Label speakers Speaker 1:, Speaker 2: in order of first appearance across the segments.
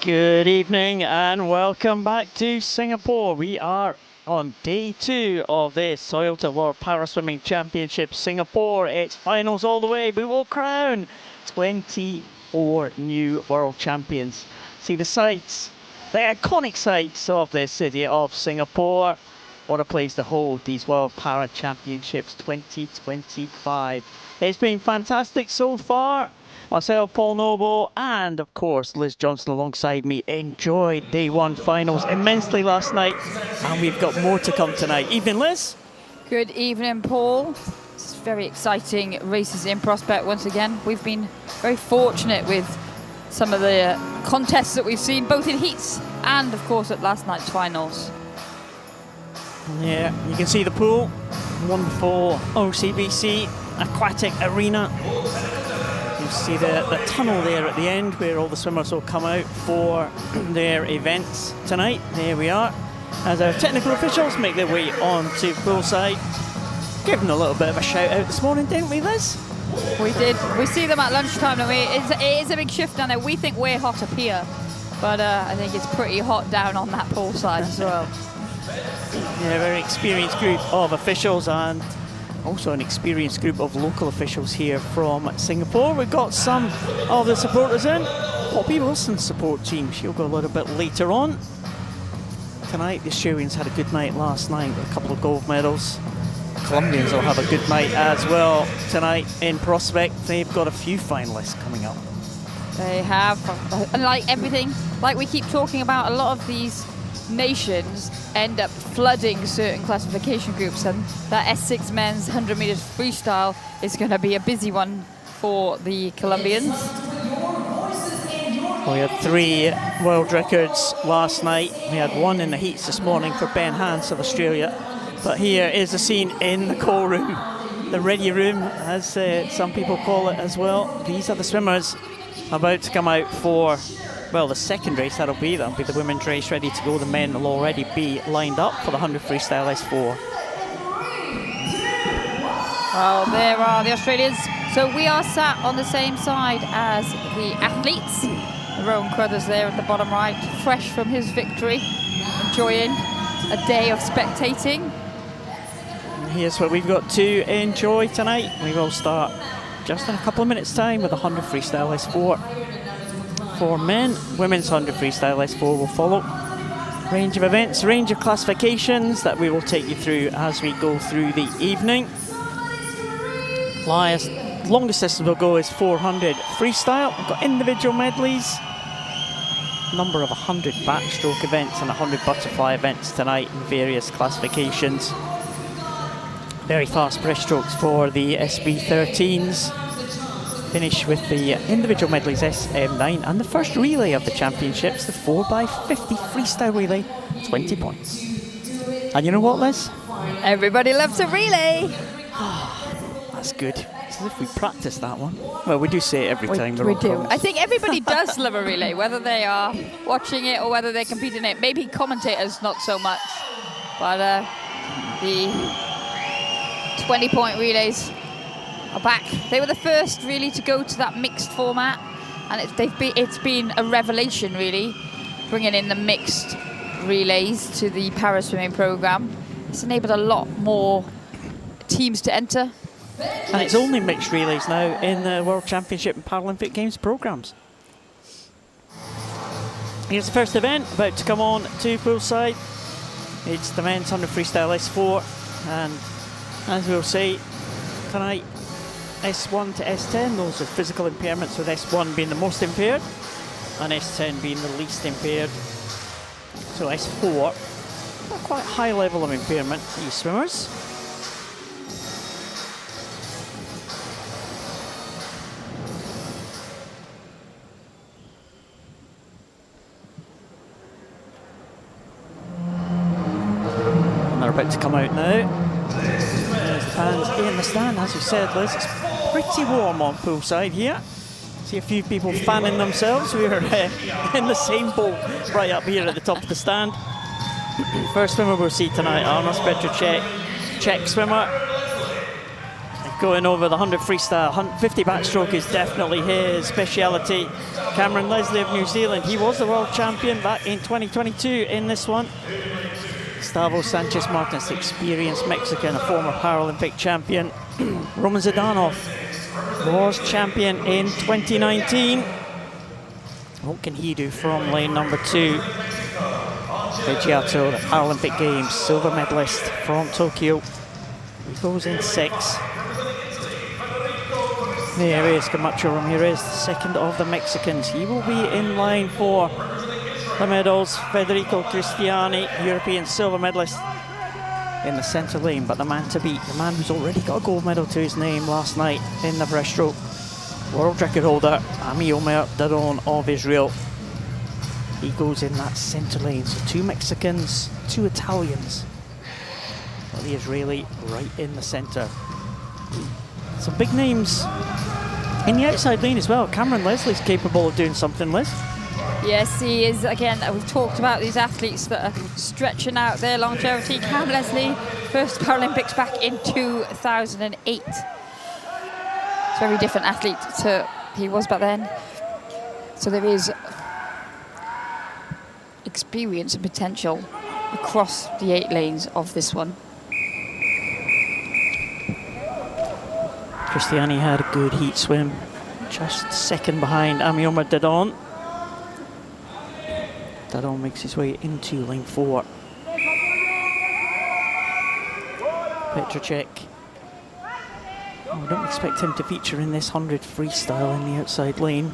Speaker 1: Good evening and welcome back to Singapore. We are on day 2 of the Toyota World Para Swimming Championship Singapore. It's finals all the way. We will crown 24 new world champions. See the sights, the iconic sights of the city of Singapore. What a place to hold these World Para Championships 2025. It's been fantastic so far. Myself, Paul Noble, and of course Liz Johnson alongside me enjoyed day 1 finals immensely last night, and we've got more to come tonight. Evening, Liz.
Speaker 2: Good evening, Paul. It's very exciting races in prospect once again. We've been very fortunate with some of the contests that we've seen, both in heats and, of course, at last night's finals.
Speaker 1: Yeah, you can see the pool. Wonderful OCBC aquatic arena. You see the tunnel there at the end where all the swimmers will come out for their events tonight. There we are. As our technical officials make their way onto poolside. Give them a little bit of a shout out this morning, didn't we, Liz?
Speaker 2: We did. We see them at lunchtime, don't we? It is a big shift down there. We think we're hot up here, but I think it's pretty hot down on that poolside as well.
Speaker 1: Yeah, a very experienced group of officials and also an experienced group of local officials here from Singapore. We've got some of the supporters in. Poppy Wilson's support team, she'll go a little bit later on. Tonight, the Australians had a good night last night with a couple of gold medals. Colombians will have a good night as well tonight in prospect. They've got a few finalists coming up.
Speaker 2: They have, and like everything, like we keep talking about, a lot of these nations end up flooding certain classification groups, and that S6 men's 100 meters freestyle is going to be a busy one for the Colombians.
Speaker 1: We had 3 world records last night. We had 1 in the heats this morning for Ben Hans of Australia. But here is the scene in the core room, the ready room, as some people call it as well. These are the swimmers about to come out for, well, the second race. That'll be the women's race ready to go. The men will already be lined up for the 100 freestyle S4.
Speaker 2: Well, there are the Australians. So we are sat on the same side as the athletes. Rowan Crothers there at the bottom right, fresh from his victory, enjoying a day of spectating.
Speaker 1: And here's what we've got to enjoy tonight. We will start just in a couple of minutes' time with the 100 freestyle S4 for men. Women's 100 freestyle S4 will follow. Range of events, range of classifications that we will take you through as we go through the evening. Longest distance we'll go is 400 freestyle. We've got individual medleys, number of 100 backstroke events and 100 butterfly events tonight in various classifications. Very fast breaststrokes for the SB13s. Finish with the individual medleys SM9 and the first relay of the championships, the 4x50 freestyle relay, 20 points. And you know what, Liz?
Speaker 2: Everybody loves a relay.
Speaker 1: That's good. It's as if we practiced that one. Well, we do say it every time.
Speaker 2: We do. I think everybody does love a relay, whether they are watching it or whether they're competing in it. Maybe commentators not so much, but the 20-point relays are back. They were the first really to go to that mixed format, and it's been a revelation really, bringing in the mixed relays to the para swimming program. It's enabled a lot more teams to enter.
Speaker 1: And it's only mixed relays now in the World Championship and Paralympic Games programs. Here's the first event about to come on to poolside. It's the men's 100 freestyle S4, and as we'll say tonight, S1 to S10, those are physical impairments, with S1 being the most impaired and S10 being the least impaired. So S4, quite high level of impairment for these swimmers. About to come out now. There's the fans in the stand, as you said, Liz. It's pretty warm on poolside here. See a few people fanning themselves. We're in the same boat right up here at the top of the stand. First swimmer we'll see tonight, Arnos Petrocek, Czech swimmer. going over the 100 freestyle. 50 backstroke is definitely his speciality. Cameron Leslie of New Zealand, he was the world champion back in 2022 in this one. Gustavo Sanchez Martinez, experienced Mexican, a former Paralympic champion. Roman Zdanov was champion in 2019. What can he do from lane number 2? Vigiato, the Paralympic Games silver medalist from Tokyo. He goes in 6. There is Camacho Ramirez, the second of the Mexicans. He will be in line for the medals. Federico Cristiani, European silver medalist, in the centre lane, but the man to beat, the man who's already got a gold medal to his name last night in the breaststroke, world record holder Ami Omer Daron of Israel. He goes in that centre lane, so 2 Mexicans, 2 Italians, but the Israeli right in the centre. Some big names in the outside lane as well. Cameron Leslie's capable of doing something, Liz.
Speaker 2: Yes, he is. Again, we've talked about these athletes that are stretching out their longevity. Cam Leslie, first Paralympics back in 2008. It's a very different athlete to he was back then. So there is experience and potential across the 8 lanes of this one.
Speaker 1: Cristiani had a good heat swim, just second behind Ami Omer Daron. Daron makes his way into lane 4. Petracek. Oh, I don't expect him to feature in this 100 freestyle in the outside lane.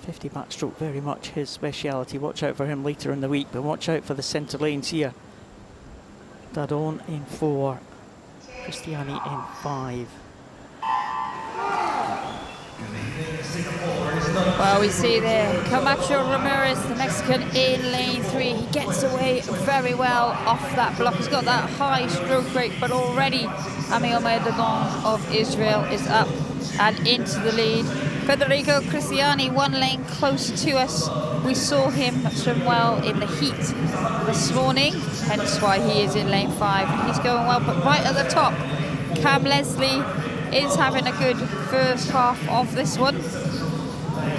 Speaker 1: 50 backstroke, very much his speciality. Watch out for him later in the week, but watch out for the centre lanes here. Daron in 4, Cristiani in 5.
Speaker 2: Well, we see there Camacho Ramirez, the Mexican, in lane 3. He gets away very well off that block. He's got that high stroke rate, but already Ami Omer Daron of Israel is up and into the lead. Federico Cristiani, 1 lane closer to us. We saw him swim well in the heat this morning, hence why he is in lane 5. He's going well, but right at the top, Cam Leslie is having a good first half of this one.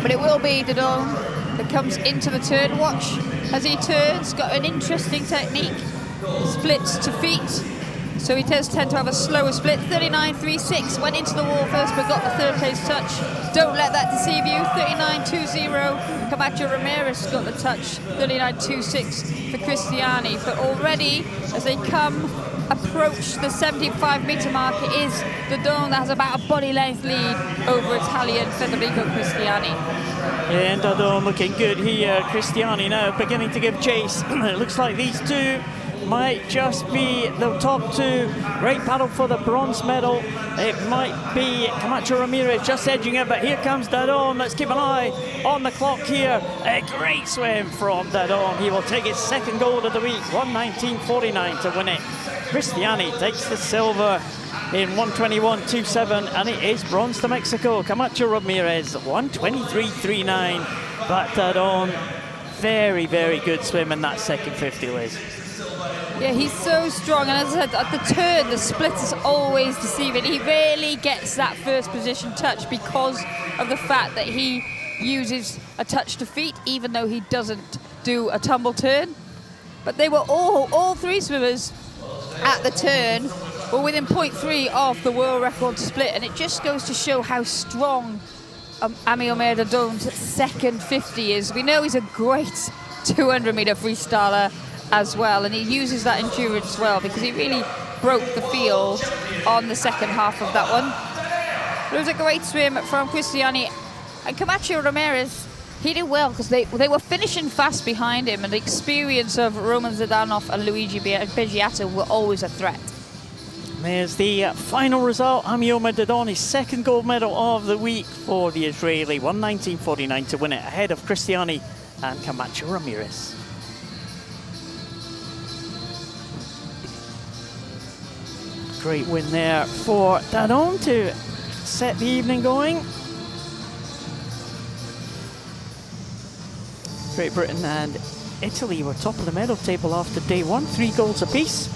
Speaker 2: But it will be Daron that comes into the turn. Watch as he turns, got an interesting technique. Splits to feet, so he does tend to have a slower split. 39.36, went into the wall first but got the 3rd place touch. Don't let that deceive you. 39.20, Camacho Ramirez got the touch. 39.26 for Cristiani, but already as they approach the 75-metre mark, it is Daron that has about a body length lead over Italian Federico Cristiani.
Speaker 1: And Daron looking good here. Cristiani now beginning to give chase. It looks like these 2 might just be the top 2. Great battle for the bronze medal. It might be Camacho Ramirez just edging it, but here comes Daron. Let's keep an eye on the clock here. A great swim from Daron. He will take his 2nd gold of the week, 1:19.49 to win it. Cristiani takes the silver in 1:21.27, and it is bronze to Mexico. Camacho Ramirez, 1:23.39. But Daron, very, very good swim in that 2nd 50, Liz.
Speaker 2: Yeah, he's so strong, and as I said, at the turn, the split is always deceiving. He rarely gets that first position touch because of the fact that he uses a touch to feet, even though he doesn't do a tumble turn. But they were all 3 swimmers at the turn were within 0.3 of the world record split, and it just goes to show how strong Ami Omer Daron's 2nd 50 is. We know he's a great 200-metre freestyler as well, and he uses that endurance well because he really broke the field on the 2nd half of that one. But it was a great swim from Cristiani, and Camacho Ramirez, he did well because they were finishing fast behind him, and the experience of Roman Zdanov and Luigi Beggiato were always a threat.
Speaker 1: There's the final result. Ami Omer Daron, his 2nd gold medal of the week for the Israeli, 1:19.49 to win it, ahead of Cristiani and Camacho Ramirez. Great win there for Daron to set the evening going. Great Britain and Italy were top of the medal table after day 1, 3 golds apiece.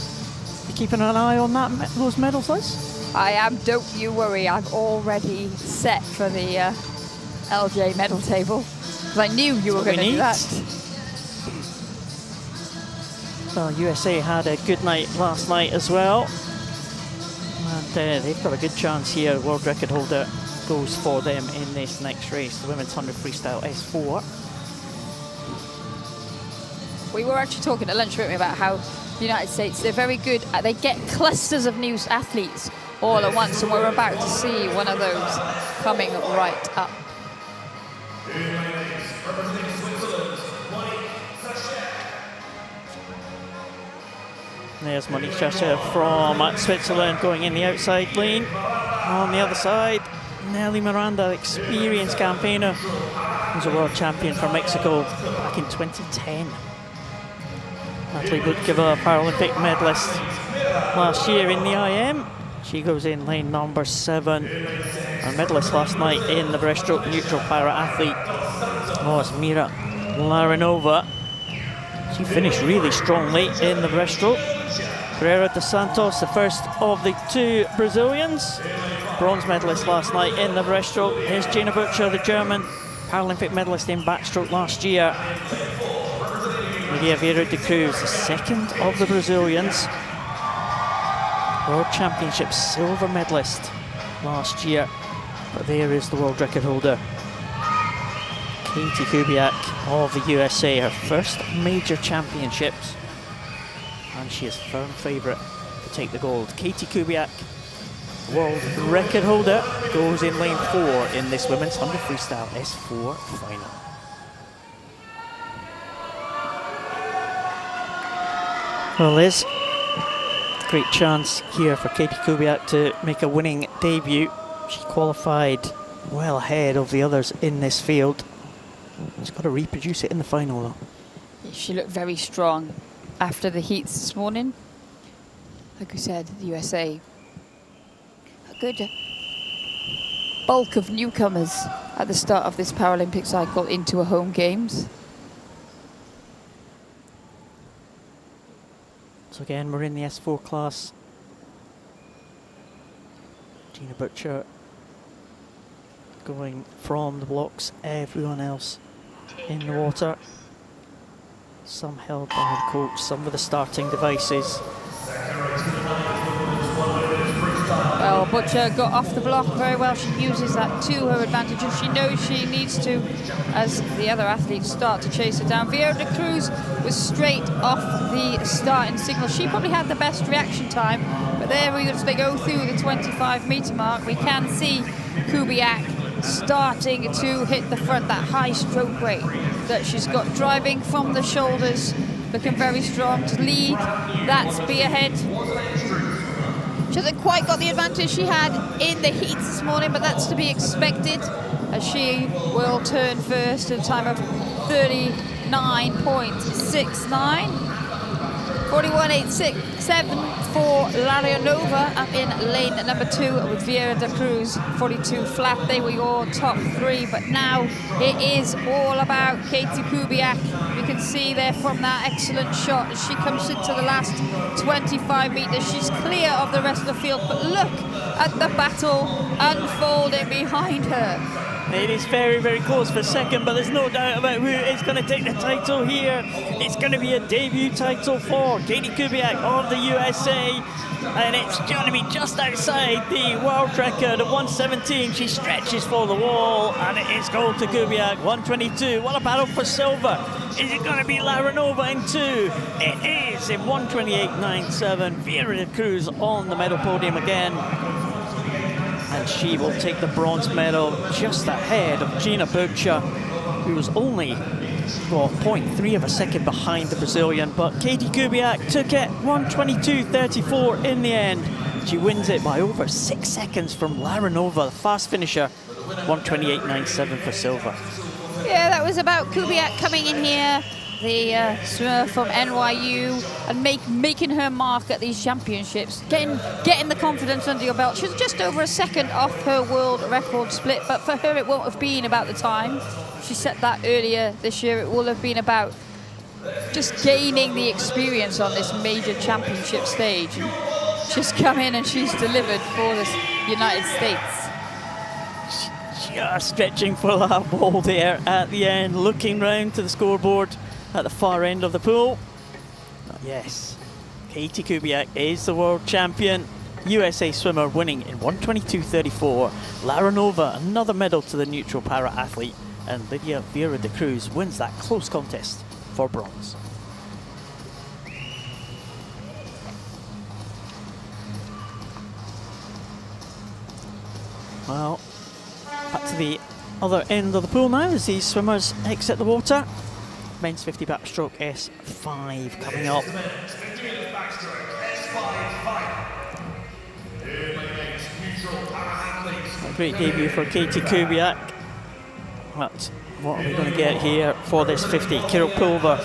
Speaker 1: You keeping an eye on those medals, Liz?
Speaker 2: I am, don't you worry. I've already set for the LJ medal table. Because I knew you were going to do that.
Speaker 1: Well, USA had a good night last night as well. And they've got a good chance here. World record holder goes for them in this next race, the women's 100 freestyle S4.
Speaker 2: We were actually talking at lunch, weren't we, about how the United States, they're very good. They get clusters of new athletes all at once, and we're about to see one of those coming right up.
Speaker 1: There's Monique Chasha from Switzerland going in the outside lane. On the other side, Nelly Miranda, experienced campaigner, who's a world champion for Mexico back in 2010. Natalie Budkova, Paralympic medalist last year in the IM. She goes in lane number 7. Our medalist last night in the breaststroke neutral para athlete was Mira Larinova. She finished really strongly in the breaststroke. Pereira dos Santos, the first of the 2 Brazilians. Bronze medalist last night in the breaststroke. Here's Gina Butcher, the German Paralympic medalist in backstroke last year. Maria Vieira de Cruz, the second of the Brazilians. World Championship silver medalist last year. But there is the world record holder, Katie Kubiak of the USA, her first major championships. And she is firm favourite to take the gold. Katie Kubiak, world record holder, goes in lane 4 in this women's 100 freestyle S4 final. Well, Liz, great chance here for Katie Kubiak to make a winning debut. She qualified well ahead of the others in this field. She's got to reproduce it in the final though.
Speaker 2: She looked very strong after the heats this morning. Like we said, the USA, a good bulk of newcomers at the start of this Paralympic cycle into a home games.
Speaker 1: So again, we're in the S4 class. Gina Butcher going from the blocks, everyone else in the water. Some held by the coach, some with the starting devices.
Speaker 2: Well, Butcher got off the block very well. She uses that to her advantage, and she knows she needs to as the other athletes start to chase her down. Vieira de Cruz was straight off the starting signal. She probably had the best reaction time, but there as they go through the 25-meter mark, we can see Kubiak starting to hit the front, that high stroke rate that she's got, driving from the shoulders, looking very strong to lead that spearhead. She hasn't quite got the advantage she had in the heats this morning, but that's to be expected, as she will turn first at a time of 39.69. 41.867 for Larionova up in lane number 2 with Vieira de Cruz, 42 flat. They were your top 3, but now it is all about Katie Kubiak. You can see there from that excellent shot as she comes into the last 25 meters. She's clear of the rest of the field, but look at the battle unfolding behind her.
Speaker 1: It is very, very close for second, but there's no doubt about who is going to take the title here. It's going to be a debut title for Katie Kubiak of the USA, and it's going to be just outside the world record of 117. She stretches for the wall, and it is gold to Kubiak, 122. What a battle for silver. Is it going to be Larinova in 2? It is in 128.97. Vieira de Cruz on the medal podium again. And she will take the bronze medal just ahead of Gina Butcher, who was only 0.3 of a second behind the Brazilian. But Katie Kubiak took it 122.34 in the end. She wins it by over 6 seconds from Larinova, the fast finisher, 128.97 for silver.
Speaker 2: Yeah, that was about Kubiak coming in here, the swimmer from NYU, and making her mark at these championships, getting the confidence under your belt. She was just over a second off her world record split, but for her it won't have been about the time. She set that earlier this year. It will have been about just gaining the experience on this major championship stage. And She's come in and she's delivered for the United States.
Speaker 1: Just stretching for that ball there at the end, looking round to the scoreboard at the far end of the pool. Yes, Katie Kubiak is the world champion. USA swimmer winning in 1:22.34. Lara Nova, another medal to the neutral para athlete. And Lydia Vera de Cruz wins that close contest for bronze. Well, back to the other end of the pool now as these swimmers exit the water. Men's 50 backstroke S5 coming up. A great debut for Katie Kubiak. But what are we going to get here for this 50? Kirill Pulver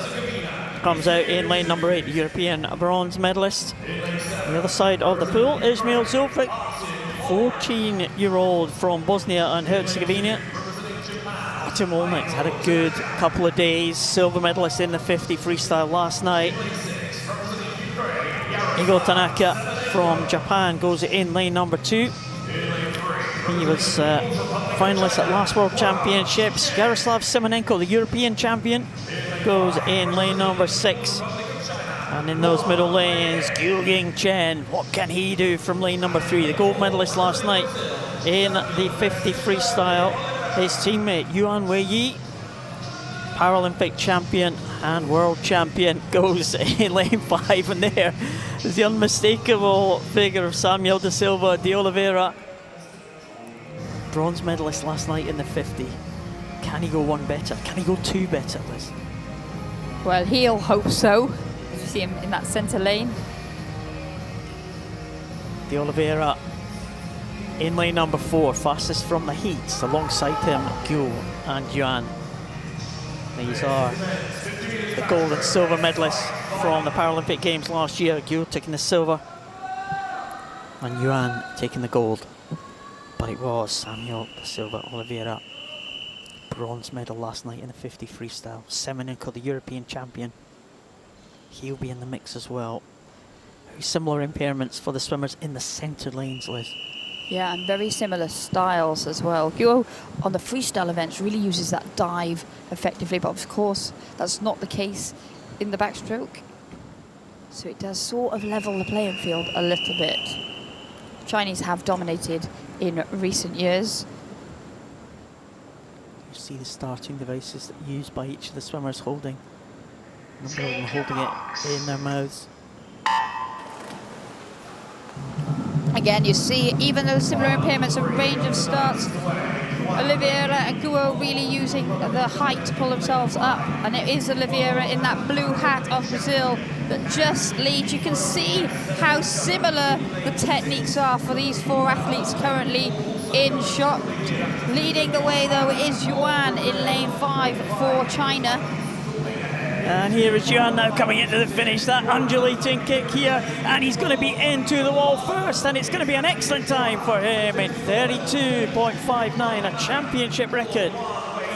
Speaker 1: comes out in lane number 8, the European bronze medalist. On the other side of the pool, Ismail Zulfic, 14-year-old from Bosnia and Herzegovina. Tim Olnick had a good couple of days, silver medalist in the 50 freestyle last night. Igo Tanaka from Japan goes in lane number 2. He was finalist at last World Championships. Yaroslav Simonenko, the European champion, goes in lane number 6. And in those middle lanes, Gyuying Chen, what can he do from lane number 3? The gold medalist last night in the 50 freestyle. His teammate Yuan Weiyi, Paralympic champion and world champion, goes in lane 5. And there is the unmistakable figure of Samuel da Silva de Oliveira. Bronze medalist last night in the 50. Can he go one better? Can he go two better, Liz?
Speaker 2: Well, he'll hope so. You see him in that centre lane.
Speaker 1: De Oliveira in lane number 4, fastest from the heats. Alongside him, Gyu and Yuan. These are the gold and silver medalists from the Paralympic Games last year. Gyu taking the silver and Yuan taking the gold. But it was Samuel da Silva Oliveira, bronze medal last night in the 50 freestyle. Semenenko, the European champion, he'll be in the mix as well. Very similar impairments for the swimmers in the centre lanes, Liz.
Speaker 2: Yeah, and very similar styles as well. Gyu on the freestyle events really uses that dive effectively, but of course that's not the case in the backstroke. So it does sort of level the playing field a little bit. Chinese have dominated in recent years.
Speaker 1: You see the starting devices that are used by each of the swimmers holding. A number of them holding it in their mouths.
Speaker 2: Again, you see, even though similar impairments, a range of starts, Oliveira and Gyu really using the height to pull themselves up. And it is Oliveira in that blue hat of Brazil that just leads. You can see how similar the techniques are for these 4 athletes currently in shot. Leading the way, though, is Yuan in lane 5 for China.
Speaker 1: And here is Yuan now coming into the finish, that undulating kick here, and he's going to be into the wall first, and it's going to be an excellent time for him in 32.59, a championship record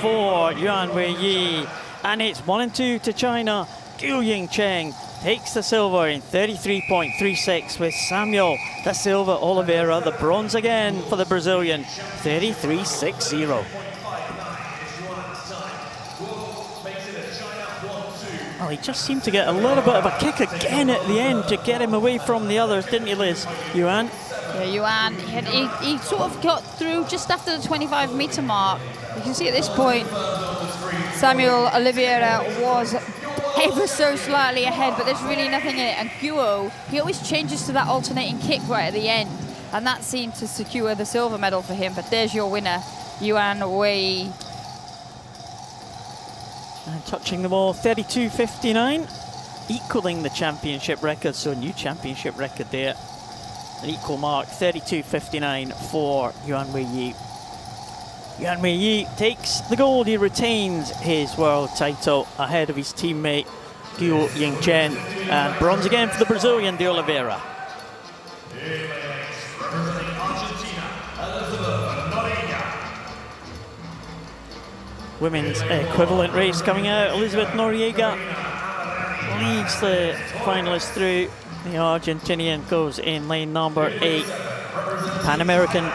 Speaker 1: for Yuan Weiyi. And it's 1 and 2 to China. Gyuying Chen takes the silver in 33.36 with Samuel da Silva Oliveira, the bronze again for the Brazilian, 33.60. Well, he just seemed to get a little bit of a kick again at the end to get him away from the others, didn't he, Liz? Yuan?
Speaker 2: Yeah, Yuan, he sort of got through just after the 25-metre mark. You can see at this point, Samuel Oliveira was ever so slightly ahead, but there's really nothing in it. And Gyu, he always changes to that alternating kick right at the end, and that seemed to secure the silver medal for him. But there's your winner, Yuan Weiyi.
Speaker 1: And touching the ball, 32.59, equaling the championship record, so a new championship record there. An equal mark, 32.59 for Yuan Weiyi. Yuan Weiyi takes the gold, he retains his world title ahead of his teammate Gyuying Chen, and bronze again for the Brazilian de Oliveira. Women's equivalent race coming out. Elizabeth Noriega leads the finalists through. The Argentinian goes in lane number 8. Pan American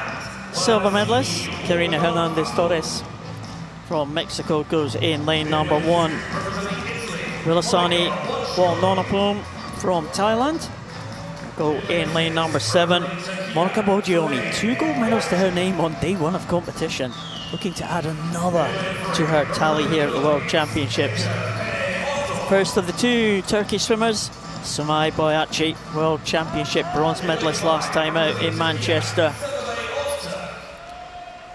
Speaker 1: silver medalist Karina Hernandez-Torres from Mexico goes in lane number 1. Wilasani Walnonapom from Thailand go in lane number 7. Monica Boggioni, 2 gold medals to her name on day 1 of competition, looking to add another to her tally here at the World Championships. First of the 2 Turkish swimmers, Sumai Boyachi, World Championship bronze medalist last time out in Manchester.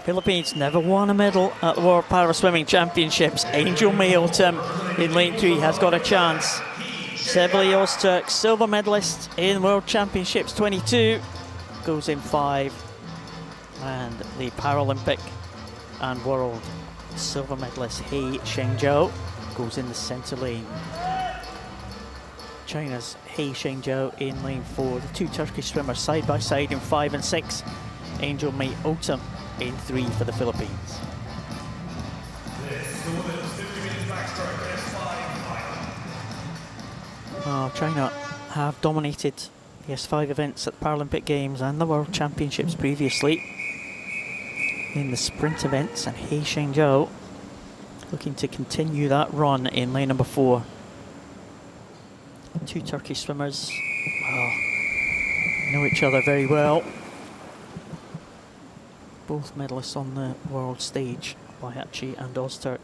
Speaker 1: Philippines never won a medal at the World Paraswimming Championships. Angel Mayotam in lane 3 has got a chance. Seveli Ozturk, silver medalist in World Championships 22, goes in 5. And the Paralympic and World silver medalist He Shengzhou goes in the centre lane. China's He Shengzhou in lane 4. The 2 Turkish swimmers side by side in 5 and 6. Angel May Otam in 3 for the Philippines. China have dominated the S5 events at the Paralympic Games and the World Championships previously in the sprint events, and He Shengzhou looking to continue that run in lane number 4. 2 Turkish swimmers know each other very well. Both medalists on the world stage, Boyachi and Ozturk,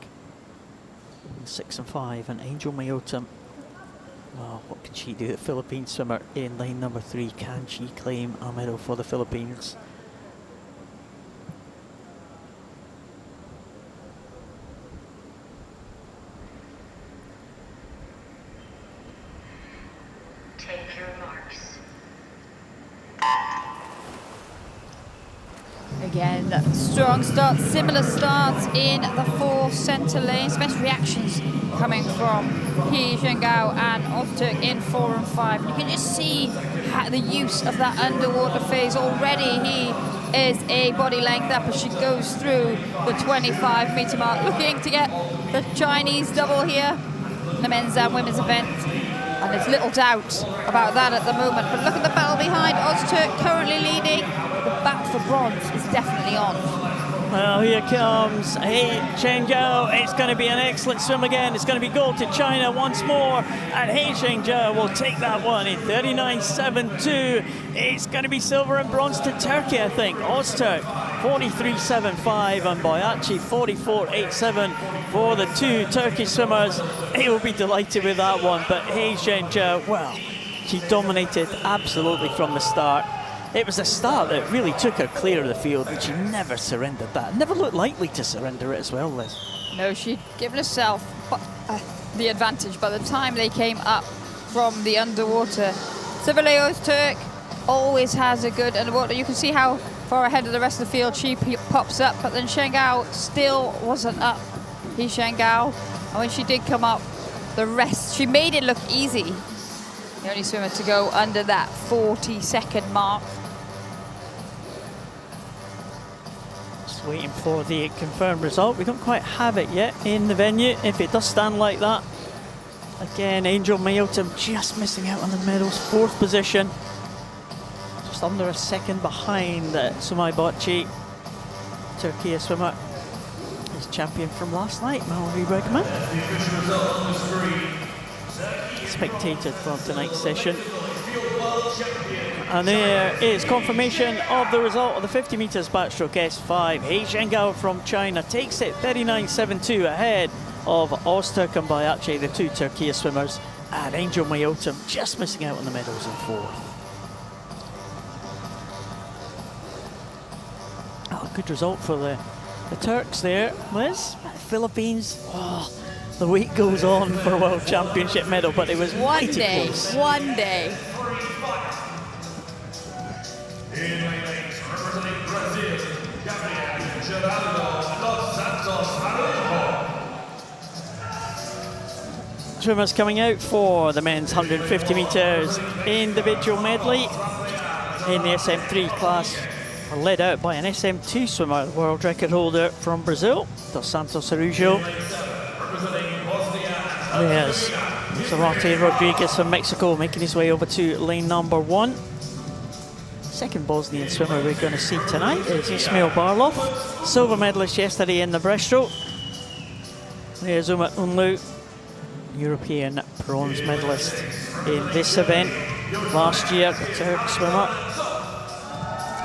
Speaker 1: in 6 and 5, and Angel Mayotam. Well, what can she do? The Philippine swimmer in lane number 3. Can she claim a medal for the Philippines?
Speaker 3: Take your marks.
Speaker 2: Again, strong start, similar starts in the 4 centre lanes. Best reactions coming from He Shengzhou and Ozturk in 4 and 5. And you can just see the use of that underwater phase already. He is a body length up as she goes through the 25-metre mark, looking to get the Chinese double here in the men's and women's event. And there's little doubt about that at the moment. But look at the battle behind. Ozturk currently leading. The battle for bronze is definitely on.
Speaker 1: Well, here comes He Shengzhou. It's going to be an excellent swim again. It's going to be gold to China once more. And He Shengzhou will take that one in 39.72. It's going to be silver and bronze to Turkey, I think. Ozturk 43.75 and Boyachi 44.87 for the 2 Turkish swimmers. He will be delighted with that one. But He Shengzhou, well, she dominated absolutely from the start. It was a start that really took her clear of the field, and she never surrendered that. Never looked likely to surrender it as well, Liz.
Speaker 2: No, she'd given herself the advantage by the time they came up from the underwater. Seveli Ozturk always has a good underwater. You can see how far ahead of the rest of the field she pops up, but then Shengzhou still wasn't up. He Shengzhou, and when she did come up, the rest, she made it look easy. The only swimmer to go under that 40-second mark.
Speaker 1: Just waiting for the confirmed result. We don't quite have it yet in the venue. If it does stand like that, again, Angel Mayotam just missing out on the medals. 4th position, just under a second behind Sumai Boyachi, Turkey swimmer. His champion from last night, Mallory Wegman. Spectated from tonight's session. And there is confirmation of the result of the 50 metres backstroke S5. He Shengzhou from China takes it 39.72 ahead of Ozturk and Boyachi, the 2 Turkey swimmers, and Angel Mayotam just missing out on the medals in 4th. Oh, good result for the Turks there, Liz. Philippines, oh, the week goes on for a World Championship medal, but it was
Speaker 2: one
Speaker 1: mighty
Speaker 2: day,
Speaker 1: close.
Speaker 2: one day.
Speaker 1: Swimmers coming out for the men's 150 metres individual medley in the SM3 class are led out by an SM2 swimmer, the world record holder from Brazil, Dos Santos Araujo. There's Zarate Rodriguez from Mexico making his way over to lane number 1. Second Bosnian swimmer we're going to see tonight is Ismail Barlov, silver medalist yesterday in the breaststroke. There's Umut Unlu, European bronze medalist in this event last year, the Turk swimmer.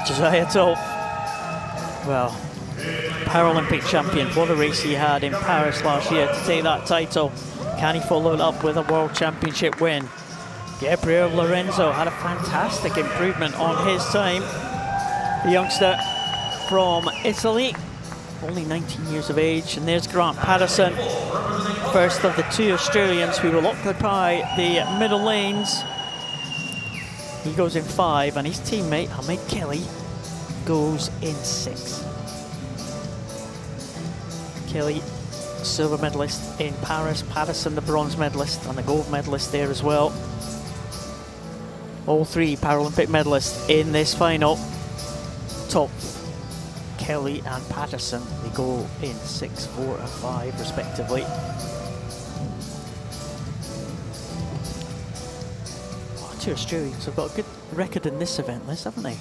Speaker 1: Josiah Tope, well, Paralympic champion. What a race he had in Paris last year to take that title. Can he follow it up with a World Championship win? Gabriel Lorenzo had a fantastic improvement on his time. The youngster from Italy, only 19 years of age. And there's Grant Patterson, first of the 2 Australians who will occupy the middle lanes. He goes in 5, and his teammate Ahmed Kelly goes in 6. Kelly, silver medalist in Paris. Patterson, the bronze medalist, and the gold medalist there as well. All 3 Paralympic medalists in this final. Tope, Kelly and Patterson, they go in 6, 4 and 5 respectively. Oh, 2 Australians have got a good record in this event, Liz, haven't they?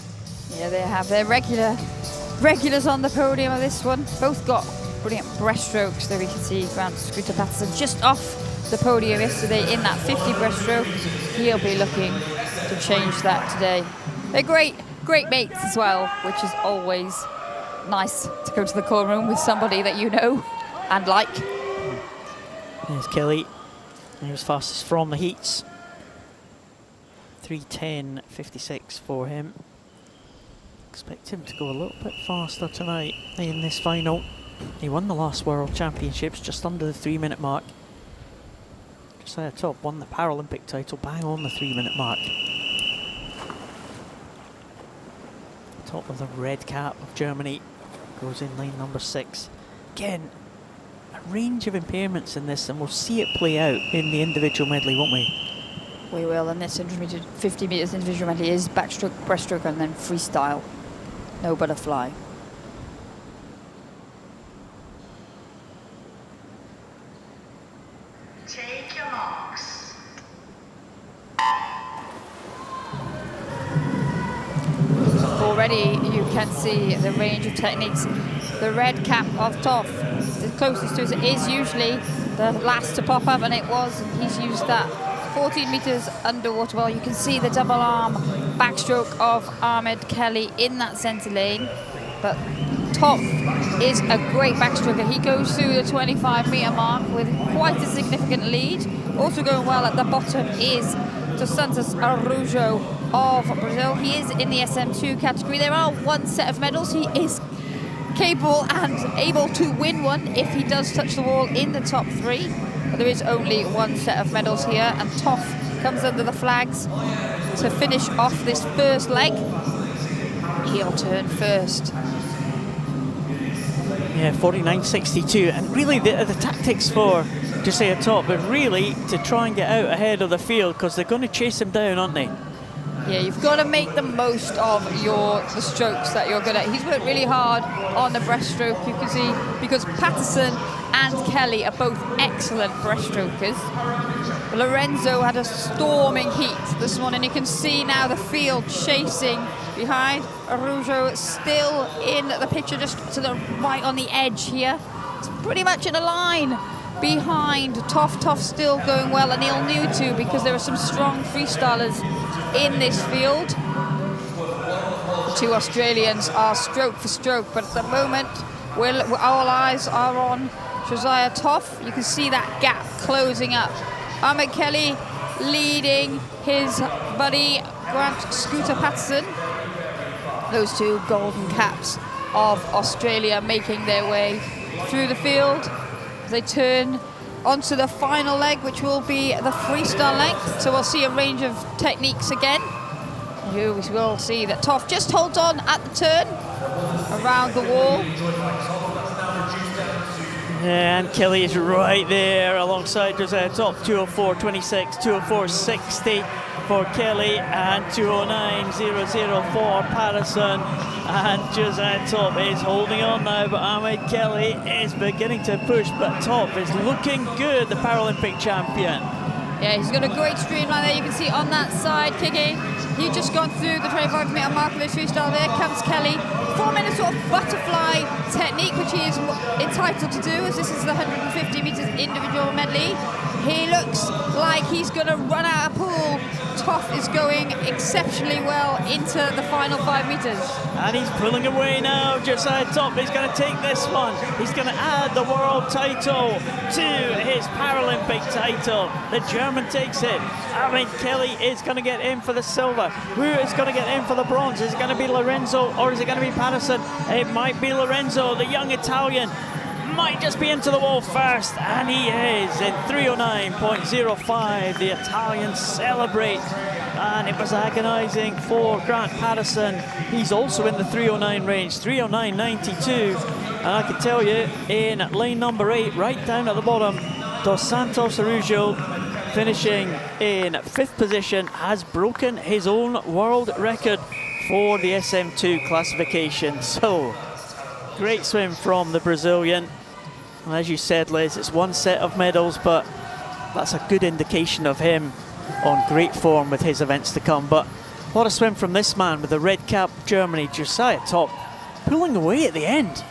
Speaker 2: Yeah, they have. They're regulars on the podium of this one. Both got brilliant breaststrokes. There we can see Grant Scooter Patterson just off the podium yesterday in that 50 breaststroke. He'll be looking to change that today. They're great mates as well, which is always nice to go to the call room with somebody that you know and like.
Speaker 1: There's Kelly. He was fastest from the heats. 3:10.56 for him. Expect him to go a little bit faster tonight in this final. He won the last World Championships just under the 3-minute mark. Josiah Tope won the Paralympic title bang on the 3-minute mark. Top of the red cap of Germany goes in lane number 6. Again, a range of impairments in this, and we'll see it play out in the individual medley, won't we?
Speaker 2: We will, and this 50 metres individual medley is backstroke, breaststroke, and then freestyle. No butterfly.
Speaker 3: Take your marks.
Speaker 2: Already you can see the range of techniques. The red cap of Tope, the closest to it is usually the last to pop up, and it was, and he's used that 14 metres underwater. Well, you can see the double arm backstroke of Ahmed Kelly in that centre lane, but Tope is a great backstroker. He goes through the 25-metre mark with quite a significant lead. Also going well at the bottom is Dos Santos Araújo of Brazil. He is in the SM2 category. There are 1 set of medals. He is capable and able to win one if he does touch the wall in the top 3. But there is only 1 set of medals here, and Tope comes under the flags to finish off this first leg. He'll turn first.
Speaker 1: Yeah, 49.62, and really the tactics for Josiah Tope are really to try and get out ahead of the field, because they're going to chase him down, aren't they?
Speaker 2: Yeah, you've got to make the most of the strokes that you're good at. He's worked really hard on the breaststroke, you can see, because Patterson and Kelly are both excellent breaststrokers. Lorenzo had a storming heat this morning. You can see now the field chasing behind. Araújo still in the picture, just to the right on the edge here. It's pretty much in a line behind Tope. Tope still going well, and he'll need to, because there are some strong freestylers in this field. The 2 Australians are stroke for stroke, but at the moment our eyes are on Josiah Tope. You can see that gap closing up. Ahmed Kelly leading his buddy Grant Scooter Patterson. Those 2 golden caps of Australia making their way through the field. They turn onto the final leg, which will be the freestyle length. So we'll see a range of techniques again. You will see that Tope just holds on at the turn around the wall.
Speaker 1: Yeah, and Kelly is right there alongside Josiah Tope. 2:04.26, 2:04.60 for Kelly, and 2:09.00 for Patterson. And Josiah Tope is holding on now, but Ahmed Kelly is beginning to push, but Tope is looking good, the Paralympic champion.
Speaker 2: Yeah, he's got a great streamline there. You can see on that side kicking. He's just gone through the 25-meter mark of his freestyle. There comes Kelly, forming a sort of butterfly technique, which he is entitled to do, as this is the 150 meters individual medley. He looks like he's going to run out of pool. Toff is going exceptionally well into the final 5 meters.
Speaker 1: And he's pulling away now. Josiah Topp is going to take this one. He's going to add the world title to his Paralympic title. The German takes it. Armin Kelly is going to get in for the silver. Who is going to get in for the bronze? Is it going to be Lorenzo or is it going to be Patterson? It might be Lorenzo, the young Italian. Might just be into the wall first, and he is in 309.05. The Italians celebrate, and it was agonising for Grant Patterson. He's also in the 309 range, 309.92. And I can tell you, in lane number 8, right down at the bottom, Dos Santos Araujo, finishing in 5th position, has broken his own world record for the SM2 classification. So, great swim from the Brazilian. And as you said, Liz, it's one set of medals, but that's a good indication of him on great form with his events to come. But what a swim from this man with the red cap, Germany, Josiah Topp, pulling away at the end.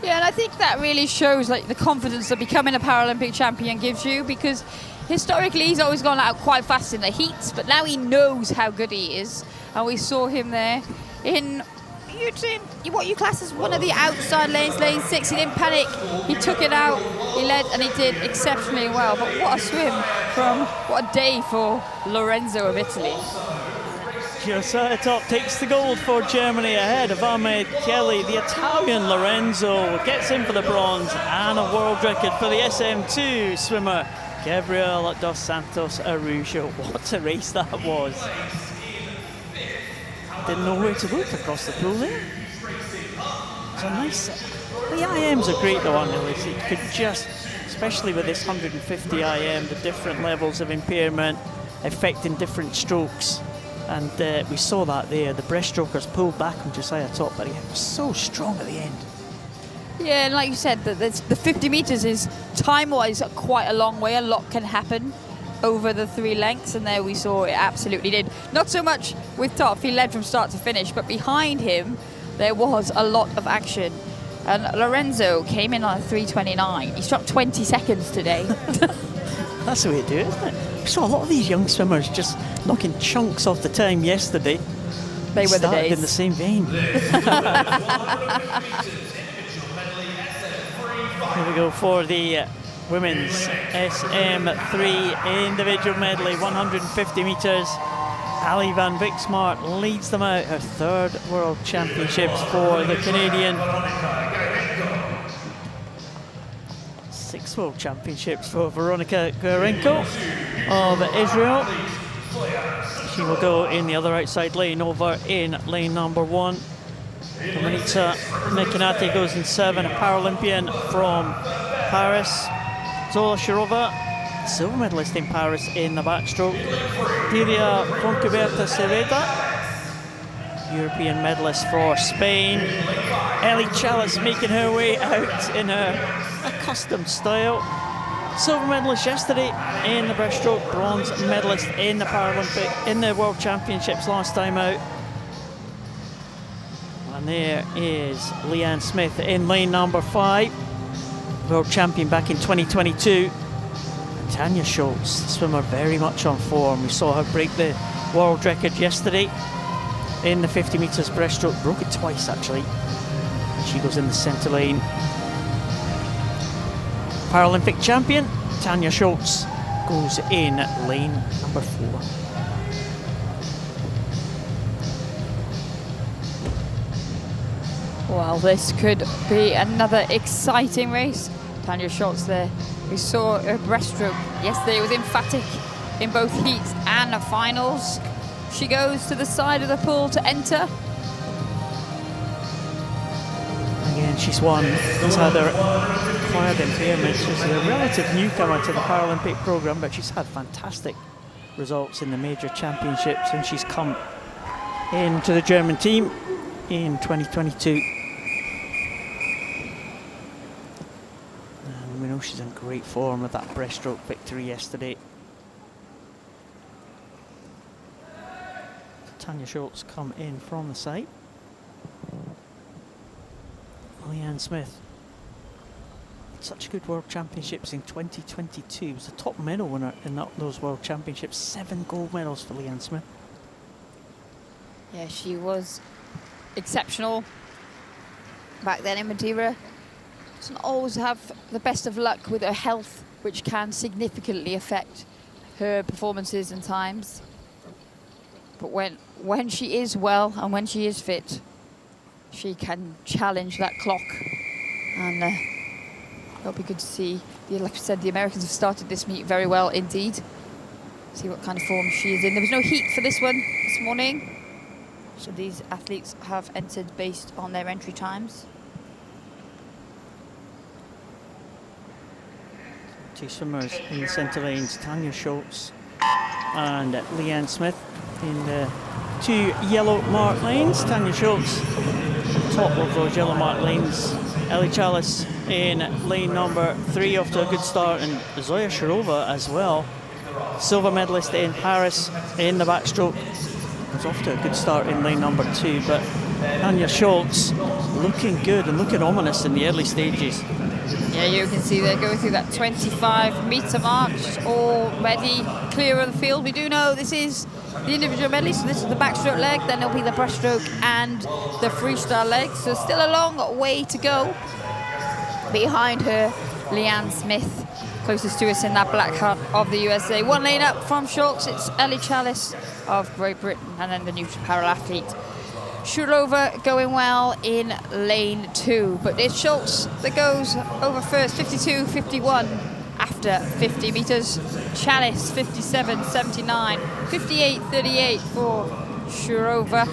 Speaker 2: Yeah, and I think that really shows like the confidence that becoming a Paralympic champion gives you, because historically he's always gone out quite fast in the heats, but now he knows how good he is. And we saw him there in what you class as one of the outside lanes, lane 6. He didn't panic, he took it out, he led, and he did exceptionally well. But what a swim what a day for Lorenzo of Italy.
Speaker 1: Josiah Topp takes the gold for Germany ahead of Ahmed Kelly. The Italian Lorenzo gets in for the bronze, and a world record for the SM2 swimmer, Gabriel Dos Santos Araujo. What a race that was. Didn't know where to look across the pool there. It's a nice... The IMs are great though, aren't they? You could just, especially with this 150 IM, the different levels of impairment affecting different strokes. And we saw that there. The breaststrokers pulled back on Josiah Topp, but he was so strong at the end.
Speaker 2: Yeah, and like you said, the 50 metres is time-wise quite a long way. A lot can happen over the 3 lengths, and there we saw it absolutely did. Not so much with Topp, he led from start to finish, but behind him there was a lot of action. And Lorenzo came in on 3:29. He dropped 20 seconds today.
Speaker 1: That's the way to do it, isn't it? We saw a lot of these young swimmers just knocking chunks off the time yesterday.
Speaker 2: They were the days.
Speaker 1: In the same vein. Here we go for the women's SM3 individual medley, 150 metres. Ali van Viksmart leads them out, her 3rd World Championships for the Canadian. 6 World Championships for Veronika Gurenko of Israel. She will go in the other outside lane, over in lane number 1. Dominica Mekinati goes in 7, a Paralympian from Paris. Zola Shirova, silver medalist in Paris in the backstroke. Diria Foncuberta Cerveda, European medalist for Spain. Ellie Chalice making her way out in her accustomed style. Silver medalist yesterday in the breaststroke, bronze medalist in the World Championships last time out. And there is Leanne Smith in lane number 5. World champion back in 2022. Tanya Schultz, the swimmer, very much on form. We saw her break the world record yesterday in the 50 metres breaststroke. Broke it twice actually. She goes in the centre lane. Paralympic champion Tanya Schultz goes in lane number 4.
Speaker 2: Well, this could be another exciting race. Tanya Schultz there. We saw her breaststroke yesterday. It was emphatic in both heats and the finals. She goes to the side of the pool to enter.
Speaker 1: Again, she's had her acquired impairment. She's a relative newcomer to the Paralympic programme, but she's had fantastic results in the major championships, and she's come into the German team in 2022. And we know she's in great form with that breaststroke victory yesterday. Tanya Schultz come in from the side. Leanne Smith. Such good World Championships in 2022. Was the top medal winner in those World Championships. 7 gold medals for Leanne Smith.
Speaker 2: Yeah, she was exceptional back then in Madeira. Doesn't always have the best of luck with her health, which can significantly affect her performances and times. But when she is well and when she is fit, she can challenge that clock. And it'll be good to see. Like I said, the Americans have started this meet very well indeed. See what kind of form she is in. There was no heat for this one this morning, so these athletes have entered based on their entry times.
Speaker 1: 2 swimmers in the centre lanes, Tanya Schultz and Leanne Smith in the 2 yellow marked lanes. Tanya Schultz, top of those yellow marked lanes. Ellie Chalice in lane number 3, off to a good start, and Zoya Shirova as well. Silver medalist in Paris in the backstroke. Was off to a good start in lane number 2, but Tanya Schultz looking good and looking ominous in the early stages.
Speaker 2: Yeah, you can see they're going through that 25-metre mark. She's already clear of the field. We do know this is the individual medley, so this is the backstroke leg, then there'll be the breaststroke and the freestyle leg. So still a long way to go. Behind her, Leanne Smith, closest to us in that black hat of the USA. 1 lane up from Schultz, it's Ellie Chalice of Great Britain, and then the new para-athlete Shurova going well in lane 2, but it's Schultz that goes over first, 52.51 after 50 metres. Chalice 57.79, 58.38 for Shurova.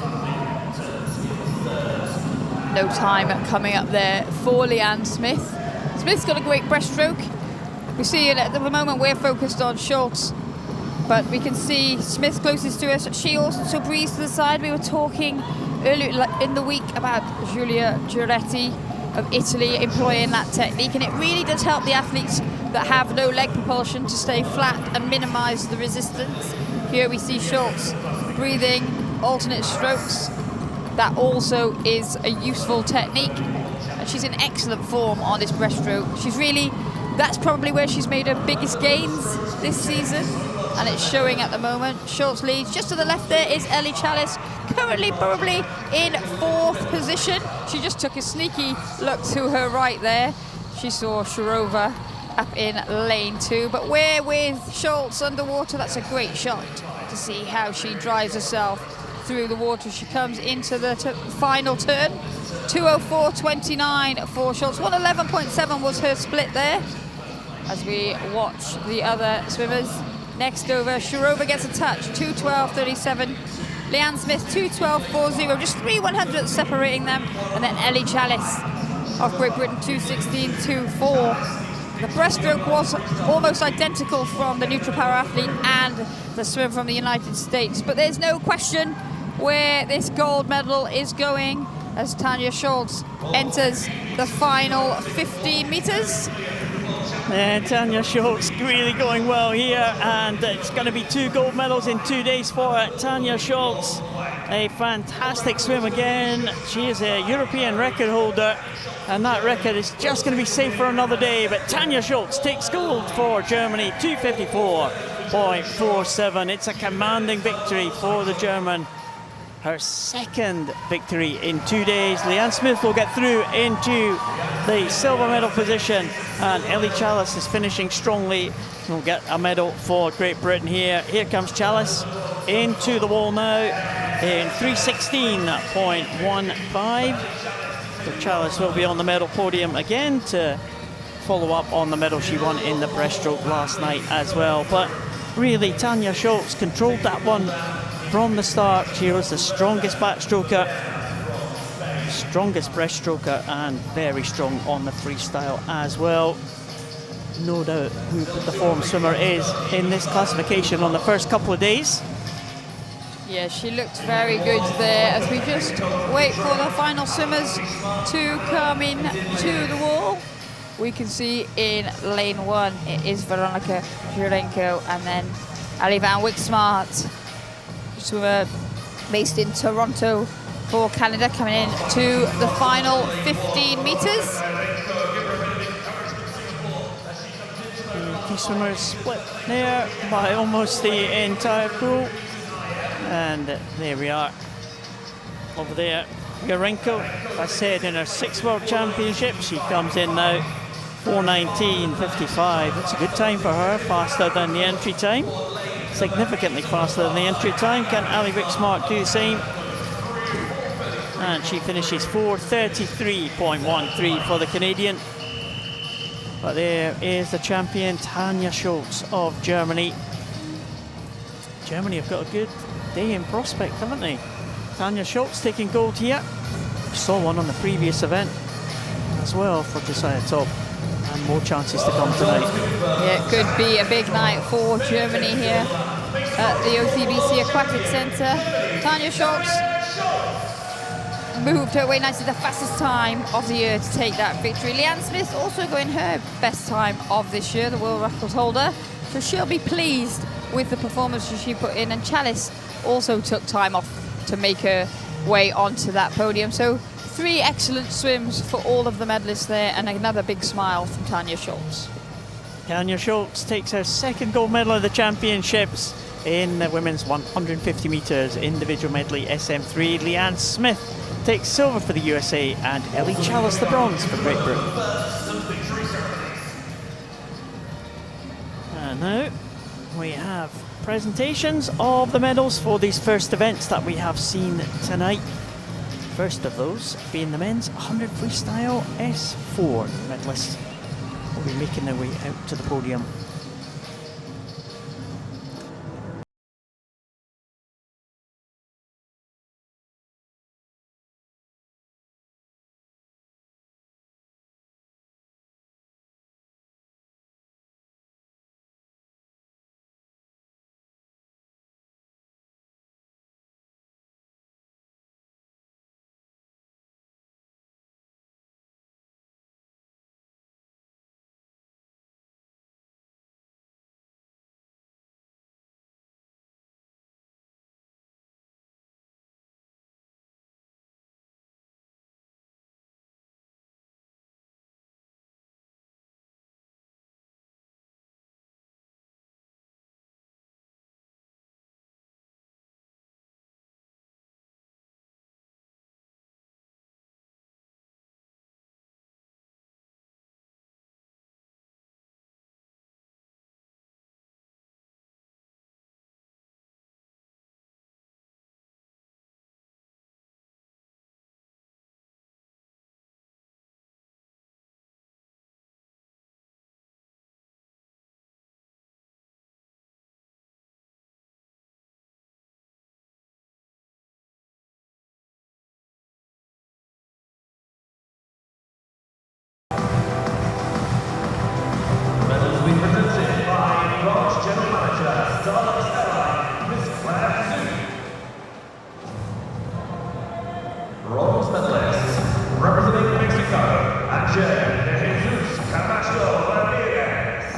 Speaker 2: No time coming up there for Leanne Smith. Smith's got a great breaststroke. We see it at the moment, we're focused on Schultz, but we can see Smith closest to us. She also breezed to the side. We were talking earlier in the week about Giulia Giuretti of Italy employing that technique, and it really does help the athletes that have no leg propulsion to stay flat and minimize the resistance. Here we see Schultz breathing alternate strokes. That also is a useful technique, and she's in excellent form on this breaststroke. That's probably where she's made her biggest gains this season, and it's showing at the moment. Schultz leads. Just to the left there is Ellie Chalice, currently probably in 4th position. She just took a sneaky look to her right there. She saw Shurova up in lane 2, but we're with Schultz underwater. That's a great shot to see how she drives herself through the water. She comes into the final turn. 2:04.29 for Schultz. 1:11.7 was her split there. As we watch the other swimmers. Next over, Shurova gets a touch, 2:12.37. Leanne Smith, 2:12.40, just 3/100 separating them. And then Ellie Chalice of Great Britain, 2:16.24. The breaststroke was almost identical from the neutral para athlete and the swim from the United States. But there's no question where this gold medal is going as Tanya Schultz enters the final 50 metres.
Speaker 1: Tanya Schultz really going well here, and it's going to be 2 gold medals in 2 days for Tanya Schultz. A fantastic swim again. She is a European record holder, and that record is just going to be safe for another day. But Tanya Schultz takes gold for Germany, 2:54.47. It's a commanding victory for the German. Her 2nd victory in 2 days. Leanne Smith will get through into the silver medal position, and Ellie Chalice is finishing strongly. We'll get a medal for Great Britain here. Here comes Chalice into the wall now in 3:16.15. So Chalice will be on the medal podium again to follow up on the medal she won in the breaststroke last night as well. But really, Tanya Schultz controlled that one from the start. She was the strongest backstroker, strongest breaststroker, and very strong on the freestyle as well. No doubt who the form swimmer is in this classification on the first couple of days.
Speaker 2: Yeah, she looked very good there as we just wait for the final swimmers to come in to the wall. We can see in lane 1 it is Veronika Jurenko and then Ali van Wiksmart. Swimmer based in Toronto for Canada, coming in to the final 15 meters.
Speaker 1: The swimmers split there by almost the entire pool. And there we are. Over there, Yarenko, I said, in her 6th World Championship. She comes in now 4:19.55. It's a good time for her, faster than the entry time. Significantly faster than the entry time. Can Ali Wicksmark do the same? And she finishes 4:33.13 for the Canadian. But there is the champion, Tanja Schultz of Germany. Germany have got a good day in prospect, haven't they? Tanja Schultz taking gold here. We saw one on the previous event as well for Josiah Top. And more chances to come tonight.
Speaker 2: Yeah, it could be a big night for Germany here at the OCBC Aquatic Centre. Tanja Schultz moved her way nicely, the fastest time of the year to take that victory. Leanne Smith also going her best time of this year, the world record holder. So she'll be pleased with the performance she put in. And Chalice also took time off to make her way onto that podium. So 3 excellent swims for all of the medalists there, and another big smile from Tanja Schultz.
Speaker 1: Tanja Schultz takes her 2nd gold medal of the championships in the women's 150 metres individual medley SM3. Leanne Smith takes silver for the USA, and Ellie Chalice the bronze for Great Britain. And now we have presentations of the medals for these first events that we have seen tonight. First of those being the men's 100 freestyle S4 medalists will be making their way out to the podium.
Speaker 4: Bronze medalists representing Mexico, Angel de Jesus Camacho Ramirez.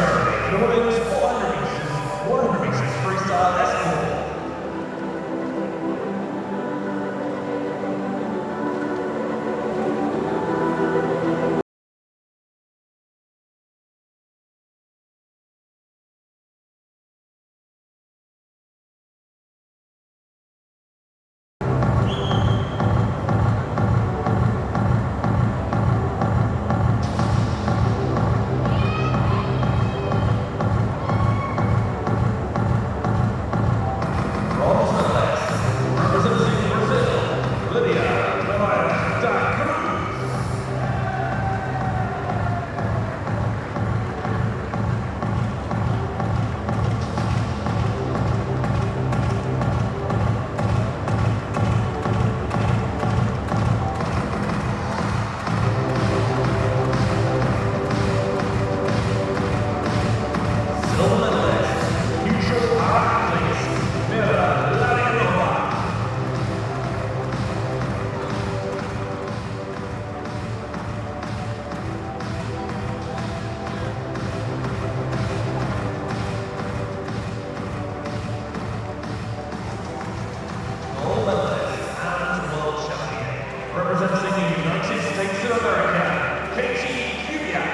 Speaker 4: ceremony for the women's 400 meters, 100 meters freestyle escort. Representing the United States of America, Katie Kubiak.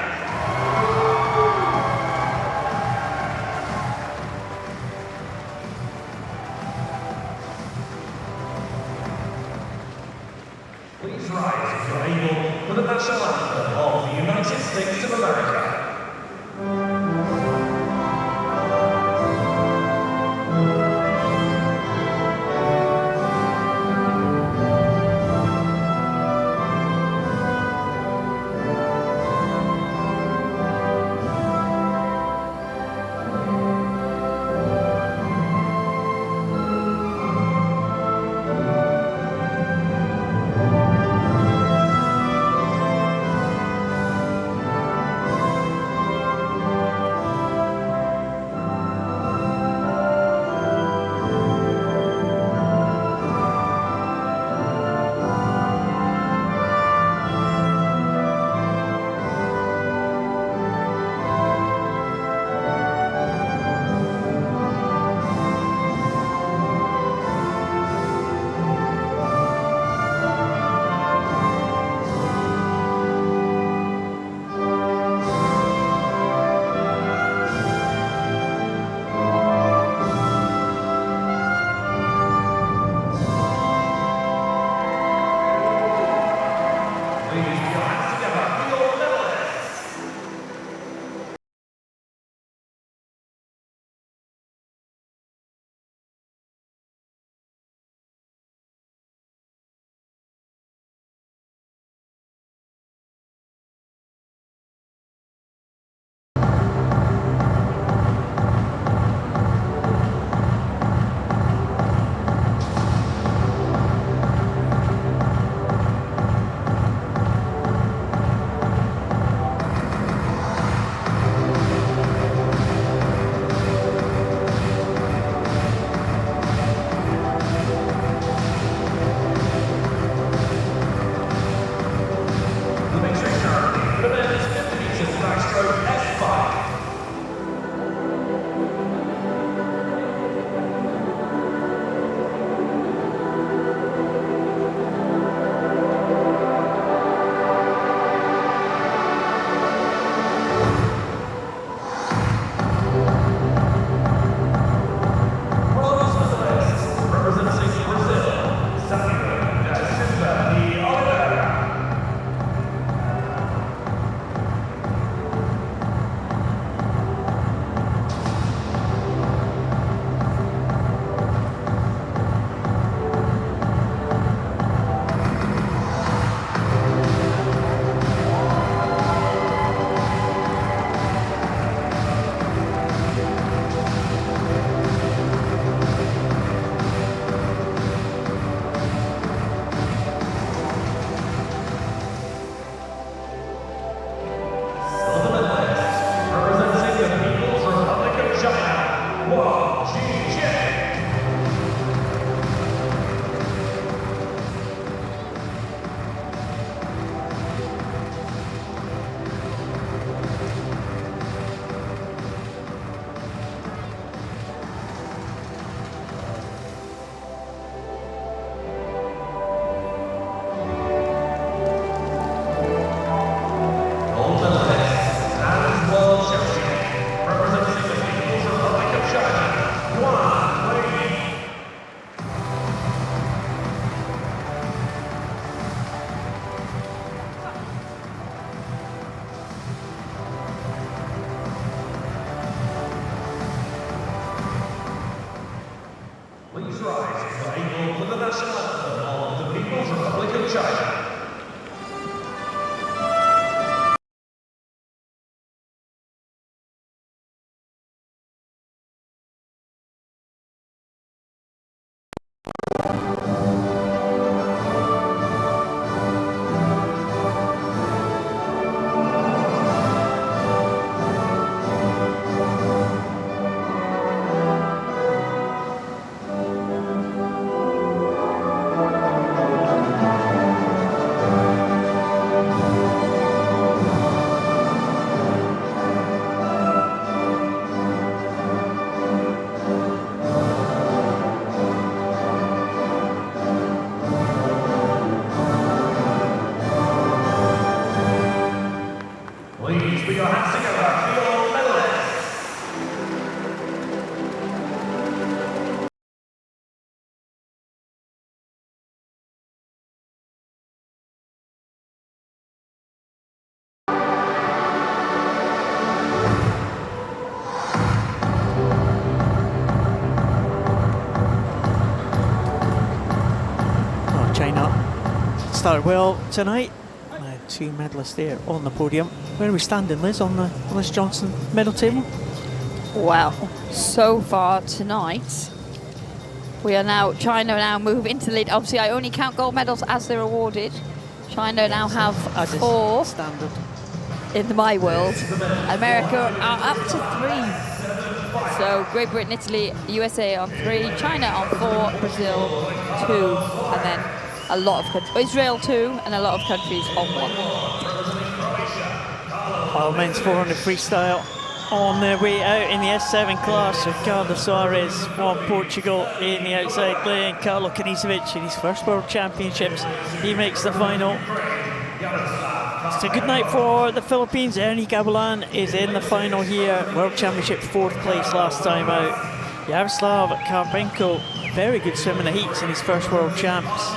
Speaker 1: started well tonight. Two medalists there on the podium. Where are we standing, Liz, on the Liz Johnson medal table?
Speaker 2: Well, so far tonight, China now move into the lead. Obviously, I only count gold medals as they're awarded. China now have
Speaker 1: as is
Speaker 2: 4
Speaker 1: standard
Speaker 2: in my world. America are up to 3. So Great Britain, Italy, USA on 3, China on 4, Brazil 2, and then a lot of Israel 2, and a lot of countries on 1.
Speaker 1: While men's 400 freestyle on their way out in the S7 class. Ricardo Soares from Portugal in the outside lane. Carlo Kanisevic in his first World Championships. He makes the final. It's a good night for the Philippines. Ernie Gavilan is in the final here. World Championship 4th place last time out. Yaroslav Karpenko, very good swim in the heats in his first World Champs.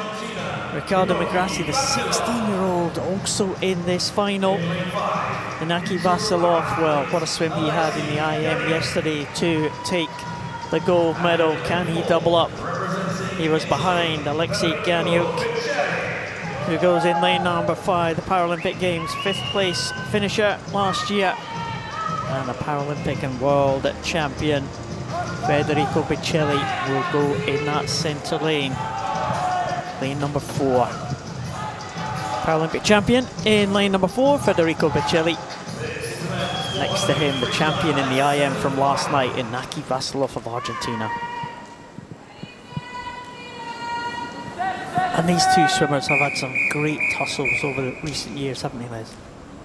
Speaker 1: Ricardo Magrassi, the 16-year-old, also in this final. Inaki Vasilov, well, what a swim he had in the IM yesterday to take the gold medal. Can he double up? He was behind Alexei Ganyuk, who goes in lane number 5, the Paralympic Games 5th place finisher last year, and the Paralympic and world champion Federico Biccelli will go in that centre lane. Lane number 4. Paralympic champion in lane number 4, Federico Biccelli. Next to him, the champion in the IM from last night, Inaki Vasilov of Argentina. And these two swimmers have had some great tussles over the recent years, haven't they, Liz?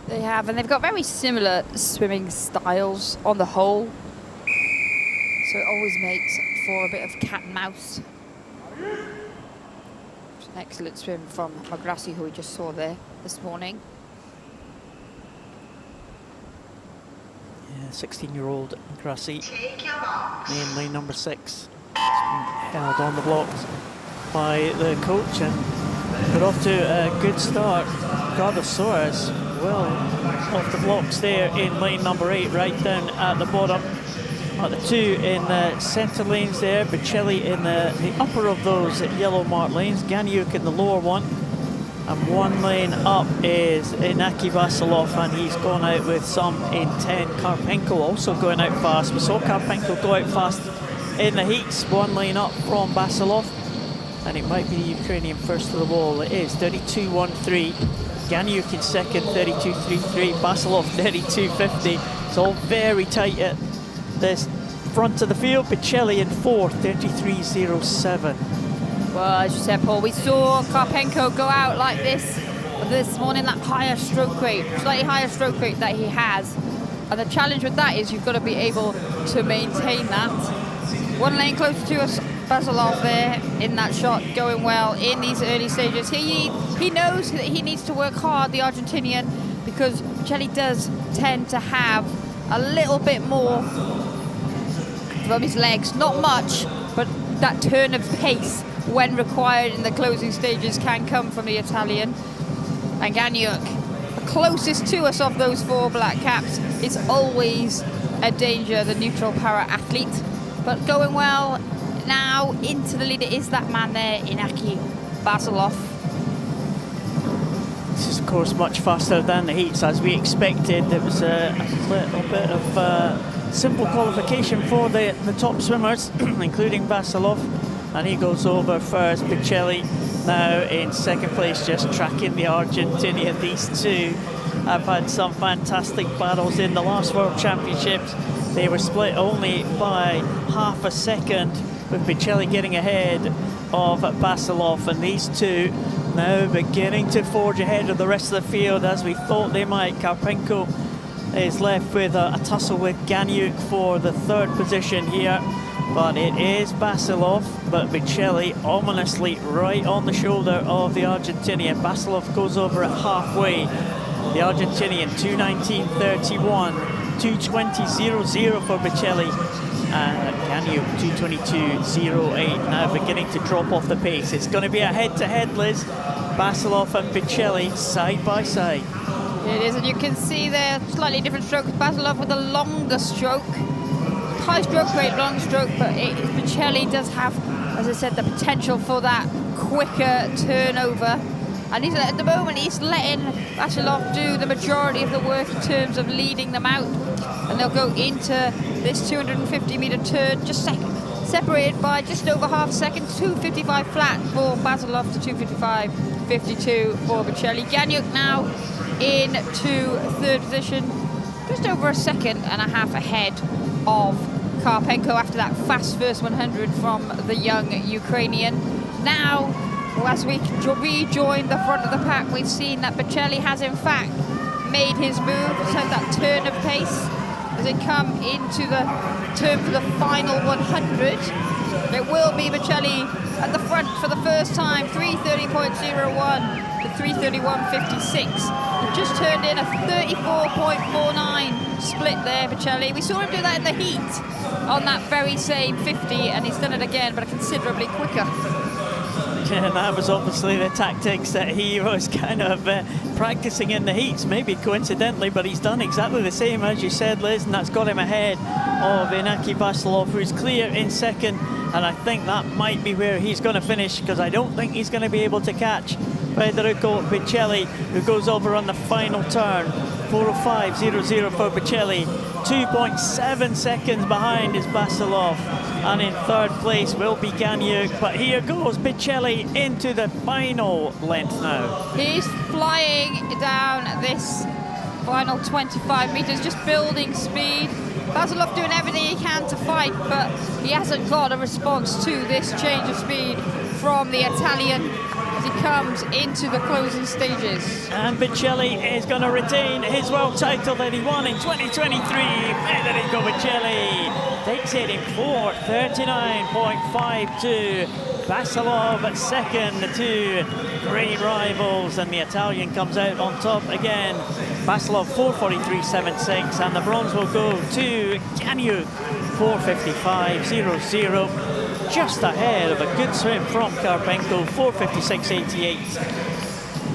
Speaker 2: They have, and they've got very similar swimming styles on the whole. So it always makes for a bit of cat and mouse. An excellent swim from Magrassi, who we just saw there this morning.
Speaker 1: Yeah, 16-year-old Magrassi
Speaker 3: Take your marks.
Speaker 1: in lane number 6. Held on the blocks by the coach, and they're off to a good start. Ricardo Soares, well, off the blocks there in lane number 8, right down at the bottom. The 2 in the centre lanes there, Biccelli in the upper of those yellow marked lanes, Ganyuk in the lower one, and 1 lane up is Inaki Vasilov, and he's gone out with some intent. Karpenko also going out fast. We saw Karpenko go out fast in the heats. 1 lane up from Vasilov, and it might be the Ukrainian first to the wall. It is 32.13. Ganyuk in second, 32.33. Vasilov 32.50. It's all very tight at this front of the field. Biccelli in 4th, 33.07.
Speaker 2: Well, as you said, Paul, we saw Karpenko go out like this morning, that higher stroke rate, slightly higher stroke rate that he has. And the challenge with that is you've got to be able to maintain that. 1 lane closer to us, Vasilov there in that shot, going well in these early stages. He knows that he needs to work hard, the Argentinian, because Biccelli does tend to have a little bit more from his legs, not much, but that turn of pace when required in the closing stages can come from the Italian. And Ganyuk, the closest to us of those 4 black caps, is always a danger, the neutral para athlete. But going well now into the leader is that man there, Inaki Vasilov.
Speaker 1: This is, of course, much faster than the heats, as we expected. There was a little bit of simple qualification for the top swimmers, including Vasilov, and he goes over first. Biccelli now in second place, just tracking the Argentinian. These two have had some fantastic battles in the last World Championships. They were split only by half a second, with Biccelli getting ahead of Vasilov, and these two now beginning to forge ahead of the rest of the field, as we thought they might. Karpenko is left with a tussle with Ganyuk for the 3rd position here, but it is Vasilov, but Biccelli ominously right on the shoulder of the Argentinian. Vasilov goes over at halfway. The Argentinian 2:19.31, 2:20.00 for Biccelli, and Ganyuk 2:22.08, now beginning to drop off the pace. It's going to be a head-to-head, Liz. Vasilov and Biccelli side by side.
Speaker 2: It is, and you can see there slightly different strokes. Vasilov with a longer stroke, high stroke rate, long stroke, but Biccelli does have, as I said, the potential for that quicker turnover. And at the moment, he's letting Basilov do the majority of the work in terms of leading them out. And they'll go into this 250-meter turn, just separated by just over half a second, 2:55 flat for Basilov to 2:55.52 for Bocelli. Ganyuk now into third position, just over a second and a half ahead of Karpenko after that fast first 100 from the young Ukrainian. Now, as we rejoin the front of the pack, we've seen that Bocelli has in fact made his move, so that turn of pace as they come into the turn for the final 100. It will be Bocelli at the front for the first time, 3:30.01 to 3:31.56. He just turned in a 34.49 split there, Bocelli. We saw him do that in the heat on that very same 50, and he's done it again, but considerably quicker.
Speaker 1: Yeah, that was obviously the tactics that he was kind of practicing in the heats, maybe coincidentally, but he's done exactly the same as you said, Liz, and that's got him ahead of Inaki Basilov, who's clear in second, and I think that might be where he's going to finish, because I don't think he's going to be able to catch Federico Bocelli, who goes over on the final turn. 4:05.00 for Bocelli, 2.7 seconds behind is Basilov, and in third place will be Ganyuk. But here goes Bocelli into the final length now.
Speaker 2: He's flying down this final 25 meters, just building speed. Basilov doing everything he can to fight, but he hasn't got a response to this change of speed from the Italian as he comes into the closing stages.
Speaker 1: And Bocelli is going to retain his world title that he won in 2023. Federico Bocelli takes it in 4:39.52. Basilov at second, the two great rivals, and the Italian comes out on top again. Basilov 4:43.76, and the bronze will go to Ganyuk 4:55.00. Just ahead of a good swim from Karpenko, 4:56.88.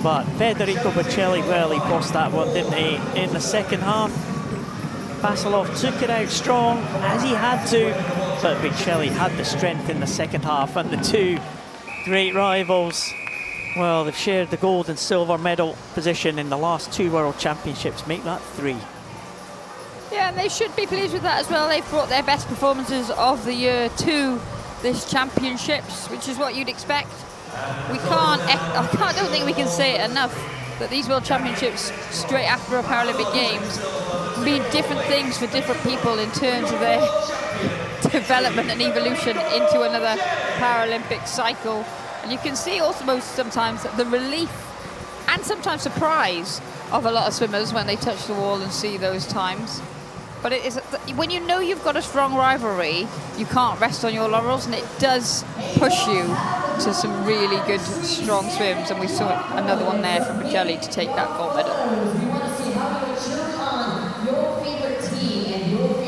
Speaker 1: But Federico Bocelli, well, he bossed that one, didn't he, in the second half. Basilov took it out strong, as he had to, but Bocelli had the strength in the second half, and the two great rivals, well, they've shared the gold and silver medal position in the last two World Championships, make that three.
Speaker 2: Yeah, and they should be pleased with that as well. They've brought their best performances of the year to this championships, which is what you'd expect. I don't think we can say it enough that these World Championships straight after a Paralympic Games mean different things for different people in terms of their development and evolution into another Paralympic cycle. And you can see also sometimes the relief and sometimes surprise of a lot of swimmers when they touch the wall and see those times. But it is, when you know you've got a strong rivalry, you can't rest on your laurels, and it does push you to some really good, strong swims. And we saw another one there from Bocelli to take that gold medal.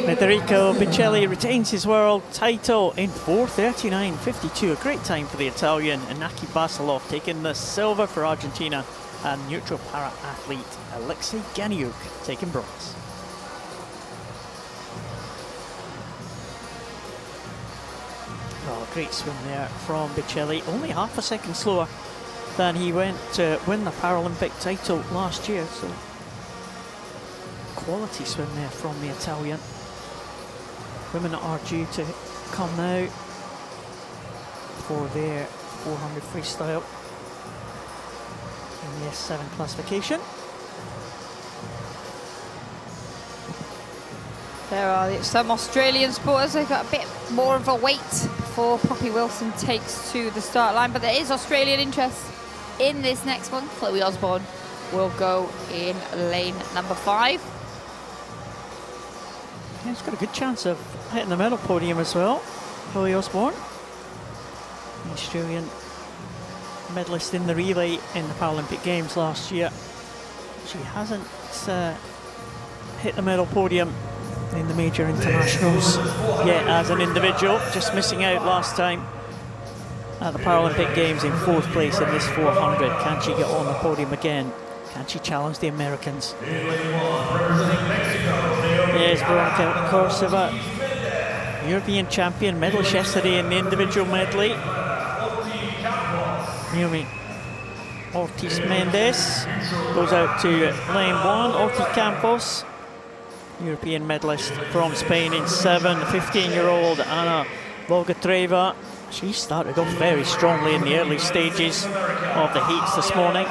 Speaker 1: Federico Bocelli retains his world title in 4:39.52. A great time for the Italian. Inaki Basilov taking the silver for Argentina, and neutral para athlete Alexei Ganyuk taking bronze. Oh, great swim there from Bocelli. Only half a second slower than he went to win the Paralympic title last year. So quality swim there from the Italian. Women are due to come now for their 400 freestyle in the S7 classification.
Speaker 2: There are some Australian sporters. They've got a bit more of a wait before Poppy Wilson takes to the start line, but there is Australian interest in this next one. Chloe Osborne will go in lane number 5.
Speaker 1: Yeah, he's got a good chance of hitting the medal podium as well. Chloe Osborne, the Australian medalist in the relay in the Paralympic Games last year. She hasn't hit the medal podium in the major internationals yet as an individual, just missing out last time at the Paralympic Games in 4th place in this 400. Can she get on the podium again? Can she challenge the Americans? Yes, Veronica Korsava, European champion, medalist yesterday in the individual medley. Naomi Ortiz Mendes goes out to lane 1. Ortiz Campos, European medalist from Spain in 7. 15-year-old Ana Bogatreva. She started off very strongly in the early stages of the heats this morning.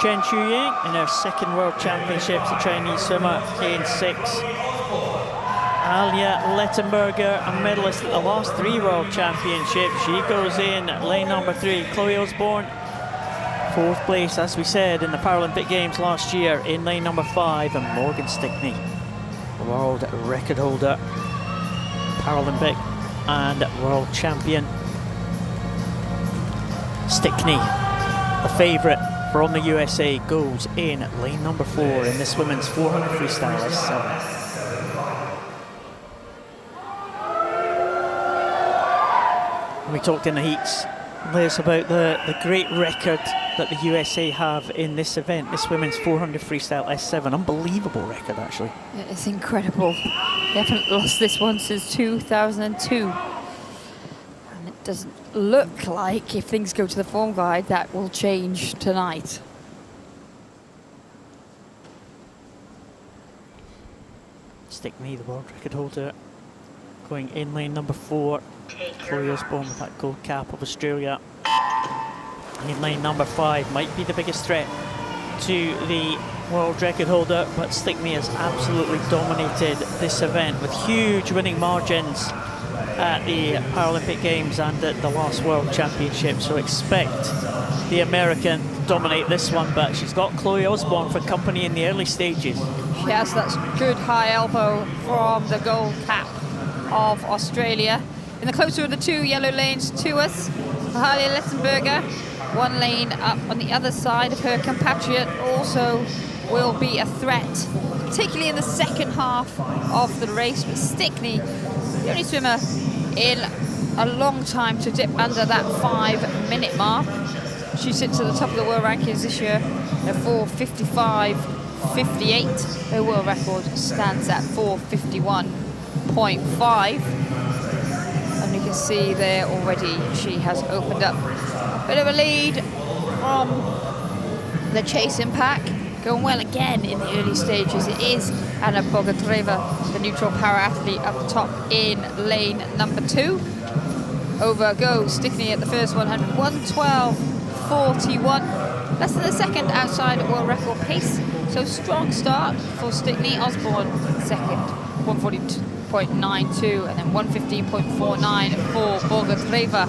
Speaker 1: Chen Chuying in her second World Championships, the Chinese swimmer in 6. Alia Lettenberger, a medalist at the last 3 World Championships. She goes in lane number 3. Chloe Osborne, 4th place, as we said, in the Paralympic Games last year in lane number 5. And Morgan Stickney, world record holder, Paralympic and world champion. Stickney, the favourite from the USA, goes in lane number 4 in this women's 400 freestyle S7. We talked in the heats, Liz, about the great record that the USA have in this event, this women's 400 freestyle S7. Unbelievable record, actually.
Speaker 2: It's incredible. They haven't lost this one since 2002. And it doesn't look like, if things go to the form guide, that will change tonight.
Speaker 1: Stickney, the world record holder, going in lane number 4. Chloe Osborne with that gold cap of Australia. In lane number 5 might be the biggest threat to the world record holder, but Stickney has absolutely dominated this event with huge winning margins at the Paralympic Games and at the last World Championship. So expect the American to dominate this one, but she's got Chloe Osborne for company in the early stages.
Speaker 2: She has that good high elbow from the gold cap of Australia. In the closer of the 2 yellow lanes to us, Alia Lettenberger, 1 lane up on the other side of her compatriot, also will be a threat, particularly in the second half of the race. But Stickney, the only swimmer in a long time to dip under that 5-minute mark. She sits at the top of the world rankings this year at 4:55.58. Her world record stands at 4:51.5. And you can see there already she has opened up a bit of a lead from the chasing pack. Going well again in the early stages. It is Ana Bogatreva, the neutral para-athlete, up the top in lane number 2. Over goes Stickney at the first 100, 1:12.41. Less than a second outside world record pace. So strong start for Stickney. Osborne second, 1:42.92, and then 1:15.49 for Bogatreva.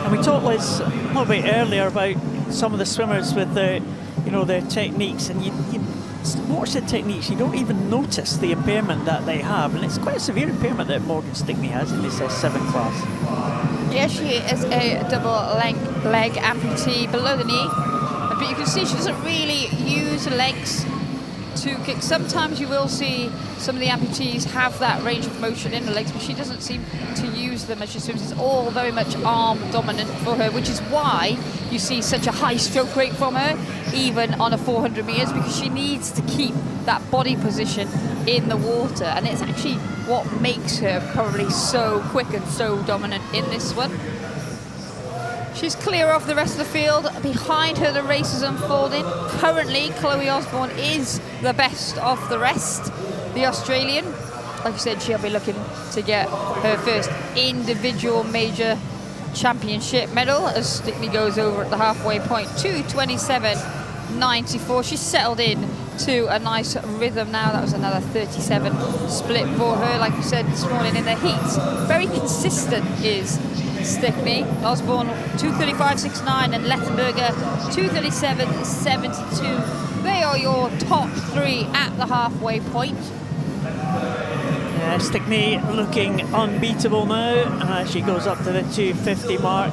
Speaker 1: And we talked, Liz, a little bit earlier about some of the swimmers with their techniques, and you watch the techniques, you don't even notice the impairment that they have, and it's quite a severe impairment that Morgan Stickney has in this S7 class.
Speaker 2: Yeah, she is a double leg amputee below the knee, but you can see she doesn't really use her legs to kick. Sometimes you will see some of the amputees have that range of motion in the legs, but she doesn't seem to use them as she swims. It's all very much arm dominant for her, which is why you see such a high stroke rate from her, even on a 400 meters, because she needs to keep that body position in the water, and it's actually what makes her probably so quick and so dominant in this one. She's clear of the rest of the field. Behind her, the race is unfolding. Currently, Chloe Osborne is the best of the rest, the Australian. Like I said, she'll be looking to get her first individual major championship medal as Stickney goes over at the halfway point, 2:27.94. She's settled in to a nice rhythm now. That was another 37 split for her. Like you said this morning in the heats, very consistent is Stickney. Osborne 2:35.69 and Lettenberger 2:37.72. They are your top 3 at the halfway point.
Speaker 1: Yeah, Stickney looking unbeatable now as she goes up to the 2:50 mark.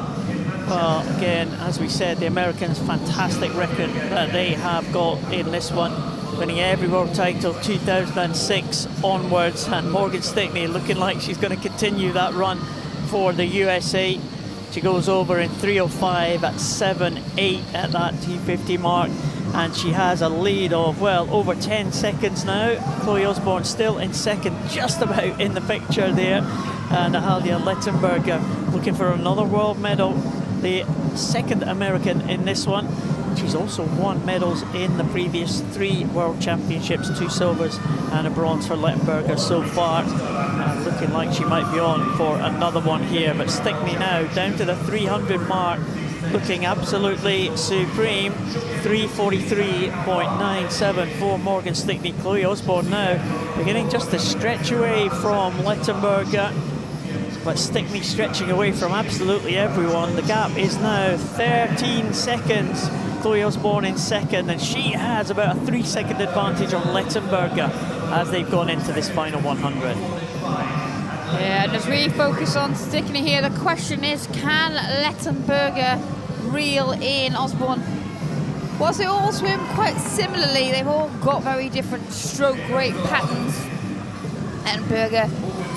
Speaker 1: Well, again, as we said, the Americans' fantastic record that they have got in this one, winning every world title 2006 onwards, and Morgan Stickney looking like she's going to continue that run for the USA. She goes over in 3:05.78 at that 2:50 mark, and she has a lead of, well, over 10 seconds now. Chloe Osborne still in second, just about in the picture there, and Alia Lettenberger looking for another world medal the second American in this one. She's also won medals in the previous 3 World Championships, 2 silvers and a bronze for Lettenberger so far. Looking like she might be on for another one here, but Stickney now down to the 300 mark, looking absolutely supreme. 3:43.97 for Morgan Stickney. Chloe Osborne now beginning just to stretch away from Lettenberger, but Stickney stretching away from absolutely everyone. The gap is now 13 seconds. Chloe Osborne in second, and she has about a 3-second advantage on Lettenberger as they've gone into this final 100.
Speaker 2: Yeah, and as we focus on Stickney here, the question is, can Lettenberger reel in Osborne? Whilst they all swim quite similarly, they've all got very different stroke rate patterns. Lettenberger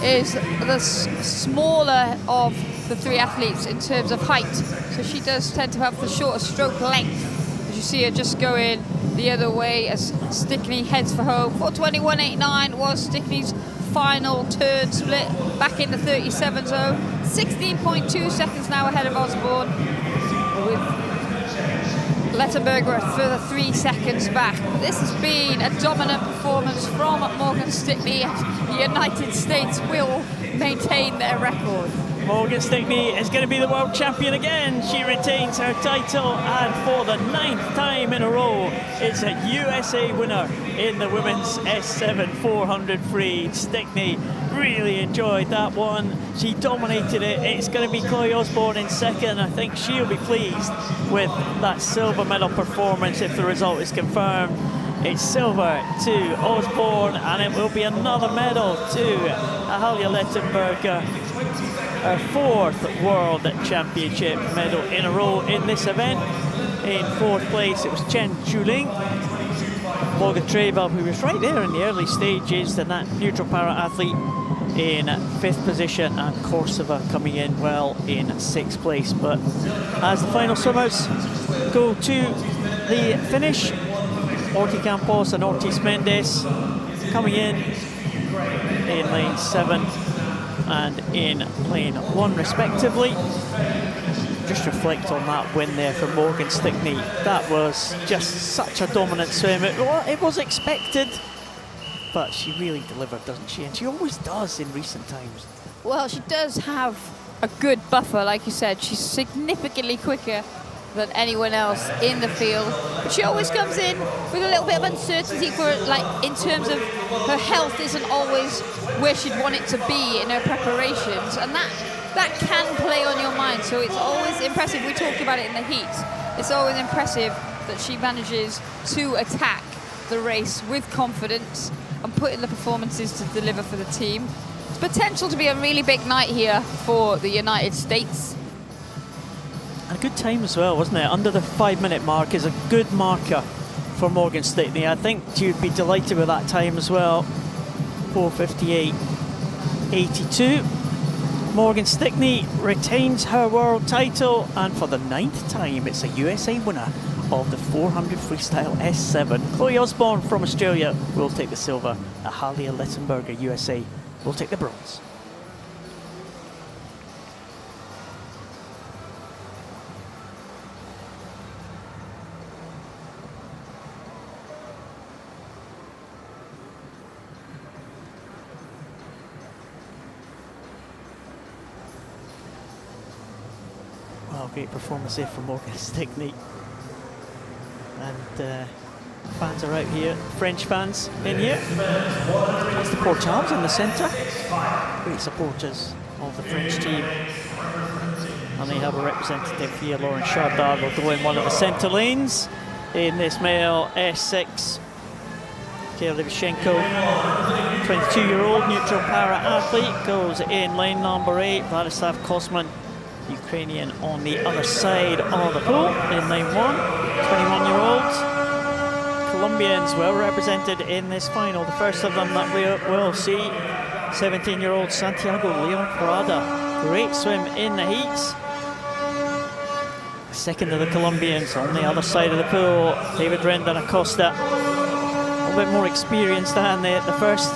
Speaker 2: is the smaller of the 3 athletes in terms of height, so she does tend to have the shorter stroke length. As you see her just going the other way as Stickney heads for home. 4:21.89 was Stickney's final turn split back in the 37 zone. 16.2 seconds now ahead of Osborne, with Lettenberger a further 3 seconds back. This has been a dominant performance from Morgan Stickney. The United States will maintain their record.
Speaker 1: Morgan Stickney is going to be the world champion again. She retains her title, and for the 9th time in a row, it's a USA winner in the women's S7 400 free. Stickney really enjoyed that one. She dominated it. It's going to be Chloe Osborne in second. I think she'll be pleased with that silver medal performance if the result is confirmed. It's silver to Osborne, and it will be another medal to Ahalia Lettenberger. Her 4th World Championship medal in a row in this event. In 4th place, it was Chen Chuling. Morgan Trevel, who was right there in the early stages, and that neutral para athlete in 5th position, and Korsava coming in well in 6th place. But as the final swimmers go to the finish, Orti Campos and Ortiz Mendes coming in lane 7 and in lane 1 respectively. Just reflect on that win there for Morgan Stickney. That was just such a dominant swim. It was expected, but she really delivered, doesn't she? And she always does in recent times.
Speaker 2: Well, she does have a good buffer, like you said. She's significantly quicker than anyone else in the field, but she always comes in with a little bit of uncertainty for, like, in terms of her health isn't always where she'd want it to be in her preparations, and that can play on your mind. So it's always impressive. We talked about it in the heat. It's always impressive that she manages to attack the race with confidence and put in the performances to deliver for the team. It's potential to be a really big night here for the United States.
Speaker 1: And a good time as well, wasn't it? Under the 5-minute mark is a good marker for Morgan Stickney. I think she would be delighted with that time as well. 4:58.82. Morgan Stickney retains her world title, and for the 9th time, it's a USA winner of the 400 freestyle S7. Chloe Osborne from Australia will take the silver. Ahalia Lettenberger, USA, will take the bronze. Wow, great performance there from Morgan Stickney. And fans are out here, French fans in here. That's the Port Charles in the centre. Great supporters of the French team. And they have a representative here, Lauren Chardard, will go in one of the centre lanes in this male S6. Kierlevchenko, 22-year-old neutral para athlete, goes in lane number 8. Vladislav Kosman, Ukrainian, on the other side of the pool in lane 1. 21-year-olds. Colombians well represented in this final. The first of them that we will see, 17-year-old Santiago Leon Parada. Great swim in the heats. Second of the Colombians on the other side of the pool, David Rendon Acosta. A little bit more experienced than the first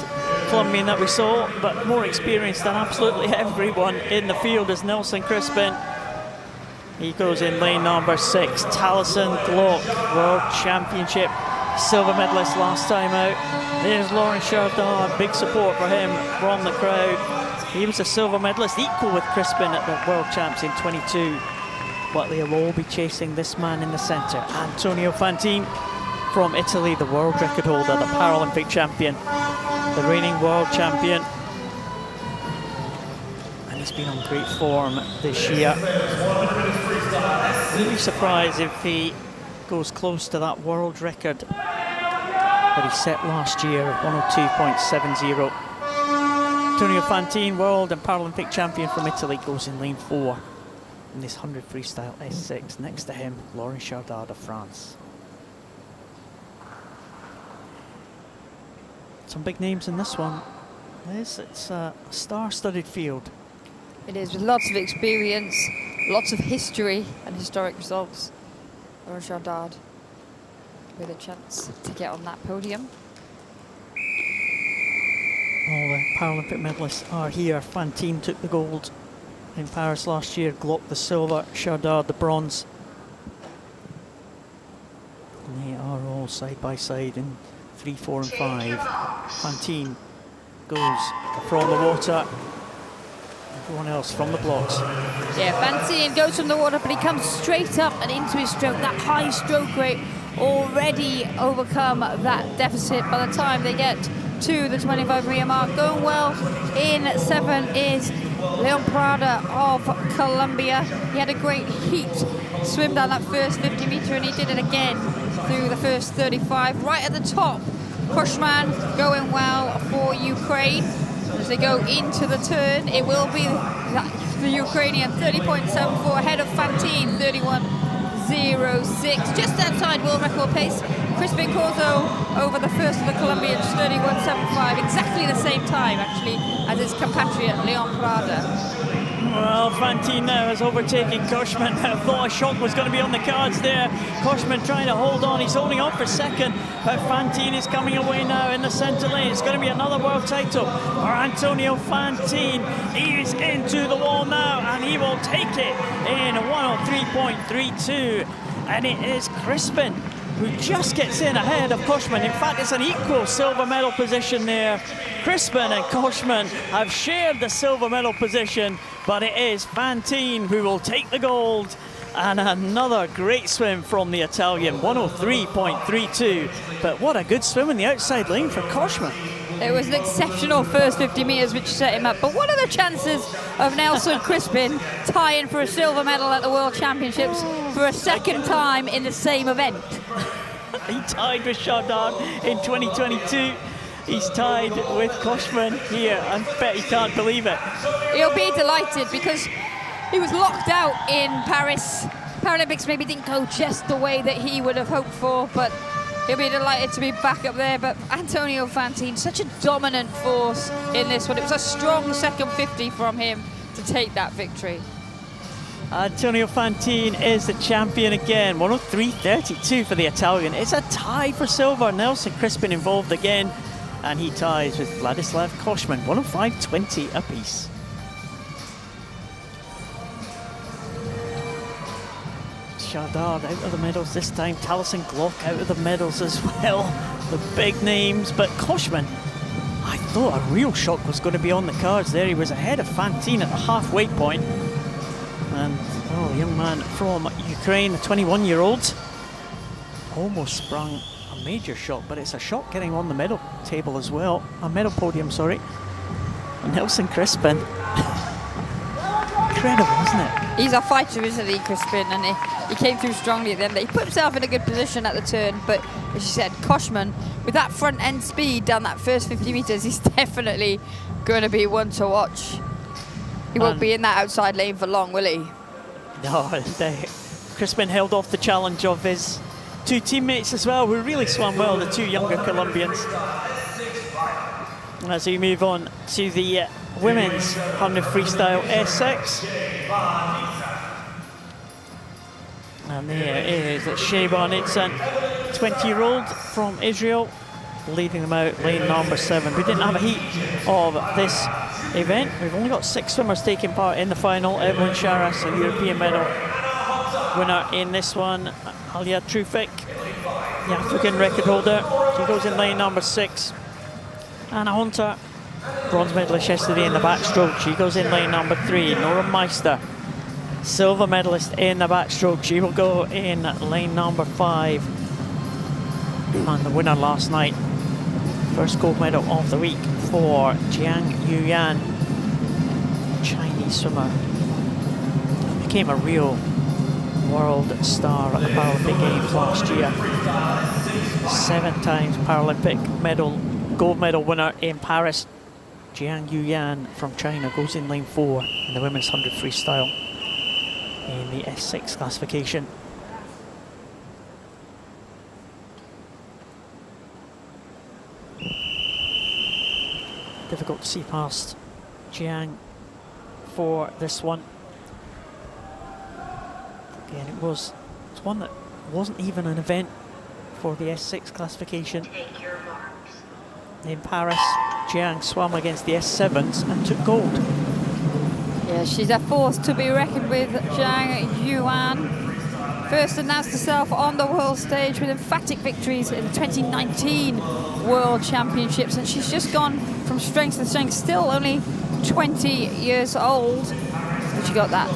Speaker 1: Colombian that we saw, but more experienced than absolutely everyone in the field is Nelson Crispin. He goes in lane number 6. Taliesin Glock, World Championship silver medalist last time out. There's Lauren Chardard, big support for him from the crowd. He was a silver medalist, equal with Crispin at the World Champs in 22. But they'll all be chasing this man in the centre, Antonio Fantini from Italy, the world record holder, the Paralympic champion, the reigning world champion. And he's been on great form this year. Wouldn't be surprised if he goes close to that world record that he set last year of 102.70. Antonio Fantini, world and Paralympic champion from Italy, goes in lane 4 in this 100 freestyle S6. Next to him, Lauren Chardard of France. Some big names in this one. It's a star-studded field.
Speaker 2: It is, with lots of experience, lots of history and historic results. Lauren Chardard with a chance to get on that podium.
Speaker 1: All the Paralympic medalists are here. Fantini took the gold in Paris last year, Glock the silver, Chardard the bronze. And they are all side by side in 3, 4 and 5. Fantini goes from the water. Everyone else from the blocks.
Speaker 2: Yeah, Fantini goes from the water, but he comes straight up and into his stroke. That high stroke rate already overcome that deficit by the time they get to the 25 meter mark. Going well in 7 is Leon Prada of Colombia. He had a great heat swim down that first 50 meter, and he did it again through the first 35. Right at the top, Koshman going well for Ukraine. As they go into the turn, it will be the Ukrainian 30.74 ahead of Fantini, 31.06, just outside world record pace. Crispin Corzo over the first of the Colombians, 31.75, exactly the same time actually as his compatriot Leon Prada.
Speaker 1: Well, Fantini now has overtaken Koshman. I thought a shock was going to be on the cards there. Koshman trying to hold on. He's holding on for second, but Fantini is coming away now in the centre lane. It's going to be another world title for Antonio Fantini. He is into the wall now, and he will take it in 103.32. And it is Crispin who just gets in ahead of Koshman. In fact, it's an equal silver medal position there. Crispin and Koshman have shared the silver medal position, but it is Fantini who will take the gold. And another great swim from the Italian, 103.32. But what a good swim in the outside lane for Koshman.
Speaker 2: It was an exceptional first 50 metres which set him up. But what are the chances of Nelson Crispin tying for a silver medal at the World Championships for a second time in the same event?
Speaker 1: He tied with Chardard in 2022. He's tied with Koshman here. I bet he can't believe it.
Speaker 2: He'll be delighted because he was locked out in Paris. Paralympics maybe didn't go just the way that he would have hoped for, but he'll be delighted to be back up there. But Antonio Fantini, such a dominant force in this one. It was a strong second 50 from him to take that victory.
Speaker 1: Antonio Fantini is the champion again, 103.32 for the Italian. It's a tie for silver. Nelson Crispin involved again, and he ties with Vladislav Koshman, 105.20 apiece. Chardard out of the medals this time. Taliesin Glock out of the medals as well. The big names, but Koshman, I thought a real shock was going to be on the cards there. He was ahead of Fantini at the halfway point. And the young man from Ukraine, the 21-year-old, almost sprung a major shock, but it's a shock getting on the medal table as well. A medal podium, sorry. Nelson Crispin. Incredible, isn't it?
Speaker 2: He's a fighter, isn't he, Crispin? And he came through strongly at the end. He put himself in a good position at the turn, but as you said, Koshman, with that front end speed down that first 50 metres, he's definitely going to be one to watch. He won't be in that outside lane for long, will he?
Speaker 1: No, Crispin held off the challenge of his two teammates as well, who really swam well, the two younger Colombians. As we move on to the women's 100 freestyle S6. And there is Sheba Nitzan, 20-year-old from Israel, leading them out lane number 7. We didn't have a heat of this event. We've only got 6 swimmers taking part in the final. Evelyn Charas, a European medal winner in this one, Alia Trufik, the African record holder. She goes in lane number 6. Anna Hunter, bronze medalist yesterday in the backstroke. She goes in lane number 3. Nora Meister, silver medalist in the backstroke. She will go in lane number 5. And the winner last night, first gold medal of the week for Jiang Yuyan, Chinese swimmer. Became a real world star at the Paralympic Games last year. 7 times Paralympic gold medal winner in Paris. Jiang Yuyan from China goes in lane 4 in the women's 100 freestyle in the S6 classification. Difficult to see past Jiang for this one. Again, it's one that wasn't even an event for the S6 classification.
Speaker 3: Take your marks.
Speaker 1: In Paris, Jiang swam against the S7s and took gold.
Speaker 2: Yeah, she's a force to be reckoned with, Jiang Yuan. First announced herself on the world stage with emphatic victories in the 2019 World Championships, and she's just gone from strength to strength, still only 20 years old. But she got that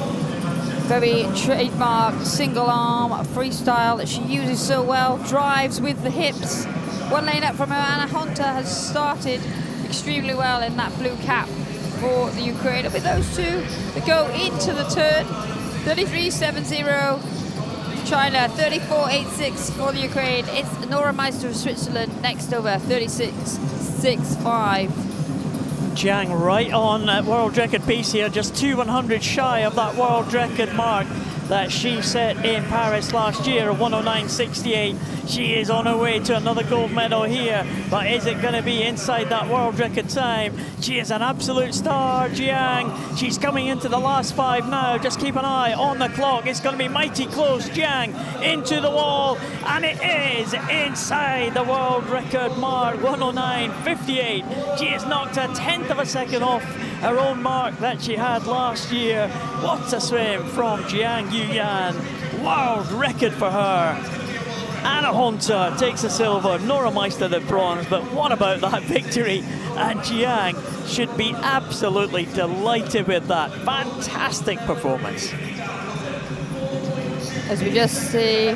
Speaker 2: very trademark single arm freestyle that she uses so well, drives with the hips. One lane up from her, Anna Hunter has started extremely well in that blue cap for the Ukraine. With those two that go into the turn, 33.70 China, 34.86 for the Ukraine. It's Nora Meister of Switzerland next over, 36.65.
Speaker 1: Jiang right on world record pace here, just 2/100 shy of that world record mark that she set in Paris last year, 109.68. She is on her way to another gold medal here, but is it going to be inside that world record time? She is an absolute star, Jiang. She's coming into the last 5 now. Just keep an eye on the clock. It's going to be mighty close. Jiang into the wall, and it is inside the world record mark, 109.58. She has knocked a 1/10 of a second off her own mark that she had last year. What a swim from Jiang Yuyan. World record for her. Anna Hunter takes the silver, Nora Meister the bronze, but what about that victory? And Jiang should be absolutely delighted with that. Fantastic performance.
Speaker 2: As we just see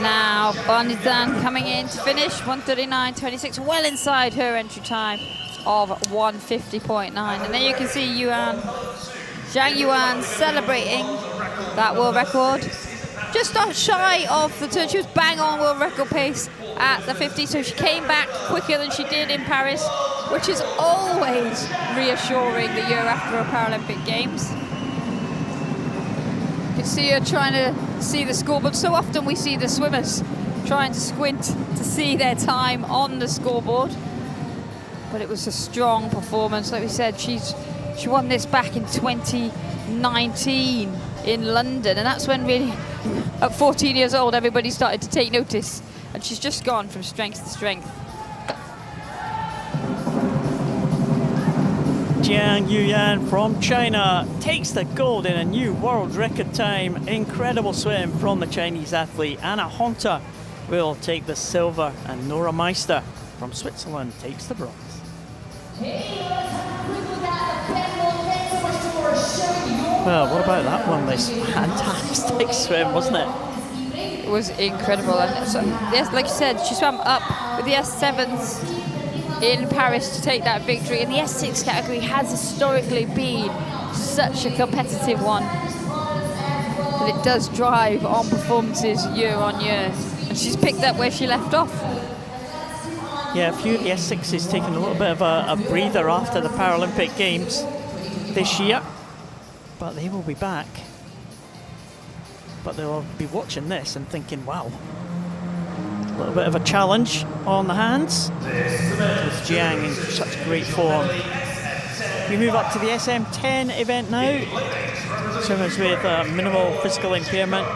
Speaker 2: now, Barnizan coming in to finish, 139.26, well inside her entry time of 150.9. And then you can see Jiang Yuan celebrating that world record. Just shy of the turn. She was bang on world record pace at the 50, so she came back quicker than she did in Paris, which is always reassuring the year after a Paralympic Games. You can see her trying to see the scoreboard. So often we see the swimmers trying to squint to see their time on the scoreboard. But it was a strong performance. Like we said, she won this back in 2019 in London, and that's when really, at 14 years old, everybody started to take notice, and she's just gone from strength to strength.
Speaker 1: Jiang Yuyan from China takes the gold in a new world record time. Incredible swim from the Chinese athlete. Anna Hunter will take the silver, and Nora Meister from Switzerland takes the bronze. Well, what about that one? This fantastic swim, wasn't it?
Speaker 2: It was incredible. And so, yes, like you said, she swam up with the S7s in Paris to take that victory. And the S6 category has historically been such a competitive one. But it does drive on performances year on year. And she's picked up where she left off.
Speaker 1: Yeah, a few of the S6s taking a little bit of a breather after the Paralympic Games this year. But they will be back. But they'll be watching this and thinking, wow, a little bit of a challenge on the hands with Jiang in such great form. We move up to the SM10 event now. Swimmers with minimal physical impairment.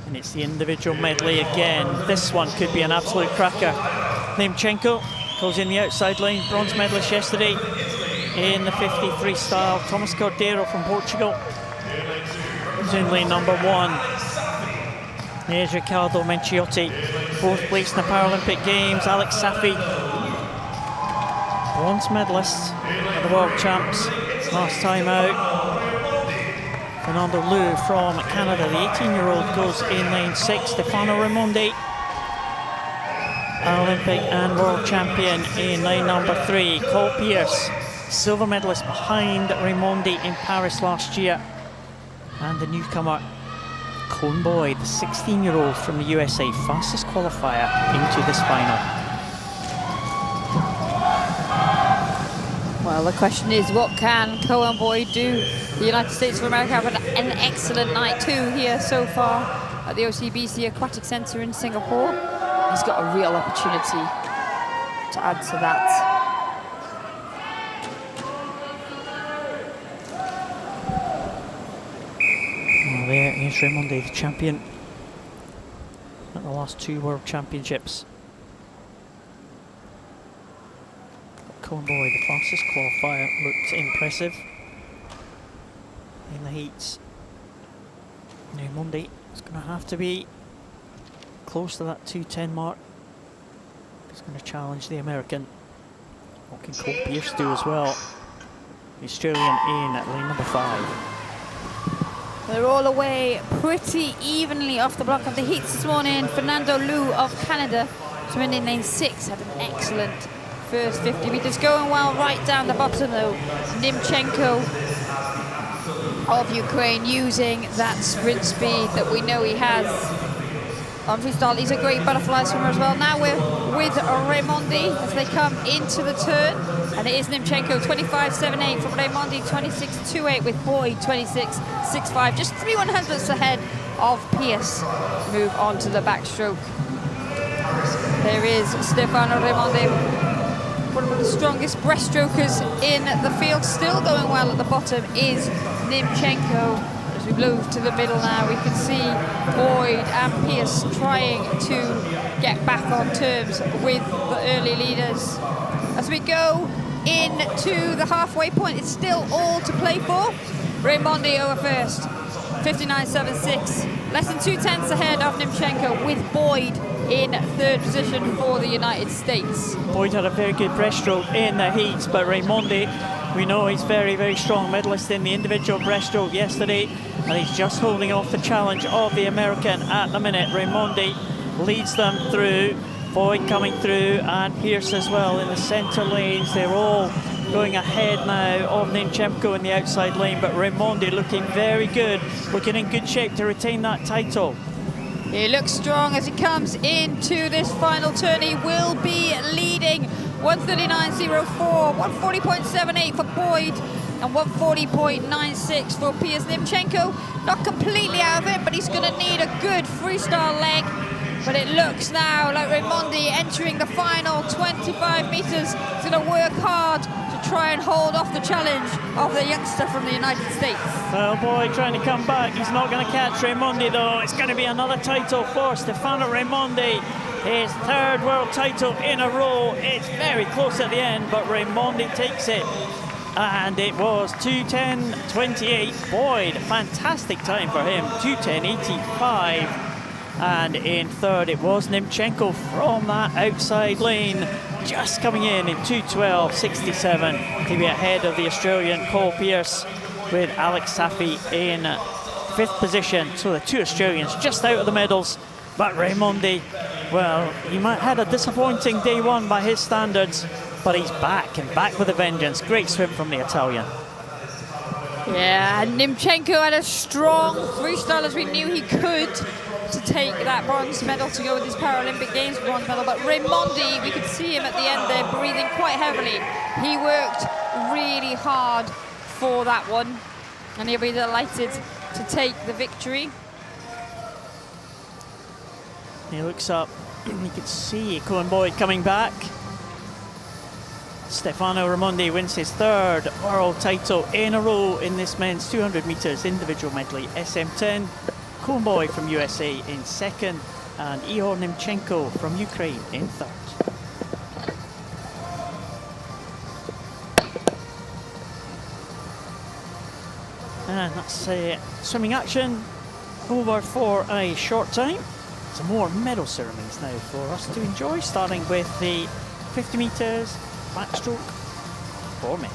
Speaker 1: And it's the individual medley again. This one could be an absolute cracker. Nemchenko goes in the outside lane, bronze medalist yesterday in the 50 freestyle. Thomas Cordeiro from Portugal is in lane number 1. There's Riccardo Menciotti, 4th place in the Paralympic Games. Alex Safi, bronze medalist at the World Champs last time out. Fernando Liu from Canada, the 18-year-old, goes in lane 6. Stefano Raimondi, Paralympic and World Champion, in lane number 3. Cole Pierce, silver medalist behind Raimondi in Paris last year. And the newcomer, Cone Boy, the 16-year-old from the USA, fastest qualifier into this final.
Speaker 2: Well, the question is, what can Cohen Boy do? The United States of America have had an excellent night too here so far at the OCBC Aquatic Centre in Singapore. He's got a real opportunity to add to that.
Speaker 1: Well, there is Raimondi, the champion at the last 2 World Championships. Cone Boy, the fastest qualifier, looked impressive in the heats. Raimondi is going to have to be close to that 2:10 mark. He's going to challenge the American. What can Cole Pierce do as well? The Australian in at lane number 5.
Speaker 2: They're all away pretty evenly off the block of the heats this morning. Fernando Liu of Canada, swimming in lane 6, had an excellent first 50 metres. Going well right down the bottom though. Nimchenko of Ukraine using that sprint speed that we know he has on freestyle. He's a great butterfly swimmer as well. Now we're with Raimondi as they come into the turn. And it is Nimchenko, 25.78 from Raimondi, 26.28 with Boyd, 26.65. Just 3/100ths ahead of Pierce. Move on to the backstroke. There is Stefano Raimondi, one of the strongest breaststrokers in the field. Still going well at the bottom is Nimchenko. As we move to the middle now, we can see Boyd and Pierce trying to get back on terms with the early leaders. As we go into the halfway point, it's still all to play for. Raimondi over first, 59.76, less than 2/10ths ahead of Nimchenko, with Boyd in 3rd position for the United States.
Speaker 1: Boyd had a very good breaststroke in the heats, but Raimondi, we know he's very, very strong medalist in the individual breaststroke yesterday, and he's just holding off the challenge of the American at the minute. Raimondi leads them through. Boyd coming through, and Pierce as well in the centre lanes. They're all going ahead now of Nimchenko in the outside lane, but Raimondi looking very good, looking in good shape to retain that title.
Speaker 2: He looks strong as he comes into this final turn. He will be leading 139.04, 140.78 for Boyd, and 140.96 for Pierce. Nimchenko not completely out of it, but he's going to need a good freestyle leg. But it looks now like Raimondi entering the final 25 metres. He's going to work hard to try and hold off the challenge of the youngster from the United States.
Speaker 1: Well, Boyd trying to come back. He's not going to catch Raimondi though. It's going to be another title for Stefano Raimondi. His 3rd world title in a row. It's very close at the end, but Raimondi takes it. And it was 2:10.28. Boyd, fantastic time for him, 2:10.85. And in 3rd, it was Nimchenko from that outside lane, just coming in 2:12.67 to be ahead of the Australian Cole Pierce, with Alex Safi in 5th position. So the 2 Australians just out of the medals. But Raimondi, well, he might have had a disappointing day 1 by his standards, but he's back, and back with a vengeance. Great swim from the Italian.
Speaker 2: Yeah, Nimchenko had a strong freestyle, as we knew he could, to take that bronze medal to go with his Paralympic Games bronze medal. But Raimondi, we could see him at the end there breathing quite heavily. He worked really hard for that one, and he'll be delighted to take the victory.
Speaker 1: He looks up, you can see Cone Boyd coming back. Stefano Raimondi wins his 3rd world title in a row in this men's 200 metres individual medley SM10. Cone Boyd from USA in 2nd, and Ihor Nimchenko from Ukraine in 3rd. And that's swimming action over for a short time. Some more medal ceremonies now for us to enjoy, starting with the 50 metres backstroke for men.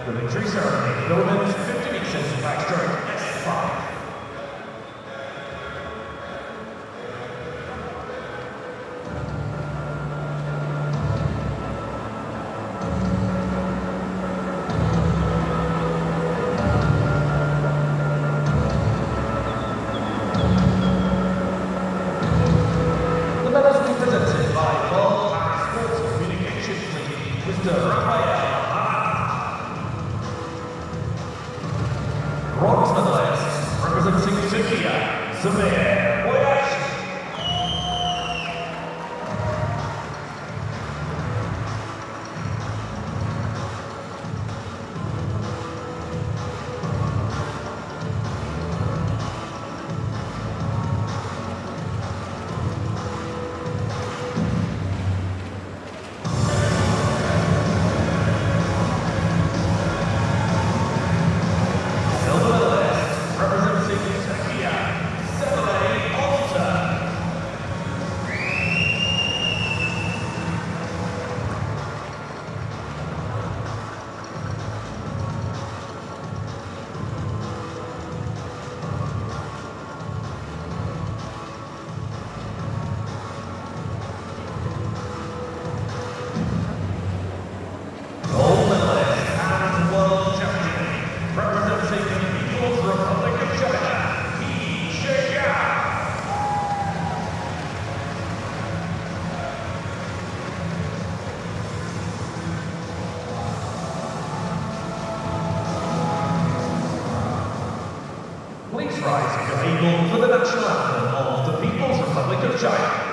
Speaker 4: The victory ceremony for the women's 50 metres backstroke S5. The medals will be presented by World Parasports Communications Lead, Mr. Raphael. Bronze medalist representing Czechia, Samir Boyashi. Silver medalist representing Czechia, Medley. Gold medalist and world champion representing the People's Republic of China, He Zhejiang. Please rise if you're able for the national anthem of the People's Republic of China.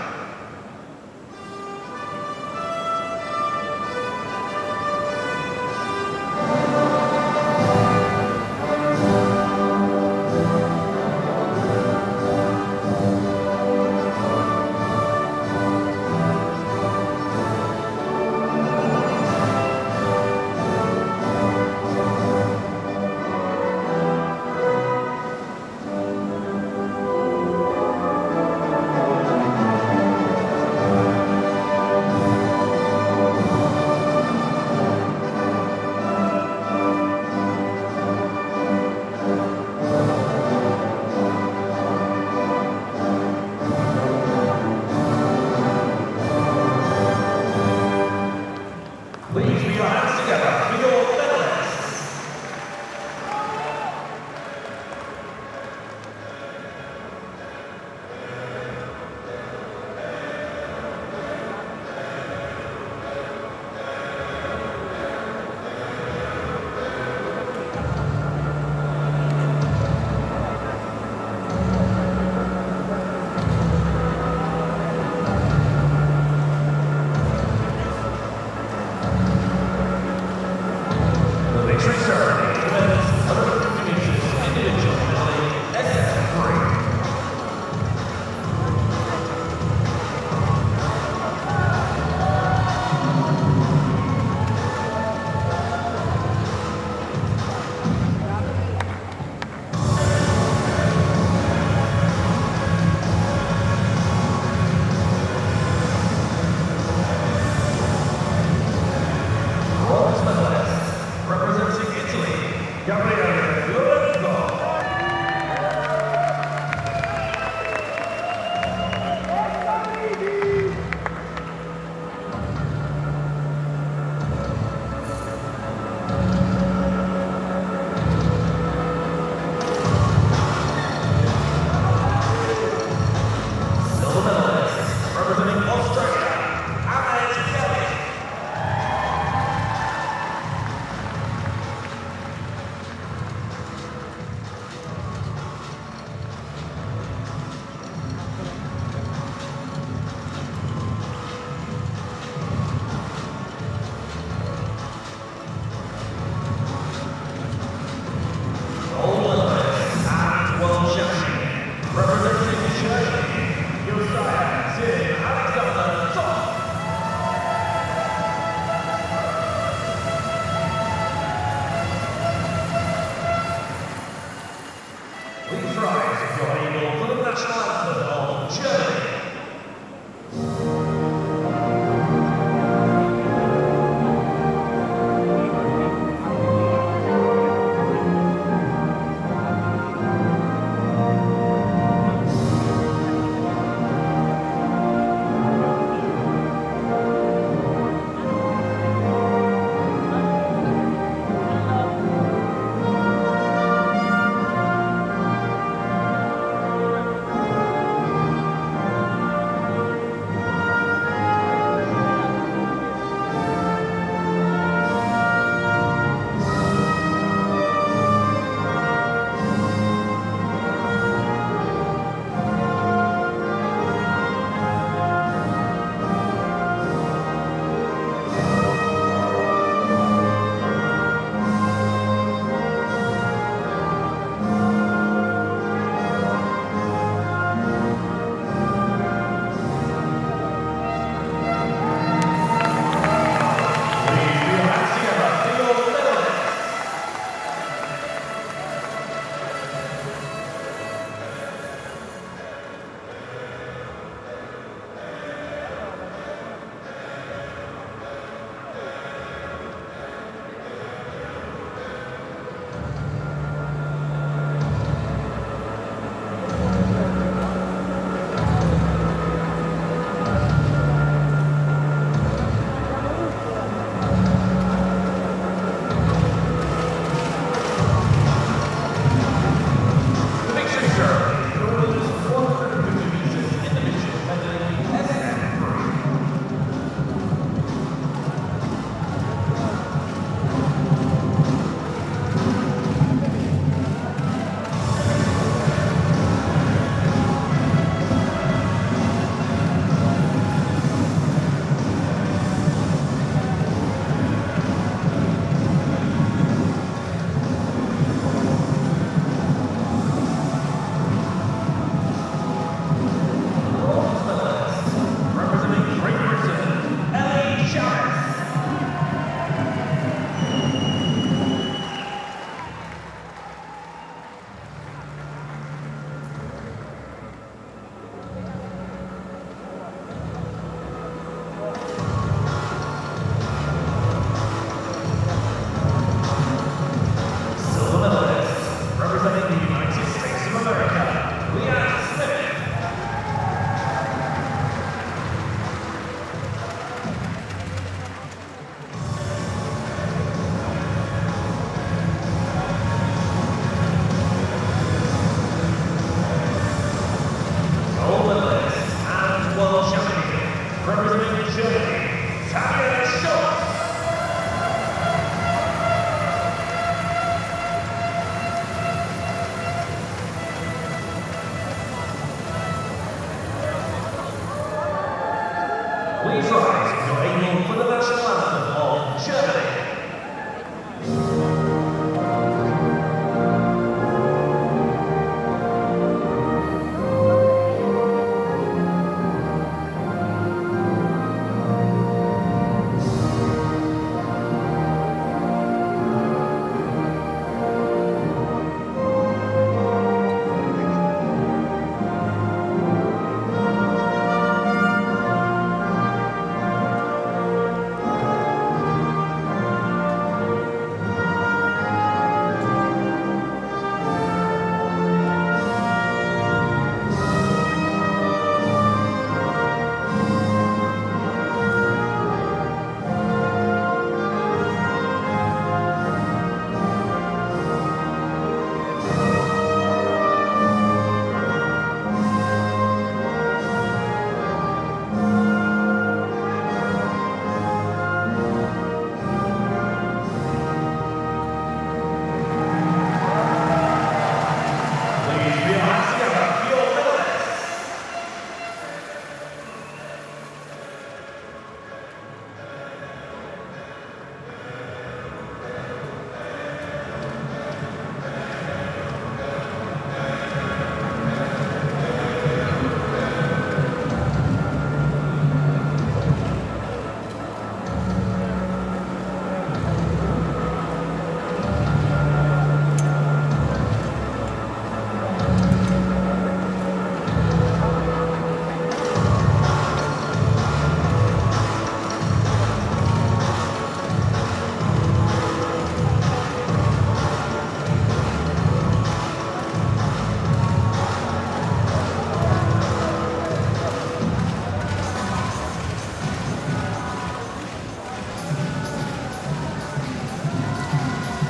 Speaker 4: Please put your hands together for your medalists. The victory ceremony for women's 150 metres individual medley SF3. Bronze medalist representing Italy,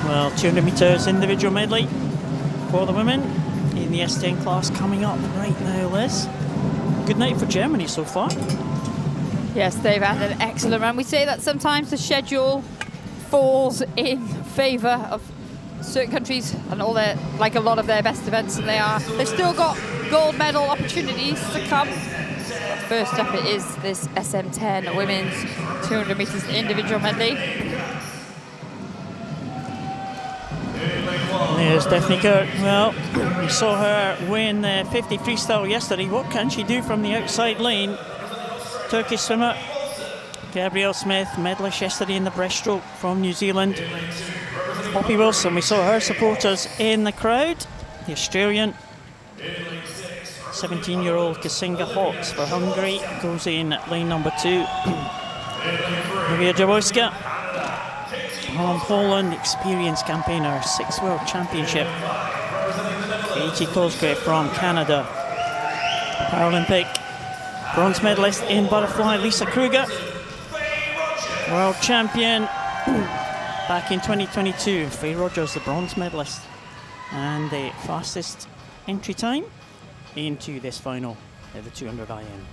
Speaker 1: Well, 200 metres individual medley for the women in the S10 class coming up right now, Liz. Good night for Germany so far.
Speaker 2: Yes, they've had an excellent run. We say that sometimes the schedule falls in favour of certain countries and all their, like a lot of their best events, and they've still got gold medal opportunities to come. But first up, it is this SM10 women's 200 metres individual medley.
Speaker 1: There's Stephanie Kurt. Well, we saw her win the 50 freestyle yesterday. What can she do from the outside lane? Turkish swimmer Gabrielle Smith, medalist yesterday in the breaststroke from New Zealand. Poppy Wilson, we saw her supporters in the crowd. The Australian 17-year-old Kasinga Hawks for Hungary goes in lane number 2. Maria Jaworska from Poland, experienced campaigner, 6 World Championship. Katie Cosgrave from Canada, Paralympic bronze medalist in butterfly. Lisa Kruger, world champion back in 2022. Faye Rogers, the bronze medalist, and the fastest entry time into this final at the 200 IM.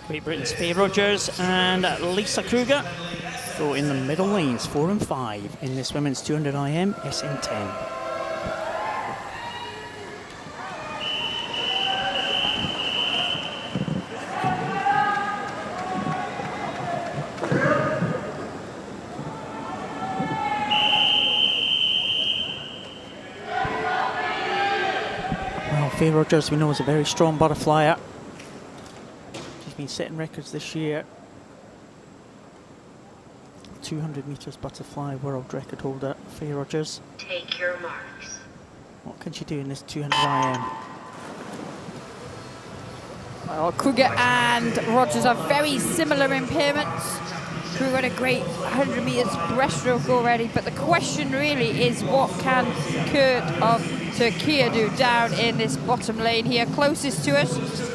Speaker 1: Great Britain's Faye Rogers and Lisa Kruger go in the middle lanes, 4 and 5 in this women's 200 IM SM10. Faye Rogers, we know, is a very strong butterflyer. She's been setting records this year. 200 metres butterfly world record holder, Faye Rogers.
Speaker 3: Take your marks.
Speaker 1: What can she do in this 200 IM?
Speaker 2: Well, Kruger and Rogers are very similar impairments. Kruger had a great 100 metres breaststroke already, but the question really is, what can Kurt of Turkey do down in this bottom lane here, closest to us?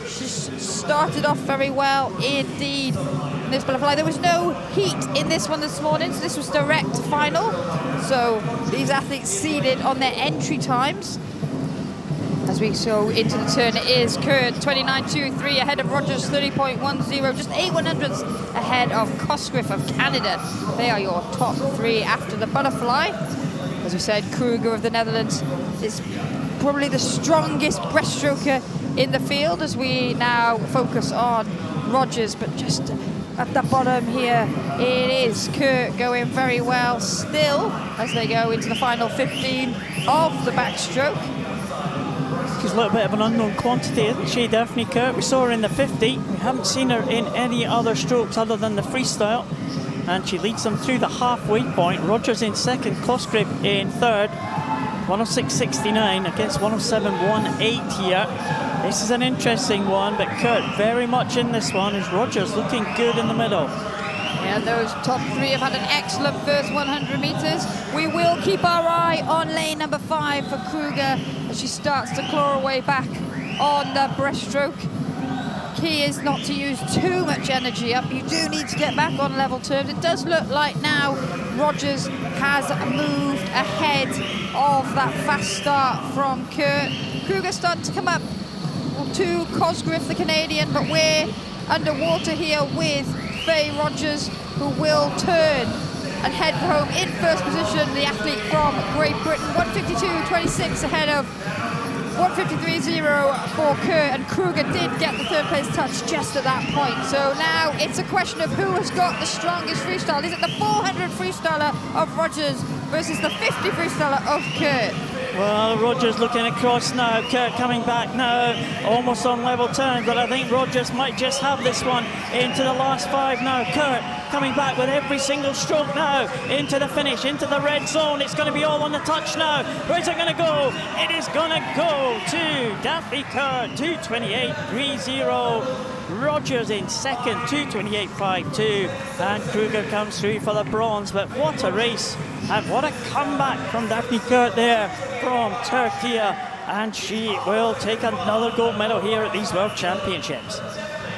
Speaker 2: She started off very well indeed in this butterfly. There was no heat in this one this morning, so this was direct final. So these athletes seeded on their entry times. As we go into the turn, it is Kurt 29.23 ahead of Rogers 30.10, just 8/100ths ahead of Cosgrave of Canada. They are your top 3 after the butterfly. As we said, Kruger of the Netherlands is probably the strongest breaststroker in the field, as we now focus on Rogers, but just at the bottom here, it is Kurt going very well still as they go into the final 15 of the backstroke.
Speaker 1: She's a little bit of an unknown quantity, isn't she, Daphne Kurt? We saw her in the 50. We haven't seen her in any other strokes other than the freestyle. And she leads them through the halfway point. Rogers in second, Cosgrave in third. 106.69 against 107.18 here. This is an interesting one, but Kurt very much in this one, as Rogers looking good in the middle.
Speaker 2: Yeah, those top 3 have had an excellent first 100 metres. We will keep our eye on lane number 5 for Kruger as she starts to claw her way back on the breaststroke. Key is not to use too much energy up. You do need to get back on level terms. It does look like now Rogers has moved ahead of that fast start from Kurt. Kruger starting to come up to Cosgrave, the Canadian, but we're underwater here with Faye Rogers, who will turn and head for home in first position. The athlete from Great Britain, 152.26 ahead of 153.0 for Kurt, and Kruger did get the third place touch just at that point. So now it's a question of who has got the strongest freestyle. Is it the 400 freestyler of Rogers versus the 50 freestyler of Kurt?
Speaker 1: Well, Rogers looking across now, Kurt coming back now, almost on level terms, but I think Rogers might just have this one into the last 5 now. Kurt coming back with every single stroke now, into the finish, into the red zone. It's going to be all on the touch now. Where's it going to go? It is going to go to Daphne Kurt, 2:28.30. Rogers in second, 2:28.52, and Kruger comes through for the bronze. But what a race, and what a comeback from Daphne Kurt there from Turkey, and she will take another gold medal here at these World Championships.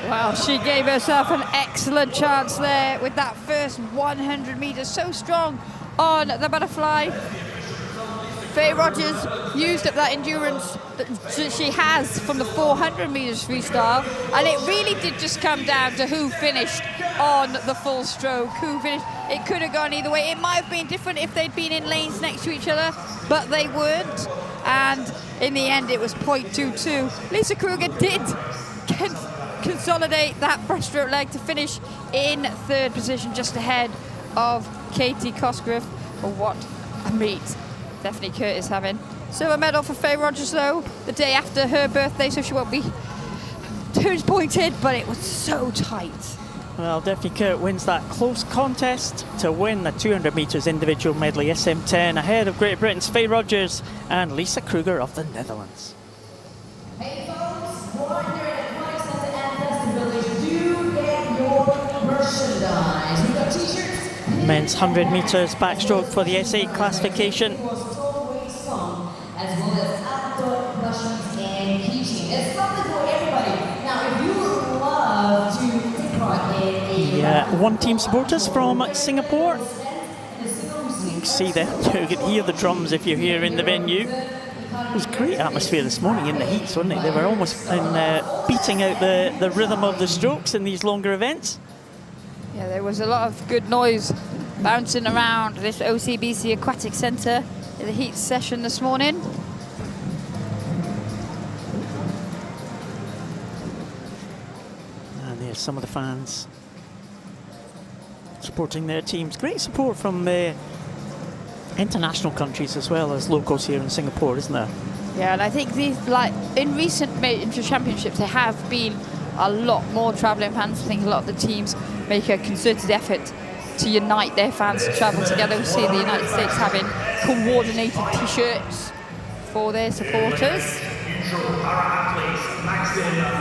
Speaker 2: Well, she gave herself an excellent chance there with that first 100 metres. So strong on the butterfly. Faye Rogers used up that endurance that she has from the 400 metres freestyle, and it really did just come down to who finished on the full stroke, who finished. It could have gone either way. It might have been different if they'd been in lanes next to each other, but they weren't, and in the end it was 0.22. Lisa Kruger did consolidate that breaststroke leg to finish in third position, just ahead of Katie Cosgrove. But what a meet Stephanie Curtis having. Silver medal for Faye Rogers though, the day after her birthday, so she won't be too disappointed, but it was so tight.
Speaker 1: Well, Stephanie Curtis wins that close contest to win the 200 metres individual medley SM10 ahead of Great Britain's Faye Rogers and Lisa Kruger of the Netherlands.
Speaker 5: Hey folks, while you're at Aquatic Center and Festival Village, do get your merchandise. We've got t-shirts.
Speaker 1: Men's 100 metres backstroke for the SA classification.
Speaker 5: As well as outdoor plushies and keychains. It's something for everybody. Now, if you would love to take part in a
Speaker 1: one team supporters from Singapore. You can see them. You can hear the drums if you're here in the venue. It was a great atmosphere this morning in the heats, wasn't it? They were almost beating out the rhythm of the strokes in these longer events.
Speaker 2: Yeah, there was a lot of good noise bouncing around this OCBC Aquatic Centre in the heat session this morning.
Speaker 1: And there's some of the fans supporting their teams. Great support from the international countries as well as locals here in Singapore, isn't there?
Speaker 2: Yeah, and I think these, like in recent major championships, there have been a lot more travelling fans. I think a lot of the teams make a concerted effort to unite their fans to travel together. We see the United States having coordinated t-shirts for their supporters.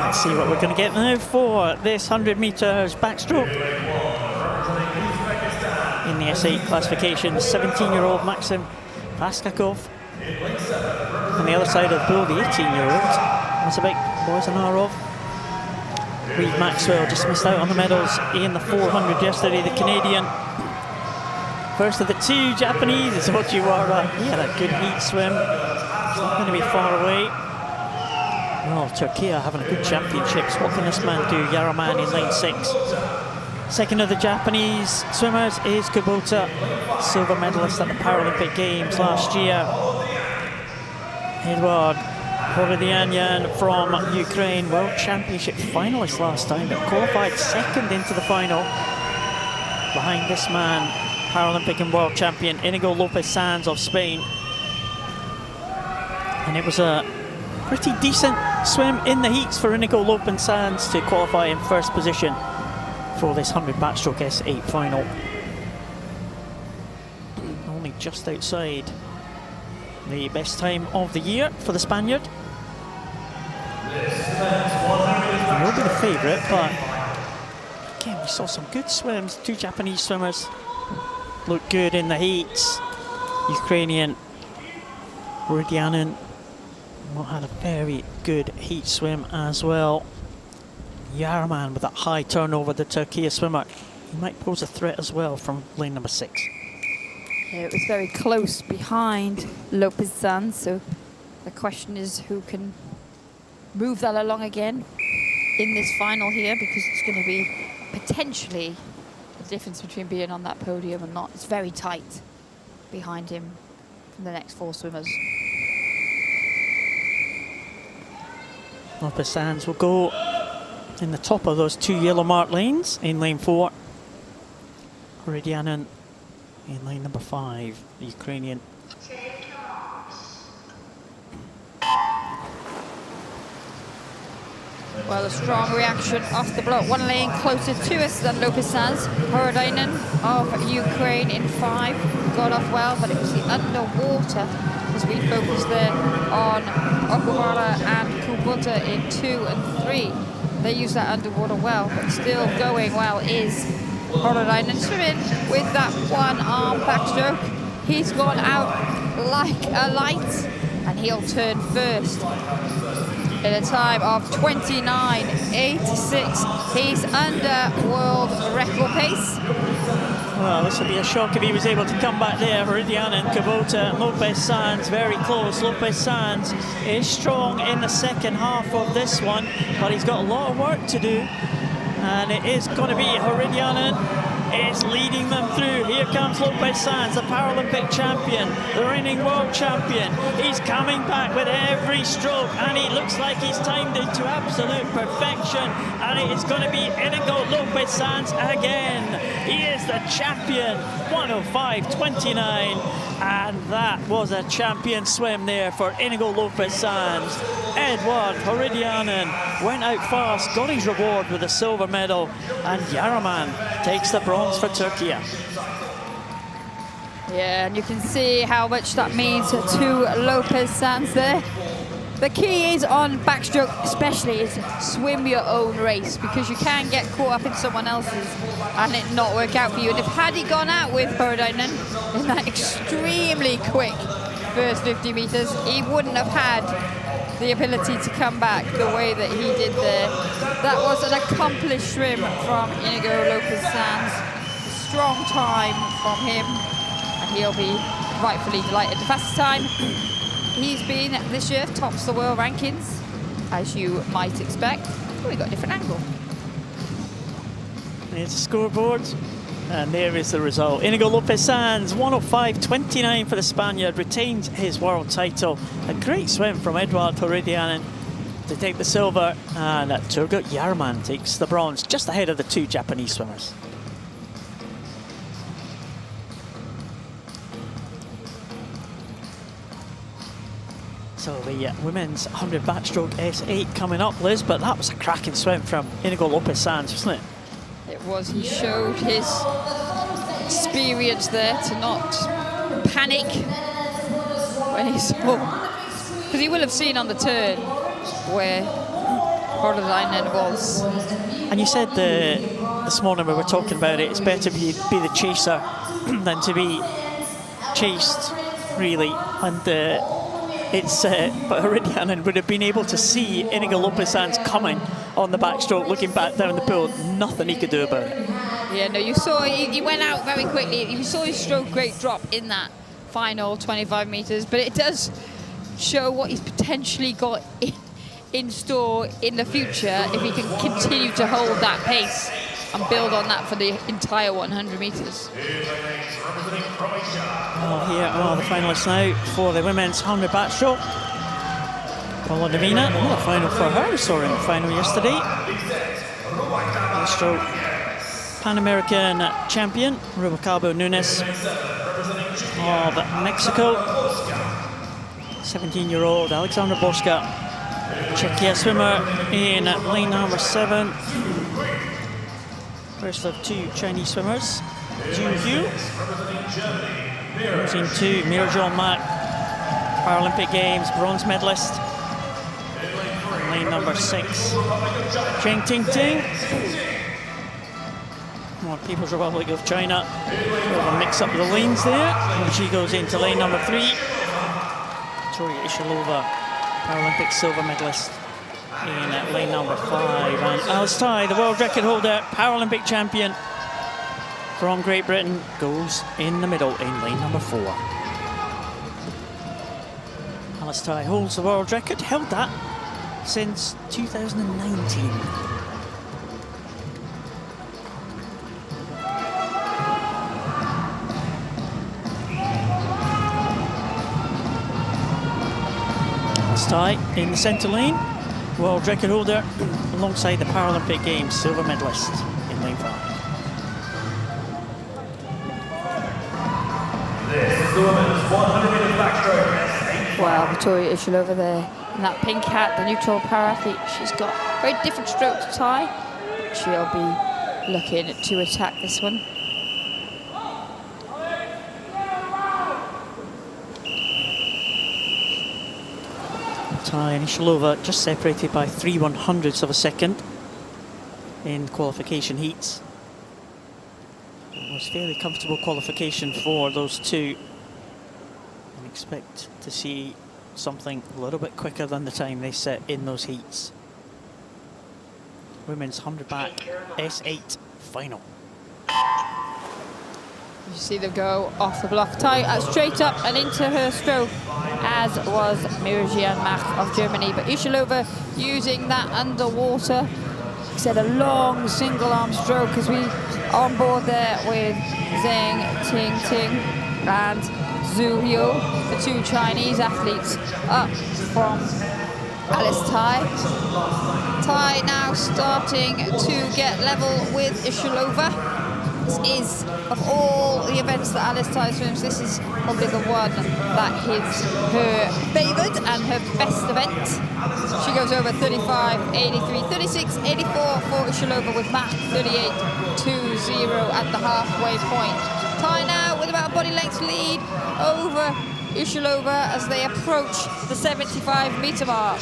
Speaker 1: Let's see what we're going to get now for this 100 metres backstroke. In the SA classification, 17-year-old Maxim Vaskakov. On the other side of the pool, the 18-year-old Mazabek Boyzanarov. Reeve Maxwell just missed out on the medals in the 400 yesterday, the Canadian. First of the two Japanese is Ojiwara. He had a good heat swim. He's not going to be far away. Well, Turkey are having a good championships. What can this man do? Yaraman in lane 6. Second of the Japanese swimmers is Kubota, silver medalist at the Paralympic Games last year. Edward Horodianyan from Ukraine, World Championship finalist last time, but qualified second into the final. Behind this man, Paralympic and World Champion Inigo Lopez Sanz of Spain. And it was a pretty decent swim in the heats for Inigo Lopez Sanz to qualify in first position for this 100 backstroke S8 final. Only just outside the best time of the year for the Spaniard. He will be the favourite, but again, we saw some good swims. Two Japanese swimmers look good in the heats. Ukrainian Rudianin had a very good heat swim as well. Yaraman with that high turnover, the Turkey swimmer. He might pose a threat as well from lane number 6.
Speaker 2: Yeah, it was very close behind Lopez Sanz, so the question is who can move that along again in this final here, because it's going to be potentially the difference between being on that podium and not. It's very tight behind him from the next 4 swimmers.
Speaker 1: Lopez Sanz will go in the top of those 2 yellow marked lanes in lane 4. Rudianin in lane number 5, the Ukrainian.
Speaker 3: Take your marks.
Speaker 2: Well, a strong reaction off the block. 1 lane closer to us than Lopez Sanz. Horodianin of Ukraine in 5 got off well, but it was the underwater as we focused there on Okuhara and Kubota in 2 and 3. They use that underwater well, but still going well is Horodianin swimming with that 1-arm backstroke. He's gone out like a light, and he'll turn first in a time of 29.86. He's under world record pace.
Speaker 1: Well, this would be a shock if he was able to come back there. Herediana and Kubota. Lopez Sanz very close. Lopez Sanz is strong in the second half of this one, but he's got a lot of work to do. And it is going to be Herediana is leading them through. Here comes Lopez Sanz, the Paralympic champion, the reigning world champion. He's coming back with every stroke, and he looks like he's timed it to absolute perfection. And it is going to be Inigo Lopez Sanz again. He is the champion, 105.29. And that was a champion swim there for Inigo Lopez Sanz. Edward Heredianen went out fast, got his reward with a silver medal, and Yaraman takes the bronze for Turkey.
Speaker 2: Yeah, and you can see how much that means to Lopez Sanz there. The key is on backstroke especially is swim your own race, because you can get caught up in someone else's and it not work out for you. And if had he gone out with Heredianen in that extremely quick first 50 meters, he wouldn't have had the ability to come back the way that he did there. That was an accomplished swim from Inigo Lopez Sanz. Strong time from him, and he'll be rightfully delighted. The fastest time he's been this year tops the world rankings, as you might expect. Oh, we got a different angle.
Speaker 1: There's the scoreboard, and there is the result. Inigo Lopez Sanz, 105.29 for the Spaniard, retains his world title. A great swim from Edward Heredianen to take the silver, and Turgut Yarman takes the bronze, just ahead of the two Japanese swimmers. So the women's 100 backstroke S8 coming up, Liz, but that was a cracking swim from Inigo Lopez Sanz, wasn't it?
Speaker 2: It was. He showed his experience there to not panic when he saw, because he will have seen on the turn where Heredianen was.
Speaker 1: And you said this morning we were talking about it, it's better to be the chaser than to be chased, really. And but Heredianen would have been able to see Inigo Lopez Sanz coming on the backstroke, looking back down the pool. Nothing he could do about it.
Speaker 2: Yeah, no, you saw he went out very quickly. You saw his stroke rate drop in that final 25 meters, but it does show what he's potentially got in store in the future if he can continue to hold that pace and build on that for the entire 100 meters.
Speaker 1: Well, here are the finalists now for the women's 100 backstroke. Paula Davina, the final for her. We saw her in the final yesterday. Backstroke Pan American champion Rubalcaba Nunes of Mexico. 17-year-old Alexandra Boska, Czechia swimmer in lane number 7. First of two Chinese swimmers. Zhu Hu comes into Mirjam Mak, Paralympic Games bronze medalist. Lane number 6. Cheng Ting Ting, People's Republic of China. We'll mix up the lanes there. And she goes into lane number 3. Victoria Ishalova, Paralympic silver medalist, in lane number 5. And Alice Tai, the world record holder, Paralympic champion from Great Britain, goes in the middle in lane number 4. Alice Tai holds the world record, held that since 2019. Alice Tai in the centre lane, world record holder, alongside the Paralympic Games silver medalist in lane 5.
Speaker 4: This is the women's 100-meter backstroke.
Speaker 2: Wow, Victoria Ishalova there in that pink hat, the neutral para-athlete. She's got a very different stroke to Tai. She'll be looking to attack this one.
Speaker 1: Tai and Ishalova just separated by 3/100ths of a second in qualification heats. It was fairly comfortable qualification for those two. And expect to see something a little bit quicker than the time they set in those heats. Women's 100 back S8 final.
Speaker 2: You see them go off the block, tie straight up and into her stroke, as was Mirjian Mach of Germany. But Ishalova using that underwater, said a long single arm stroke as we on board there with Zhang Ting Ting and Zhu Yu, the two Chinese athletes up from Alice Tai. Tai now starting to get level with Ishalova. This is, of all the events that Alice Tai swims, this is probably the one that is her favoured and her best event. She goes over 35, 83, 36, 84 for Ishalova with Mach 38, 2-0 at the halfway point. Tai now with about a body length lead over Ishalova as they approach the 75-metre mark.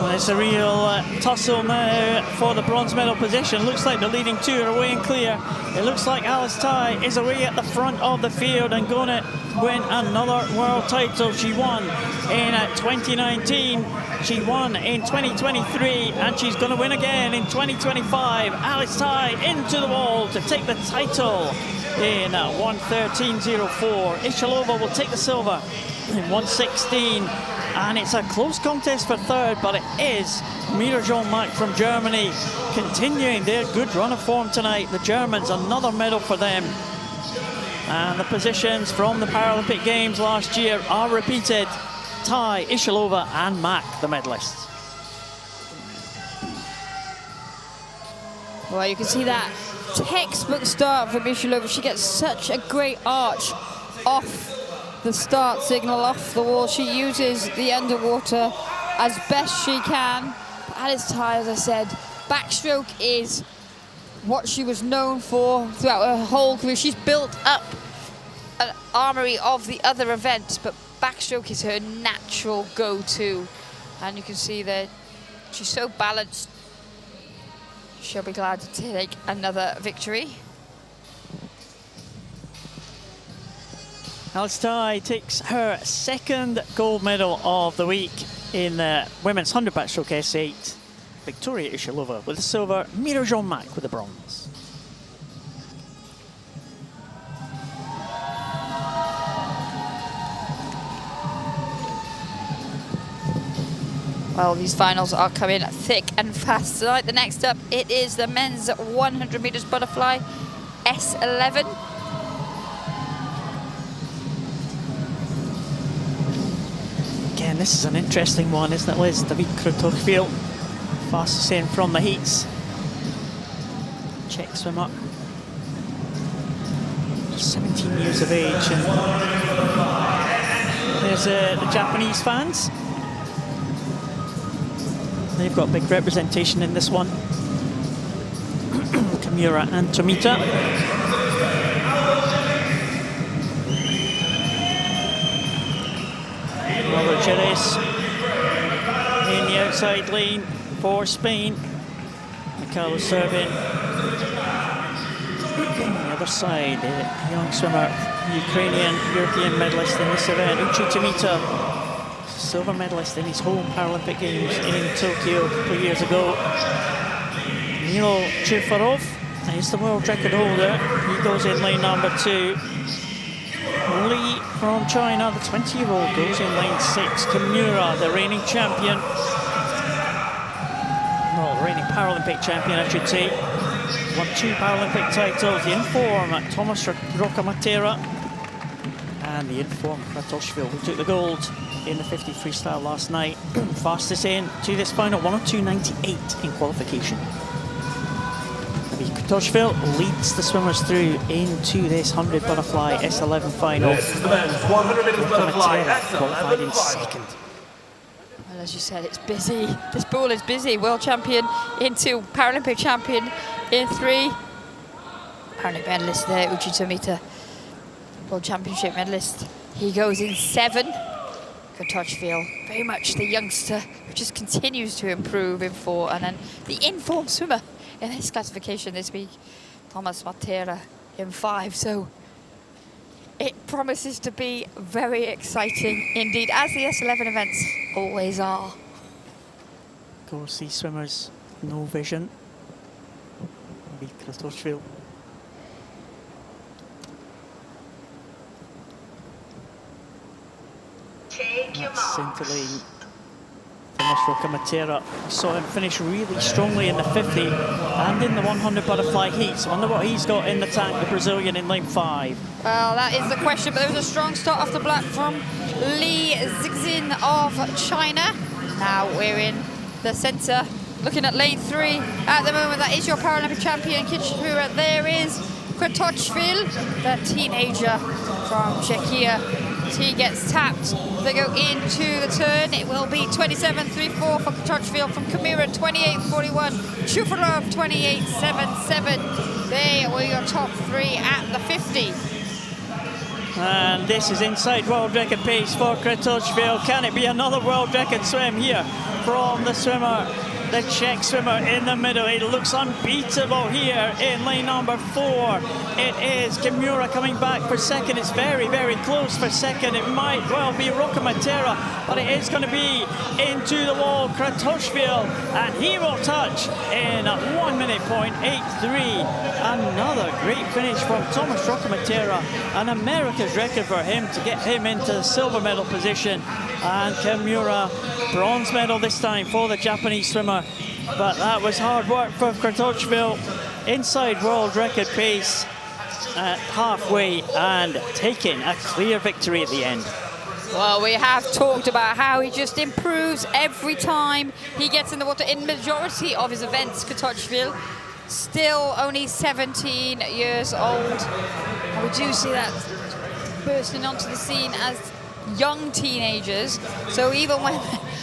Speaker 1: Well, it's a real tussle now for the bronze medal position. Looks like the leading two are away and clear. It looks like Alice Tai is away at the front of the field and going to win another world title. She won in 2019, she won in 2023, and she's going to win again in 2025. Alice Tai into the wall to take the title in 1:13.04. Ishalova will take the silver in 1:16. And it's a close contest for third, but it is Mirjian Mach from Germany continuing their good run of form tonight. The Germans, another medal for them. And the positions from the Paralympic Games last year are repeated. Tai, Ishalova and Mach, the medalists.
Speaker 2: Well, you can see that textbook start from Ishalova. She gets such a great arch off the start signal, off the wall. She uses the underwater as best she can. But Alice Tai, as I said, backstroke is what she was known for throughout her whole career. She's built up an armory of the other events, but backstroke is her natural go-to. And you can see that she's so balanced. She'll be glad to take another victory.
Speaker 1: Alice Tai takes her second gold medal of the week in the women's 100 backstroke S8. Victoria Ishalova with the silver, Mirjian Mach with the bronze.
Speaker 2: Well, these finals are coming thick and fast tonight. The next up, it is the men's 100 meters butterfly S11.
Speaker 1: Again, this is an interesting one, isn't it, Liz? David Kratochvil, fastest in from the heats. Czech swimmer. 17 years of age. And there's the Japanese fans. They've got big representation in this one. Kimura and Tomita. Robert Jerez in the outside lane for Spain. Mikhailo Servin. On the other side, a young swimmer, Ukrainian European medalist in this event, Uchi Tomita. Silver medalist in his home Paralympic Games in Tokyo a couple of years ago. Milo Chufarov is the world record holder. He goes in lane number 2. Li from China, the 20-year-old, goes in lane 6. Kimura, the reigning champion. Well, reigning Paralympic champion, I should say. Won 2 Paralympic titles. The inform Thomas Rocamatera. And the inform Kratochvil, who took the gold in the 50 freestyle last night. Fastest in to this final, 1:02.98 in qualification. Kratochvil leads the swimmers through into this 100 butterfly S11 final.
Speaker 4: This is the men's 100 meters butterfly
Speaker 1: qualified in
Speaker 4: S11
Speaker 1: second.
Speaker 2: Well, as you said, it's busy. This pool is busy. World champion in 2, Paralympic champion in 3. Paralympic medalist there, Uchi Tomita. World championship medalist. He goes in 7. Kratochvil, very much the youngster who just continues to improve in 4. And then the informed swimmer in this classification this week, Thomas Matera in 5. So It promises to be very exciting indeed, as the S11 events always are.
Speaker 1: Of course, these swimmers, no vision. Maybe Kratochvil.
Speaker 3: Take your
Speaker 1: That's
Speaker 3: marks.
Speaker 1: scintillating. Tomas Rocamatera, we saw him finish really strongly in the 50 and in the 100 butterfly heats. Wonder what he's got in the tank, the Brazilian in lane 5.
Speaker 2: Well, that is the question, but there was a strong start off the black from Li Zixin of China. Now we're in the centre, looking at lane 3 at the moment. That is your Paralympic champion, Kichipura. There is Kratochvil, the teenager from Czechia. He gets tapped. They go into the turn. It will be 27.34 for Kratochvil, from Kamira 28.41, Chufarov 28.77. They were your top 3 at the 50.
Speaker 1: And this is inside world record pace for Kratochvil. Can it be another world record swim here from the swimmer, the Czech swimmer in the middle? It looks unbeatable here in lane number 4. It is Kimura coming back for second. It's very, very close for second. It might well be Rocamatera, but it is going to be into the wall, Kratochvil, and he will touch in 1:08.83. Another great finish from Tomas Rocamatera, an America's record for him to get him into the silver medal position. And Kimura, bronze medal this time for the Japanese swimmer. But that was hard work for Kratochvil. Inside world record pace at halfway and taking a clear victory at the end.
Speaker 2: Well, we have talked about how he just improves every time he gets in the water in majority of his events, Kratochvil. Still only 17 years old. And we do see that bursting onto the scene as young teenagers. So even when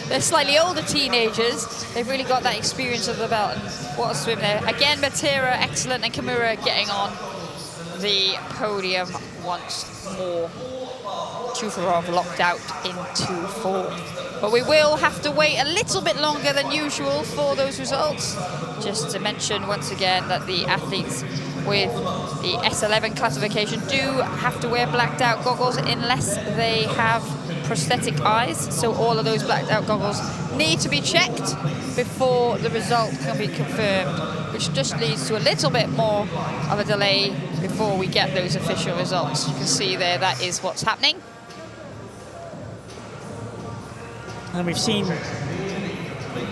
Speaker 2: they're slightly older teenagers, they've really got that experience of the belt. And what a swim there. Again, Matera, excellent, and Kimura getting on the podium once more. Chufarov locked out into 4th. But we will have to wait a little bit longer than usual for those results. Just to mention once again that the athletes with the S11 classification do have to wear blacked out goggles unless they have prosthetic eyes. So all of those blacked out goggles need to be checked before the result can be confirmed, which just leads to a little bit more of a delay before we get those official results. You can see there, that is what's happening.
Speaker 1: And we've seen,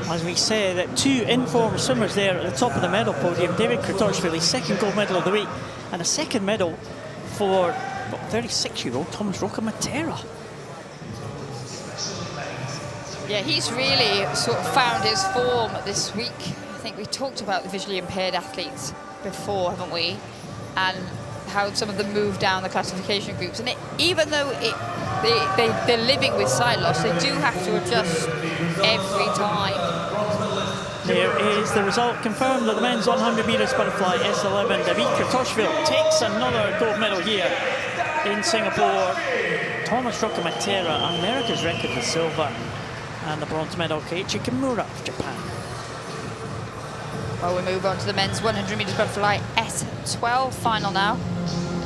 Speaker 1: as we say, that 2 informed swimmers there at the top of the medal podium. David Kratochvil, his second gold medal of the week, and a second medal for 36-year-old Tomas Rocamatera.
Speaker 2: Yeah, he's really sort of found his form this week. I think we talked about the visually impaired athletes before, haven't we? And how some of them move down the classification groups. And even though they're living with sight loss, they do have to adjust every time.
Speaker 1: There is the result confirmed of the men's 100 metres butterfly S11. David Kratochvil takes another gold medal here in Singapore. Tomas Rocamatera, America's record with silver. And the bronze medal, Keiichi Kimura of Japan.
Speaker 2: Well, we move on to the men's 100 metres butterfly S12 final now.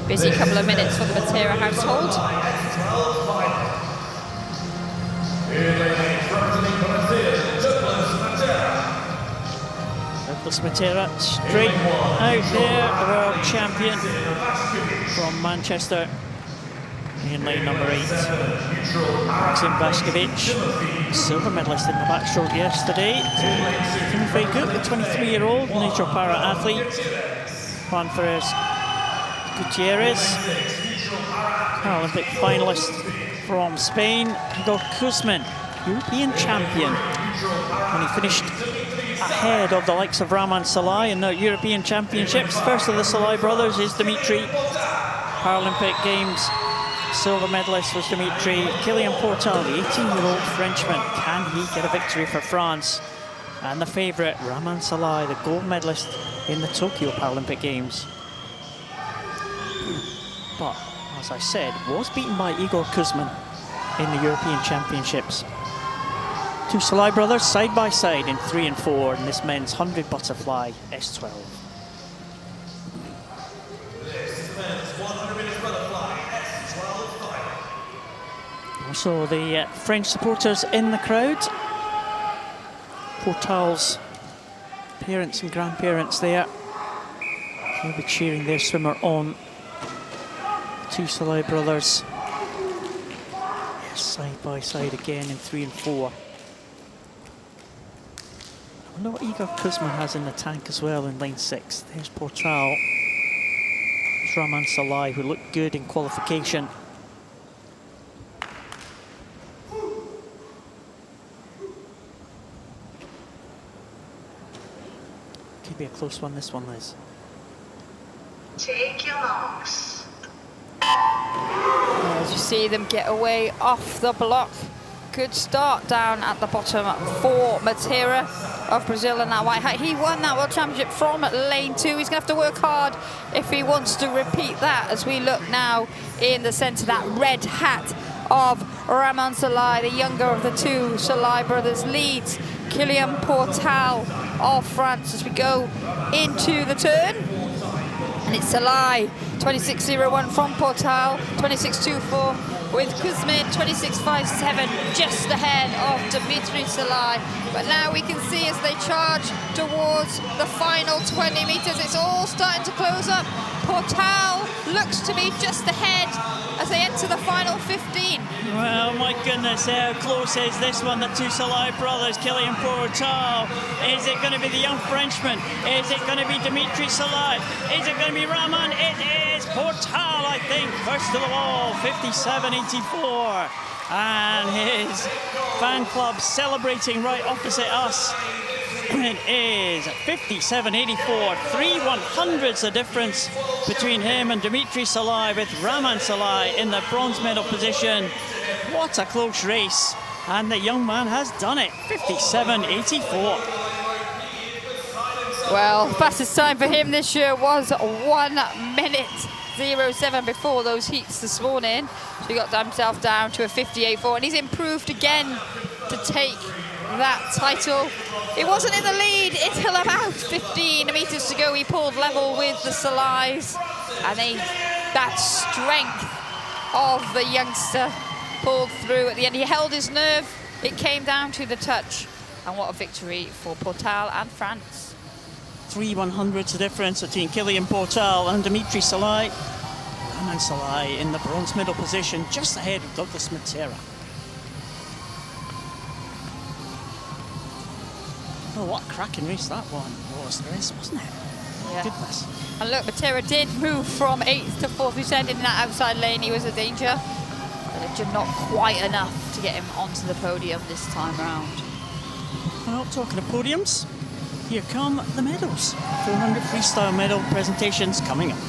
Speaker 2: Busy couple of minutes for the Matera household.
Speaker 1: Douglas Matera straight out there, the world champion from Manchester in lane number 8. Maxim Vaskovic, silver medalist in the backstroke yesterday. Timofey Gut, the 23-year-old natural para-athlete. Juan Ferrer Gutierrez, Paralympic finalist from Spain. Igor Kuzmin, European champion. And he finished ahead of the likes of Raman Salai in the European Championships. First of the Salai brothers is Dimitri. Paralympic Games silver medalist was Dimitri. Kylian Portal, the 18-year-old Frenchman. Can he get a victory for France? And the favourite, Raman Salai, the gold medalist in the Tokyo Paralympic Games. But, as I said, was beaten by Igor Kuzmin in the European Championships. 2 Salai brothers side by side in 3 and 4 in this men's 100 butterfly S12.
Speaker 4: This is men's 100 metres butterfly S12.
Speaker 1: Also the French supporters in the crowd. Portal's parents and grandparents there. They'll be cheering their swimmer on. Two Salai brothers. Side by side again in 3 and 4. I wonder what Igor Kuzman has in the tank as well in lane 6. There's Portal. There's Raman Salai, who looked good in qualification. Could be a close one, this one, Liz.
Speaker 3: Take your marks.
Speaker 2: As you see them get away off the block. Good start down at the bottom for Matera of Brazil in that white hat. He won that World Championship from lane 2. He's going to have to work hard if he wants to repeat that, as we look now in the centre, that red hat of Raman Salai, the younger of the two Salai brothers, leads Kylian Portal of France as we go into the turn. And it's Salai, 26.01 from Portal, 26.24 with Kuzmin, 26.57, just ahead of Dimitri Salai. But now we can see as they charge towards the final 20 metres, it's all starting to close up. Portal looks to be just ahead as they enter the final 15.
Speaker 1: Well, my goodness, how close is this one? The two Salai brothers, Kylian Portal. Is it going to be the young Frenchman? Is it going to be Dimitri Salai? Is it going to be Raman? It is Portal, I think, first of all, 57.84. And his fan club celebrating right opposite us. It is 57.84, 3/100ths the difference between him and Dimitri Salai, with Raman Salai in the bronze medal position. What a close race, and the young man has done it, 57.84.
Speaker 2: Well, fastest time for him this year was 1:07 before those heats this morning. So he got himself down to a 58.4, and he's improved again to take that title. It wasn't in the lead until about 15 metres to go. He pulled level with the Salais, and that strength of the youngster pulled through at the end. He held his nerve. It came down to the touch, and what a victory for Portal and France.
Speaker 1: 3/100ths the difference between Kylian Portal and Dimitri Salai. Raman Salai in the bronze medal position, just ahead of Douglas Matera. Oh, what a cracking race that one was, wasn't it?
Speaker 2: Yeah.
Speaker 1: Goodness.
Speaker 2: And look, Matera did move from 8th to 4th. We said in that outside lane he was a danger, but just not quite enough to get him onto the podium this time round.
Speaker 1: Well, talking of podiums, here come the medals. 400 freestyle medal presentations coming up.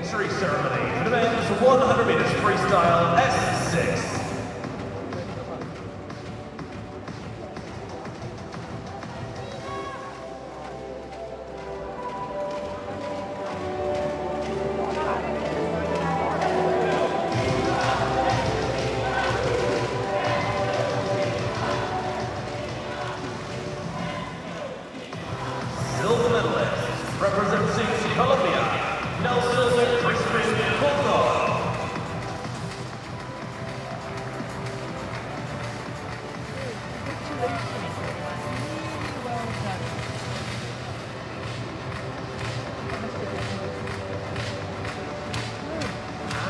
Speaker 4: victory ceremony for the men's 100 meters freestyle S6. Silver medalist, representing Colombia, Nelson Crispin Coldo.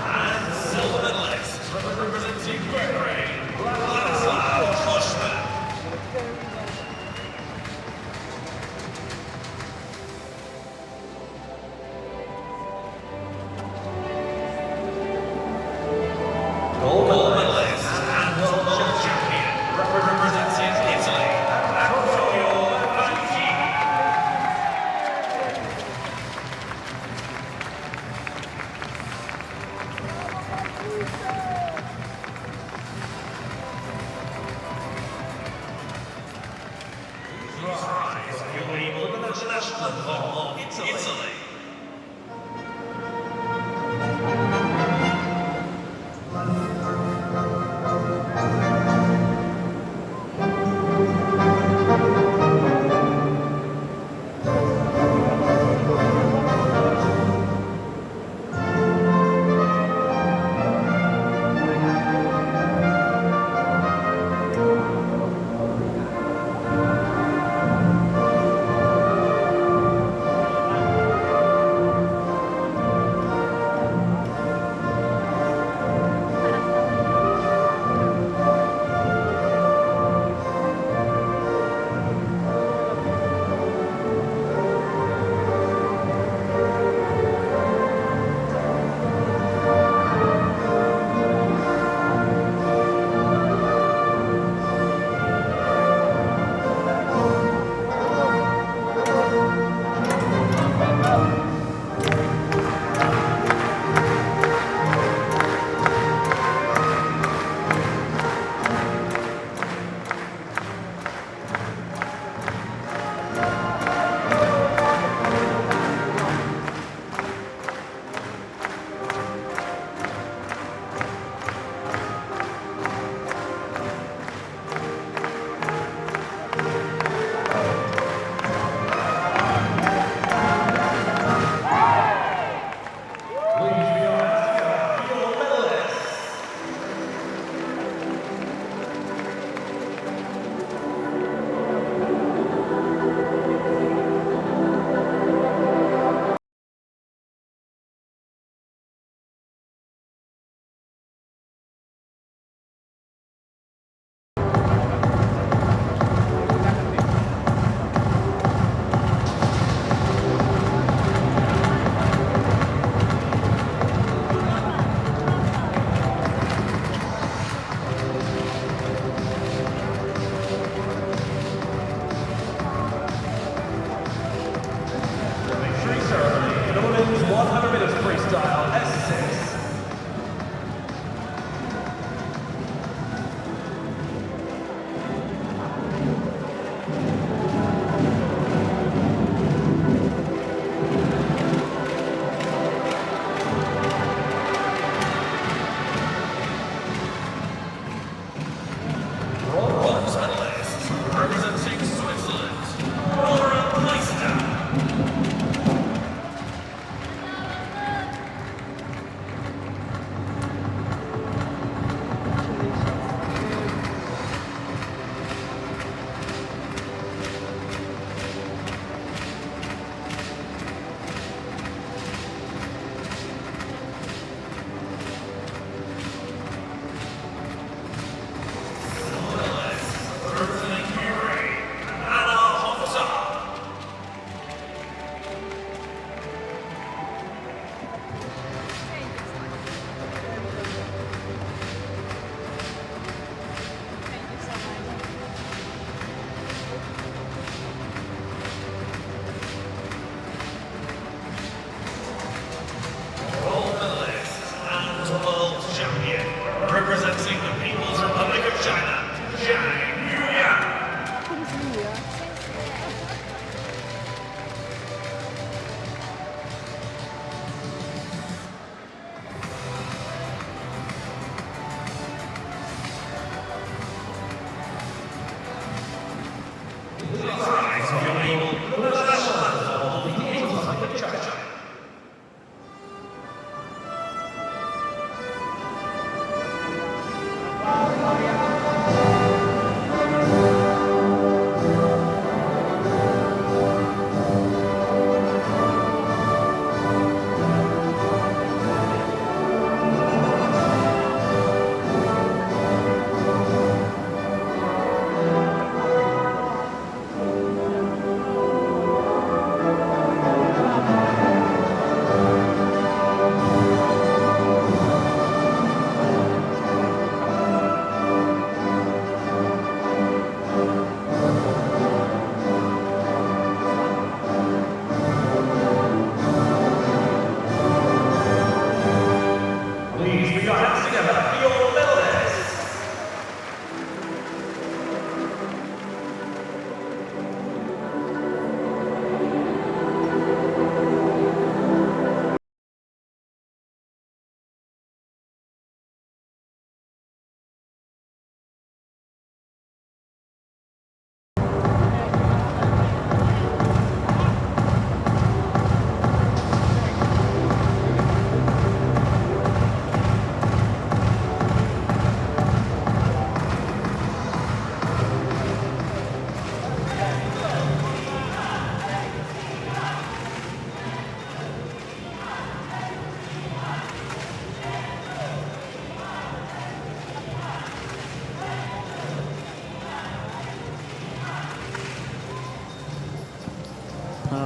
Speaker 4: And silver medalist, representing Ukraine, Vladislav Koshman. Gold medalist and world champion, representing Italy, Antonio Banchi. Rise, fueling for the national football of Italy.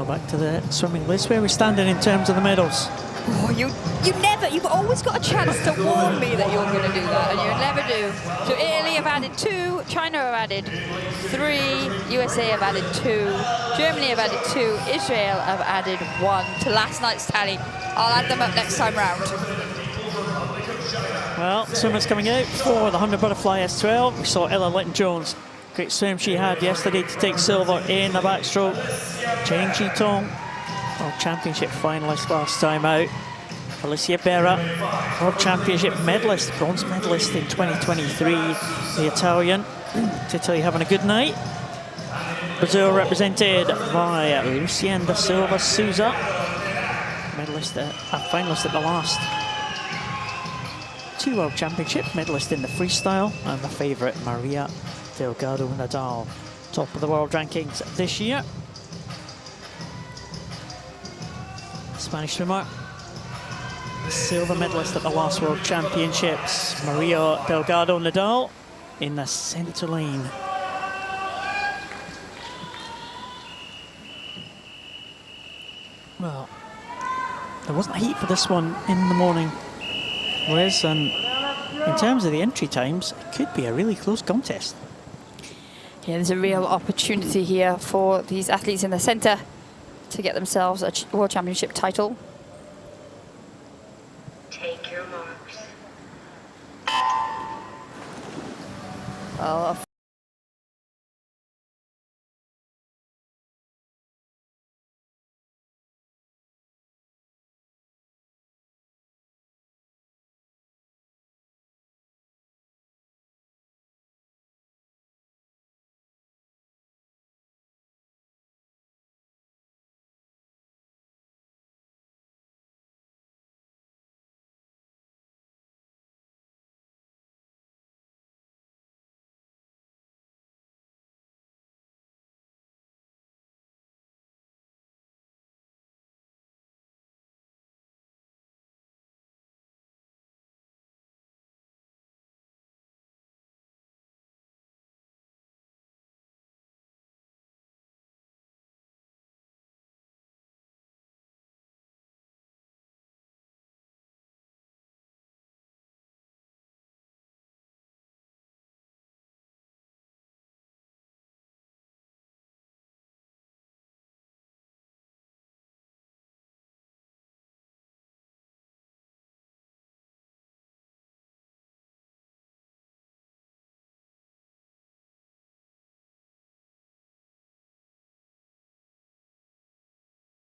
Speaker 1: Well, back to the swimming list. Where are we standing in terms of the medals?
Speaker 2: Oh, you've always got a chance to warn me that you're going to do that, and you never do. So Italy have added 2, China have added 3, USA have added 2, Germany have added 2, Israel have added 1 to last night's tally. I'll add them up next time round.
Speaker 1: Well, swimmers coming out for the 100 butterfly S12. We saw Ella Litton-Jones. Great swim she had yesterday to take silver in the backstroke. Chen Chi-tong, World Championship finalist last time out. Alicia Berra, World Championship medalist, bronze medalist in 2023. The Italian. Italy having a good night. Brazil represented by Luciana da Silva Souza, medalist, a finalist at the last 2 World Championship, medalist in the freestyle, and the favourite Maria Delgado Nadal, top of the world rankings this year. Spanish swimmer, silver medalist at the last World Championships, Maria Delgado Nadal in the centre lane. Well, there wasn't a heat for this one in the morning, Liz, and in terms of the entry times, it could be a really close contest.
Speaker 2: Yeah, there's a real opportunity here for these athletes in the centre to get themselves a World Championship title.
Speaker 3: Take your marks.
Speaker 2: Well,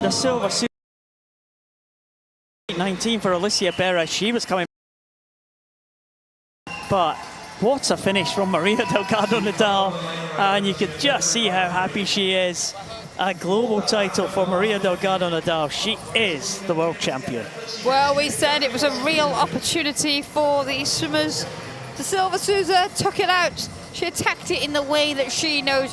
Speaker 1: The silver suit 19 for Alicia Berra. She was coming, but what a finish from Maria Delgado Nadal, and you could just see how happy she is. A global title for Maria Delgado Nadal. She is the world champion.
Speaker 2: well, we said it was a real opportunity for these swimmers. Da Silva Souza took it out. She attacked it in the way that she knows.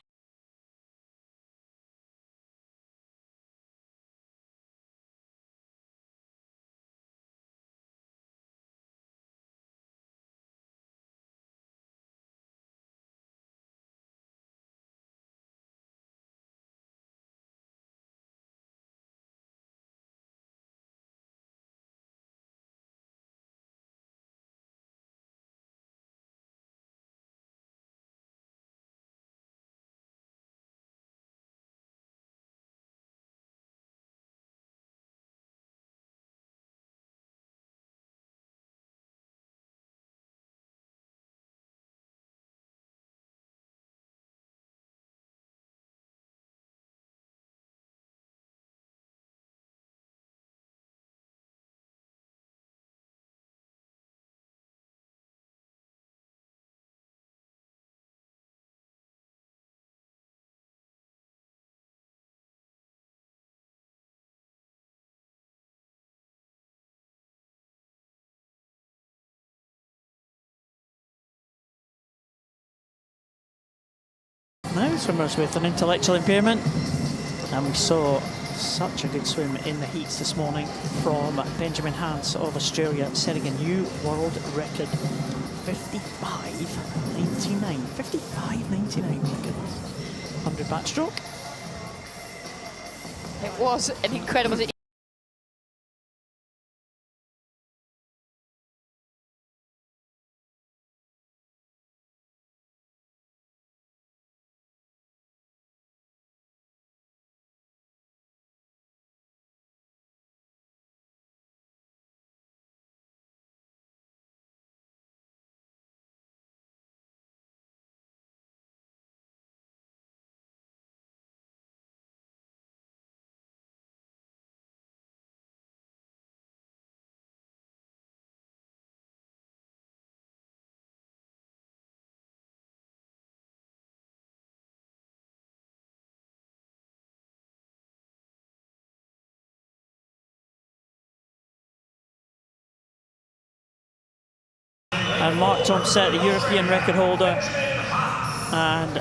Speaker 1: Now swimmers with an intellectual impairment, and we saw such a good swim in the heats this morning from Benjamin Hans of Australia, setting a new world record, 55.99. 55.99, my goodness. 100 backstroke.
Speaker 2: It was an incredible.
Speaker 1: And Mark Thompson, the European record holder and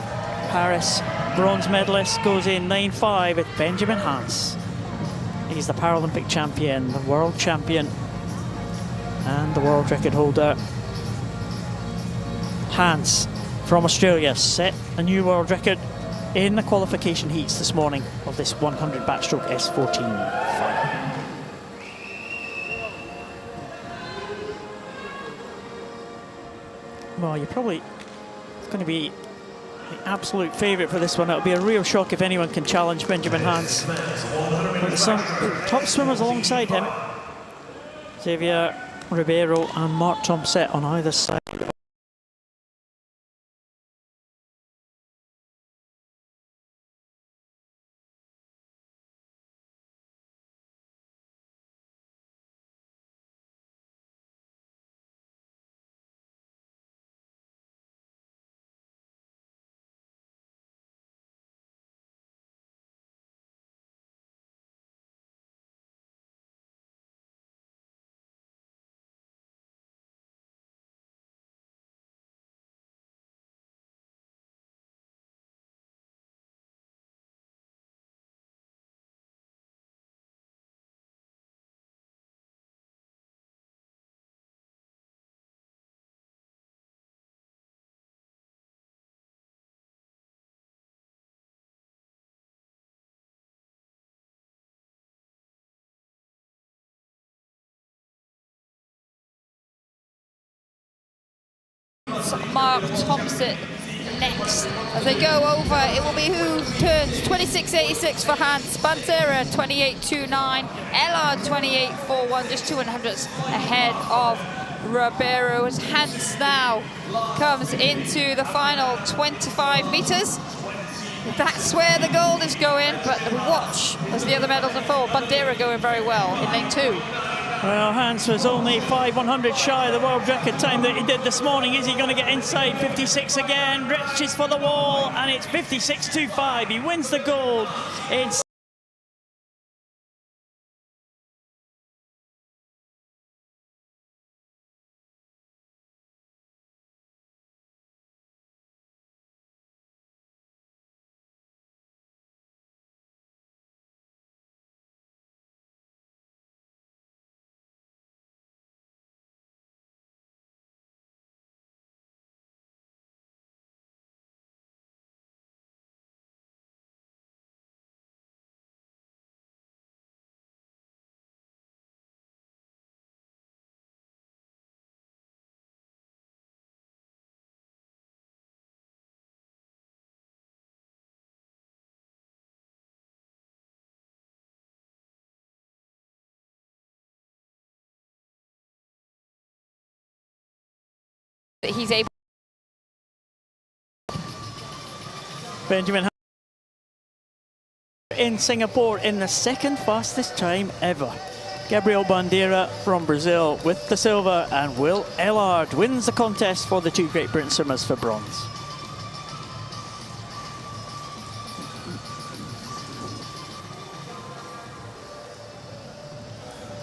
Speaker 1: Paris bronze medalist, goes in 9.5 with Benjamin Hans. He's the Paralympic champion, the world champion, and the world record holder. Hans from Australia set a new world record in the qualification heats this morning of this 100 backstroke S14 final. Well, you're probably going to be the absolute favourite for this one. It'll be a real shock if anyone can challenge Benjamin Hans. But some top swimmers alongside him, Xavier Ribeiro and Mark Thompson on either side.
Speaker 2: Mark Thompson next. As they go over, it will be who turns 26.86 for Hans, Bandera 28.29, Ellard 28.41, just 200ths ahead of Ribeiro. As Hans now comes into the final 25 meters. That's where the gold is going, but watch as the other medals unfold. Bandera going very well in lane 2.
Speaker 1: Well, Hans was only 5/100 shy of the world record time that he did this morning. Is he going to get inside? 56 again, reaches for the wall, and it's 56.25. He wins the gold in
Speaker 2: He's able.
Speaker 1: Benjamin in Singapore in the second fastest time ever. Gabriel Bandera from Brazil with the silver, and Will Ellard wins the contest for the two Great Britain swimmers for bronze.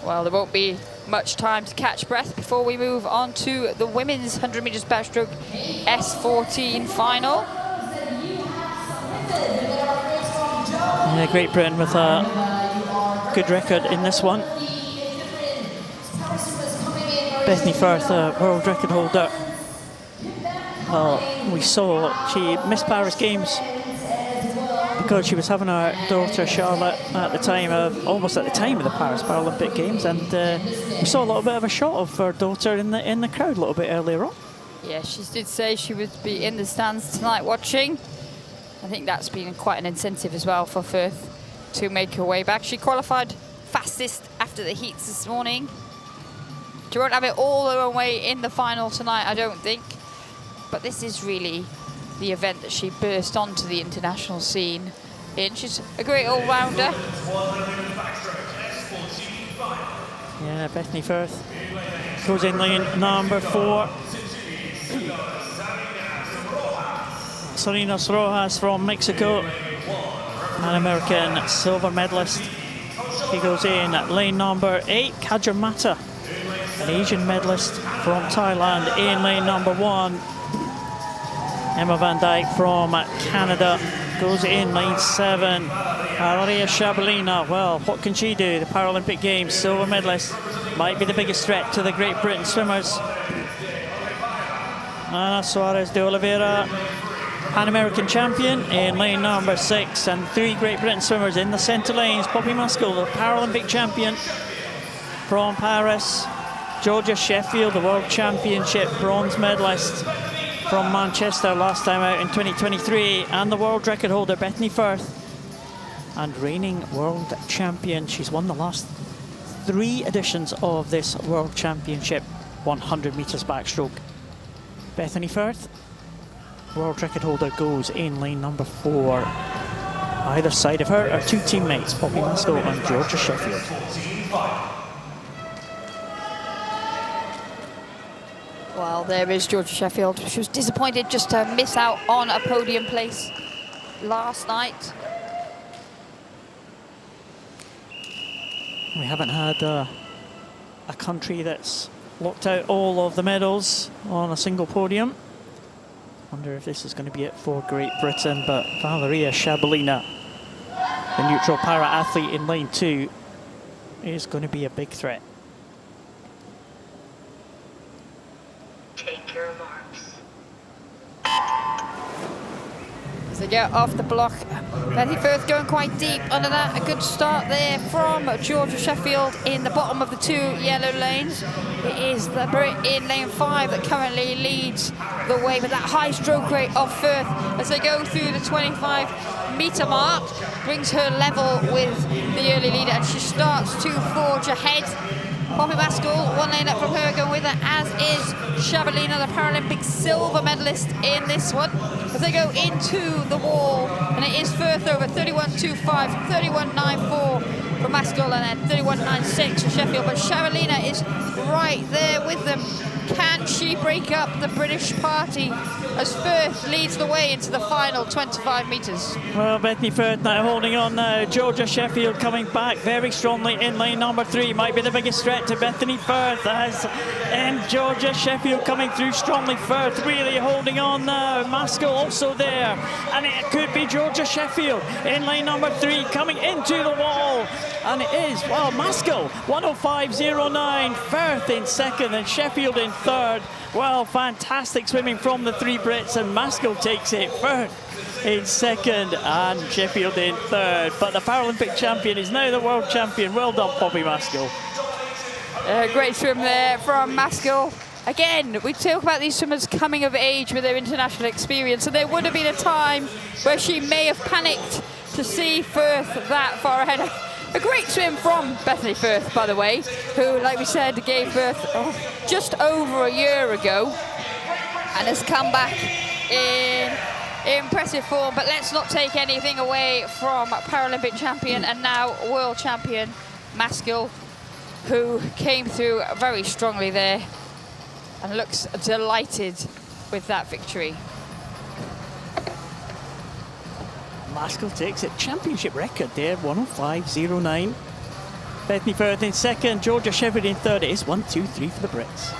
Speaker 2: Well, there won't be much time to catch breath before we move on to the women's 100 meters backstroke S14 final.
Speaker 1: Yeah, Great Britain with a good record in this one. Bethany Firth, a world record holder. Well, we saw she missed Paris Games because she was having her daughter Charlotte at the time of, almost at the time of the Paris Paralympic Games, and we saw a little bit of a shot of her daughter in the crowd a little bit earlier on.
Speaker 2: Yeah, she did say she would be in the stands tonight watching. I think that's been quite an incentive as well for Firth to make her way back. She qualified fastest after the heats this morning. She won't have it all her own way in the final tonight, I don't think. But this is really the event that she burst onto the international scene in. She's a great all-rounder.
Speaker 1: Yeah, Bethany Firth goes in lane number 4. Salinas Rojas from Mexico, an American silver medalist. He goes in at lane number 8. Kaja Mata, an Asian medalist from Thailand, in lane number 1. Emma Van Dyke from Canada goes in lane 7. Valeria Shabalina, well, what can she do? The Paralympic Games silver medalist, might be the biggest threat to the Great Britain swimmers. Ana Suarez de Oliveira, Pan-American champion, in lane number 6, and 3 Great Britain swimmers in the centre lanes. Poppy Maskell, the Paralympic champion from Paris. Georgia Sheffield, the World Championship bronze medalist from Manchester last time out in 2023, and the world record holder Bethany Firth, and reigning world champion. She's won the last 3 editions of this World Championship 100 metres backstroke. Bethany Firth, world record holder, goes in lane number 4. Either side of her are 2 teammates, Poppy Maskell and Georgia Sheffield.
Speaker 2: Well, there is Georgia Sheffield. She was disappointed just to miss out on a podium place last night.
Speaker 1: We haven't had a country that's locked out all of the medals on a single podium. Wonder if this is going to be it for Great Britain, but Valeria Shabalina, the neutral para-athlete in lane 2, is going to be a big threat.
Speaker 3: Take your marks.
Speaker 2: As they get off the block, Bethany Firth going quite deep under that. A good start there from Georgia Sheffield in the bottom of the 2 yellow lanes. It is the Brit in lane 5 that currently leads the way with that high stroke rate of Firth as they go through the 25-metre mark. Brings her level with the early leader, and she starts to forge ahead. Poppy Maskell, 1 lane up from her, going with her, as is Shabalina, the Paralympic silver medalist in this one. As they go into the wall, and it is Firth over 31.25, 31.94 for Maskell, and then 31.96 for Sheffield. But Shabalina is right there with them. Can she break up the British party as Firth leads the way into the final 25 metres?
Speaker 1: Well, Bethany Firth now holding on now. Georgia Sheffield coming back very strongly in lane number 3. Might be the biggest threat to Bethany Firth, and Georgia Sheffield coming through strongly. Firth really holding on now. Maskell also there, and it could be Georgia Sheffield in lane number 3 coming into the wall. And it is, well, Maskell 105.09, Firth in 2nd and Sheffield in 3rd. Well, fantastic swimming from the 3 Brits, and Maskell takes it. Firth in 2nd and Sheffield in 3rd. But the Paralympic champion is now the world champion. Well done, Poppy Maskell.
Speaker 2: Great swim there from Maskell. Again, we talk about these swimmers coming of age with their international experience, and there would have been a time where she may have panicked to see Firth that far ahead. A great swim from Bethany Firth, by the way, who, like we said, gave birth just over a year ago and has come back in impressive form. But let's not take anything away from Paralympic champion and now world champion Maskell, who came through very strongly there and looks delighted with that victory.
Speaker 1: Maskell takes it. Championship record there, 105.09. Bethany Firth in 2nd, Georgia Sheffield in 3rd. It is 1, 2, 3 for the Brits.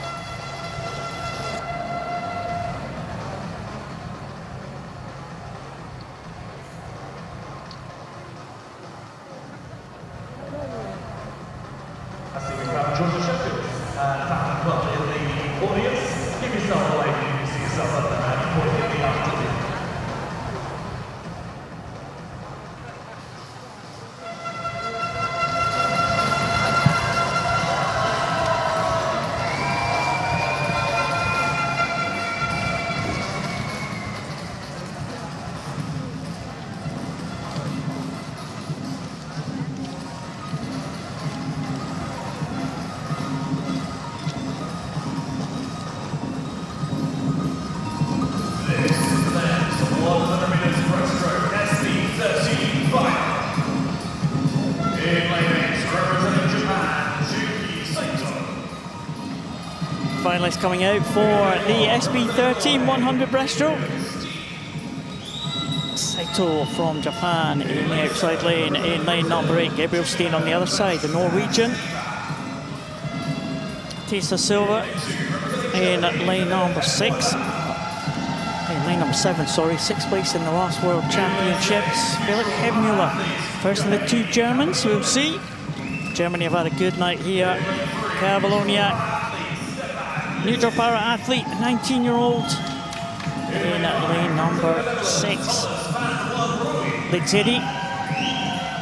Speaker 4: I see we have Georgia Sheffield back well in the audience. Give yourself a wave if you see yourself up there and point in the afternoon.
Speaker 1: finalists coming out for the SB13 100 breaststroke. Saito from Japan in the outside lane in lane number 8. Gabriel Steen on the other side, the Norwegian. Tisa Silva in lane number 6. In lane number 7, sorry. 6th place in the last World Championships. Philipp Hebmuller. First of the 2 Germans, we'll see. Germany have had a good night here. Kavaloniak, neutral para athlete, 19-year-old in lane number 6. Litzidi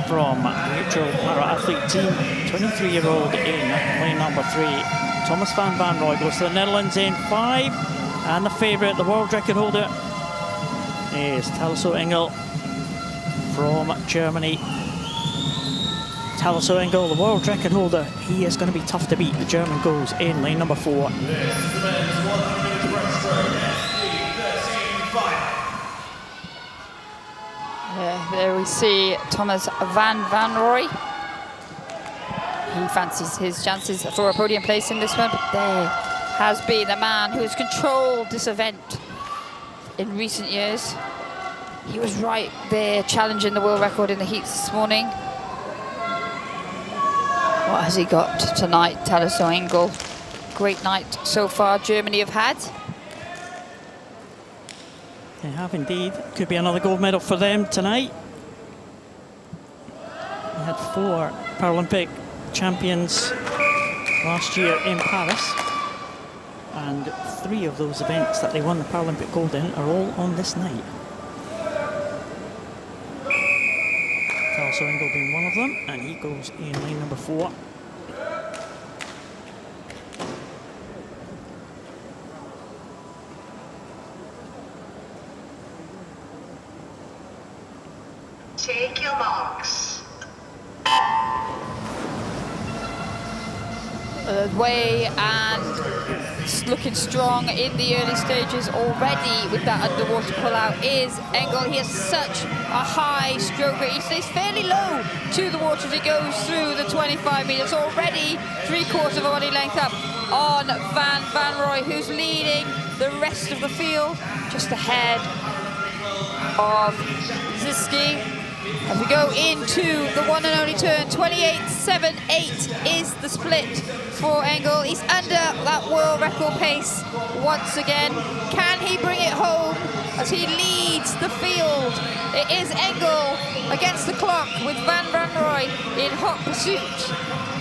Speaker 1: from neutral para athlete team, 23-year-old in lane number 3. Thomas van Vanrooy goes to the Netherlands in 5. And the favourite, the world record holder, is Thalasso Engel from Germany. Thalasso Engel, the world record holder, he is going to be tough to beat. The German goes in lane number 4.
Speaker 4: This is the men's 100 breaststroke SB13 final.
Speaker 2: There we see Thomas van Vanrooy. He fancies his chances for a podium place in this one, but there has been a man who has controlled this event in recent years. He was right there challenging the world record in the heats this morning. What has he got tonight, Thalasso Engel? Great night so far Germany have had.
Speaker 1: They have indeed. Could be another gold medal for them tonight. They had 4 Paralympic champions last year in Paris. And 3 of those events that they won the Paralympic gold in are all on this night. Thalasso Engel being one of them, and he goes in lane number 4.
Speaker 3: Take your marks.
Speaker 2: Way and looking strong in the early stages already with that underwater pull-out is Engel. He has such a high stroke rate. He stays fairly low to the water as he goes through the 25 meters. Already 3/4 of a body length up on Van Vanrooy, who's leading the rest of the field just ahead of Ziski. As we go into the one and only turn, 28.78 is the split for Engel. He's under that world record pace once again. Can he bring it home as he leads the field? It is Engel against the clock with Van Vanrooy in hot pursuit.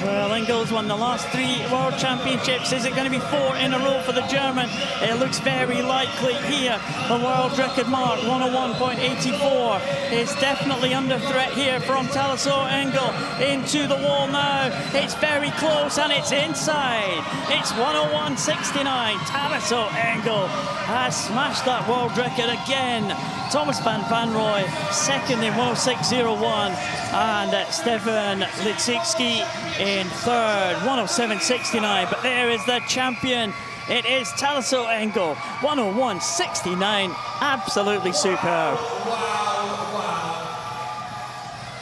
Speaker 1: Well, Engel's won the last 3 World Championships. Is it going to be 4 in a row for the German? It looks very likely here. The world record mark, 101.84, is definitely under threat here from Thalasso Engel. Into the wall now. It's very close and it's inside. It's 101.69. Thalasso Engel has smashed that world record again. Thomas van Vanrooy second in 106.01, and Stefan Litzicki in third, 107.69. But there is the champion. It is Thalasso Engel, 101.69. Absolutely superb.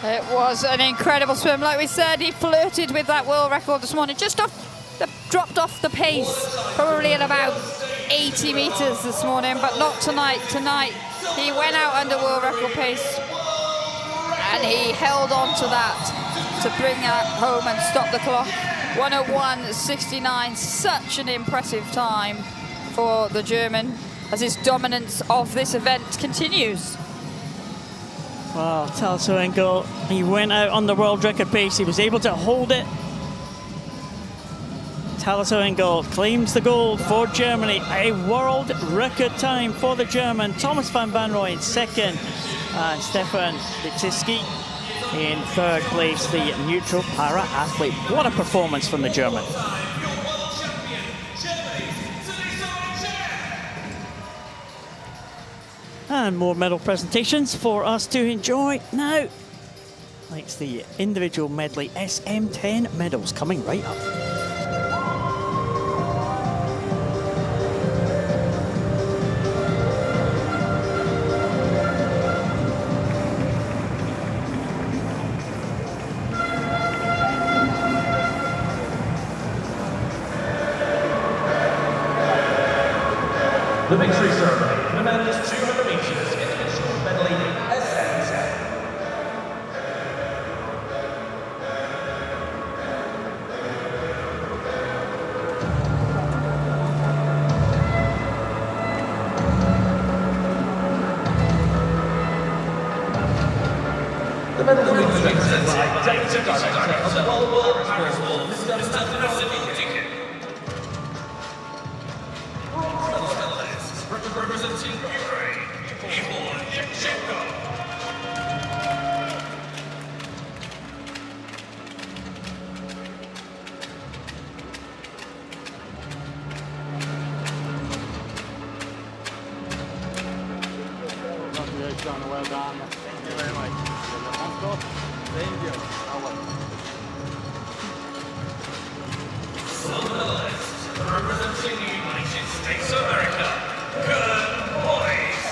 Speaker 2: It was an incredible swim. Like we said, he flirted with that world record this morning. Just dropped off the pace, probably at about 80 meters this morning, but not tonight. Tonight, he went out under world record pace, and he held on to that to bring that home and stop the clock. 101.69, such an impressive time for the German as his dominance of this event continues.
Speaker 1: Well, Thalasso Engel, he went out on the world record pace. He was able to hold it. Thalasso Engel claims the gold for Germany. A world record time for the German. Thomas van Vanrooy in second, and Stefan Litzicki in third place, the neutral para athlete. What a performance from the German. And more medal presentations for us to enjoy now. Like the individual medley SM10 medals coming right up.
Speaker 4: The victory ceremony for the men's 200 meters individual medley ascent. The medal will be presented by Deputy Director of the World Parasport, Mr. Matthew. Representing Ukraine, Igor Shevchenko.
Speaker 1: Well done. Thank you very much. Thank you.
Speaker 4: Silver medalist, representing the United States of America, good boys.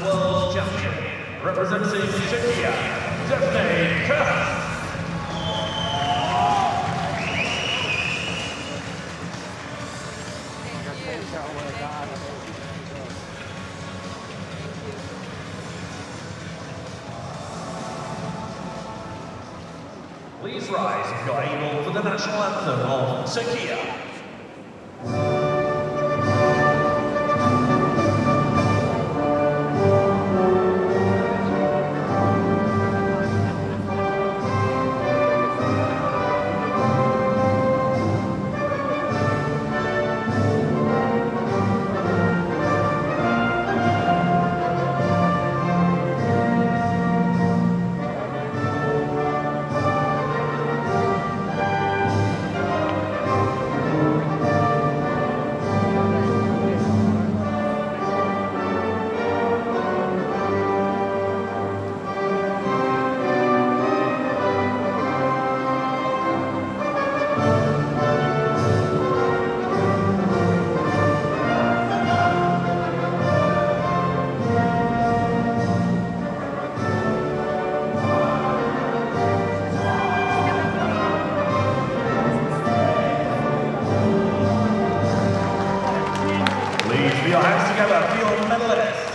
Speaker 4: World champion, representing Czechia, Daphne. Please rise if you're able for the national anthem of Czechia. Please put your hands together for your medalists.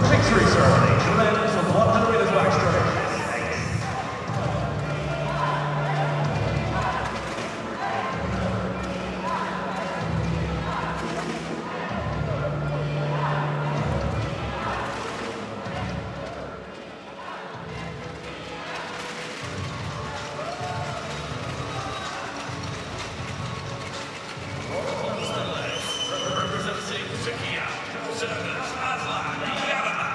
Speaker 4: Victory ceremony commences with 100 meters backstroke. Representing Czechia, Servus Adla Jarama.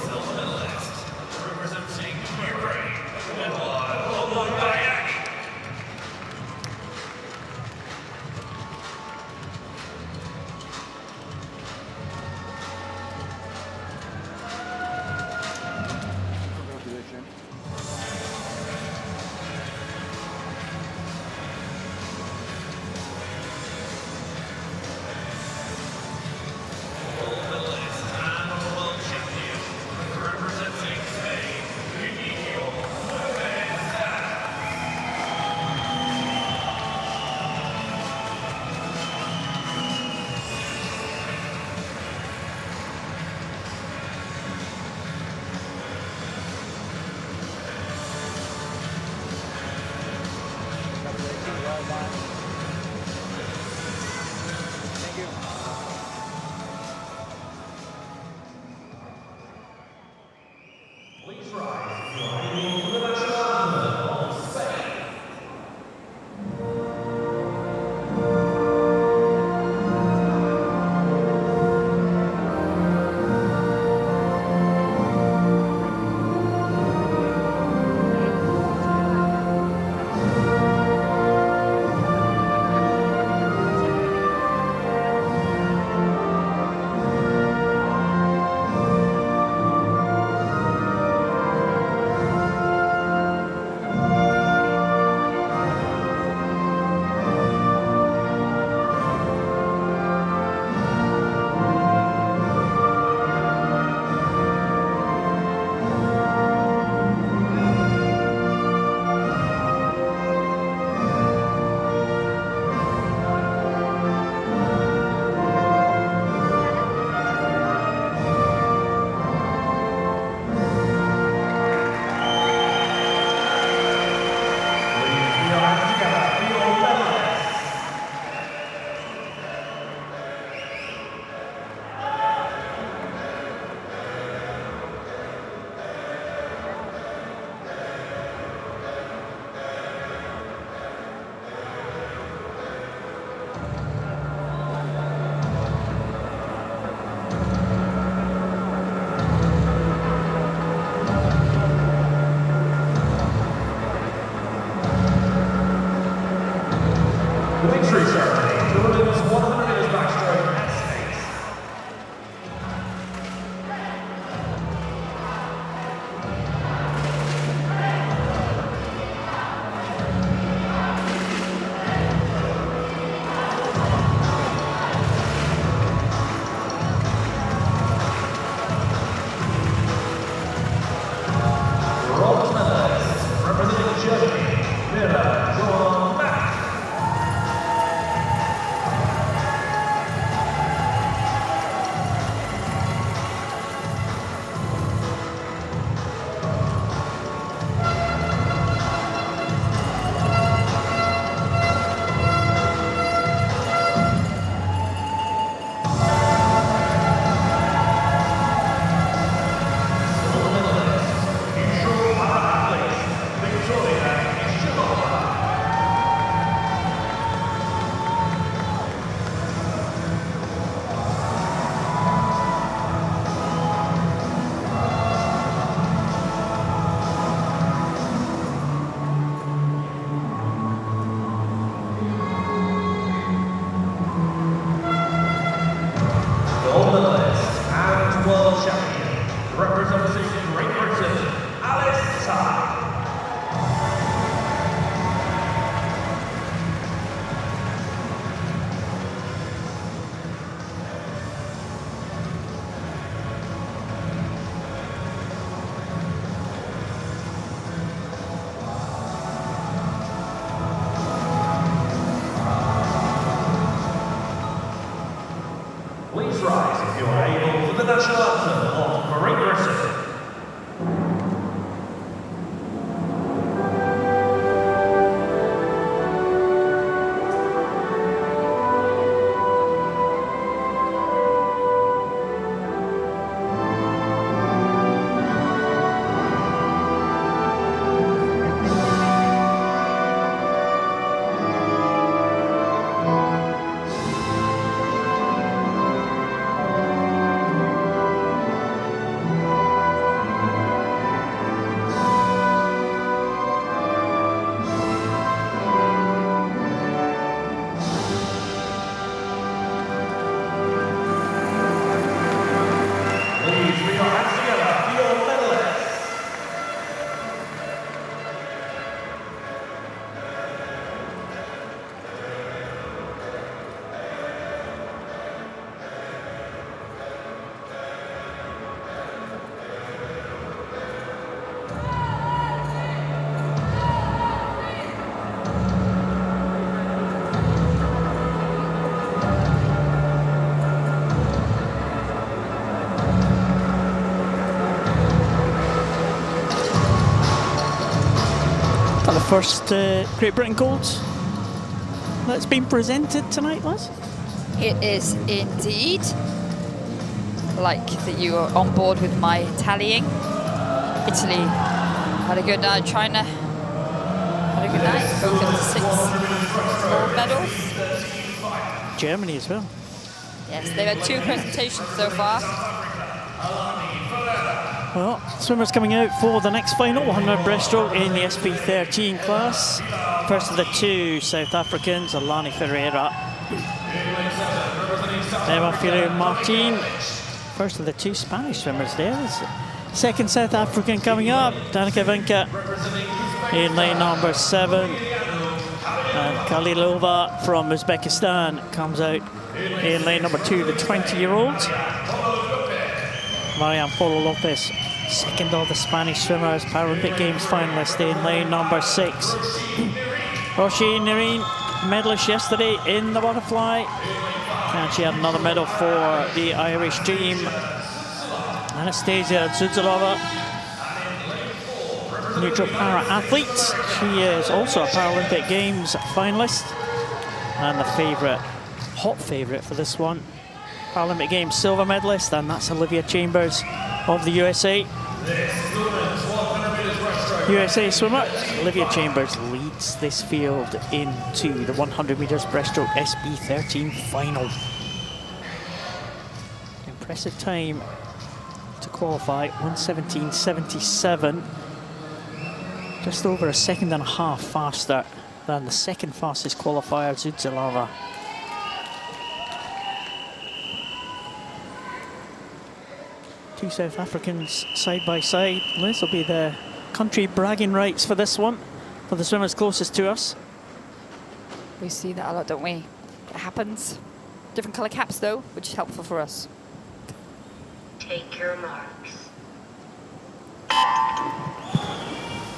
Speaker 4: Silver medalist, representing Ukraine, medley Bayak. Gold medalist and world champion, representing Spain, Eugenio Lopez. Please rise if you are able for the national anthem of Spain. and world champion, representing Great Britain, Alice Ty. Please rise if you are able for the national anthem of Great Britain.
Speaker 1: The first Great Britain gold that's been presented tonight, Liz?
Speaker 2: It is indeed. Like that you are on board with my tallying. Italy had a good night. China had a good night. Both into 6 gold medals.
Speaker 1: Germany as well.
Speaker 2: Yes, they've had 2 presentations so far.
Speaker 1: Well, swimmers coming out for the next final, 100 breaststroke in the SP13 class. First of the 2 South Africans, Alani Ferreira, Emma Filio Martin. First of the 2 Spanish swimmers there. Second South African coming up, Danica Vinca in lane number 7. And Kalilova from Uzbekistan comes out in lane number 2, the 20-year-old. Marian Polo Lopez, second of the Spanish swimmers, Paralympic Games finalist in lane number 6. Roshi Nerine, medalist yesterday in the butterfly. And she had another medal for the Irish team. Anastasia Zuzalova, neutral para athlete. She is also a Paralympic Games finalist. And the favourite, hot favourite for this one, Paralympic Games silver medalist, and that's Olivia Chambers of the USA. USA swimmer Olivia Chambers leads this field into the 100 metres breaststroke SB13 final. Impressive time to qualify, 1:17.77. Just over a second and a half faster than the second fastest qualifier, Zuzalova. Two South Africans side by side. This will be the country bragging rights for this one, for the swimmers closest to us.
Speaker 2: We see that a lot, don't we? It happens. Different colour caps though, which is helpful for us.
Speaker 3: Take your marks.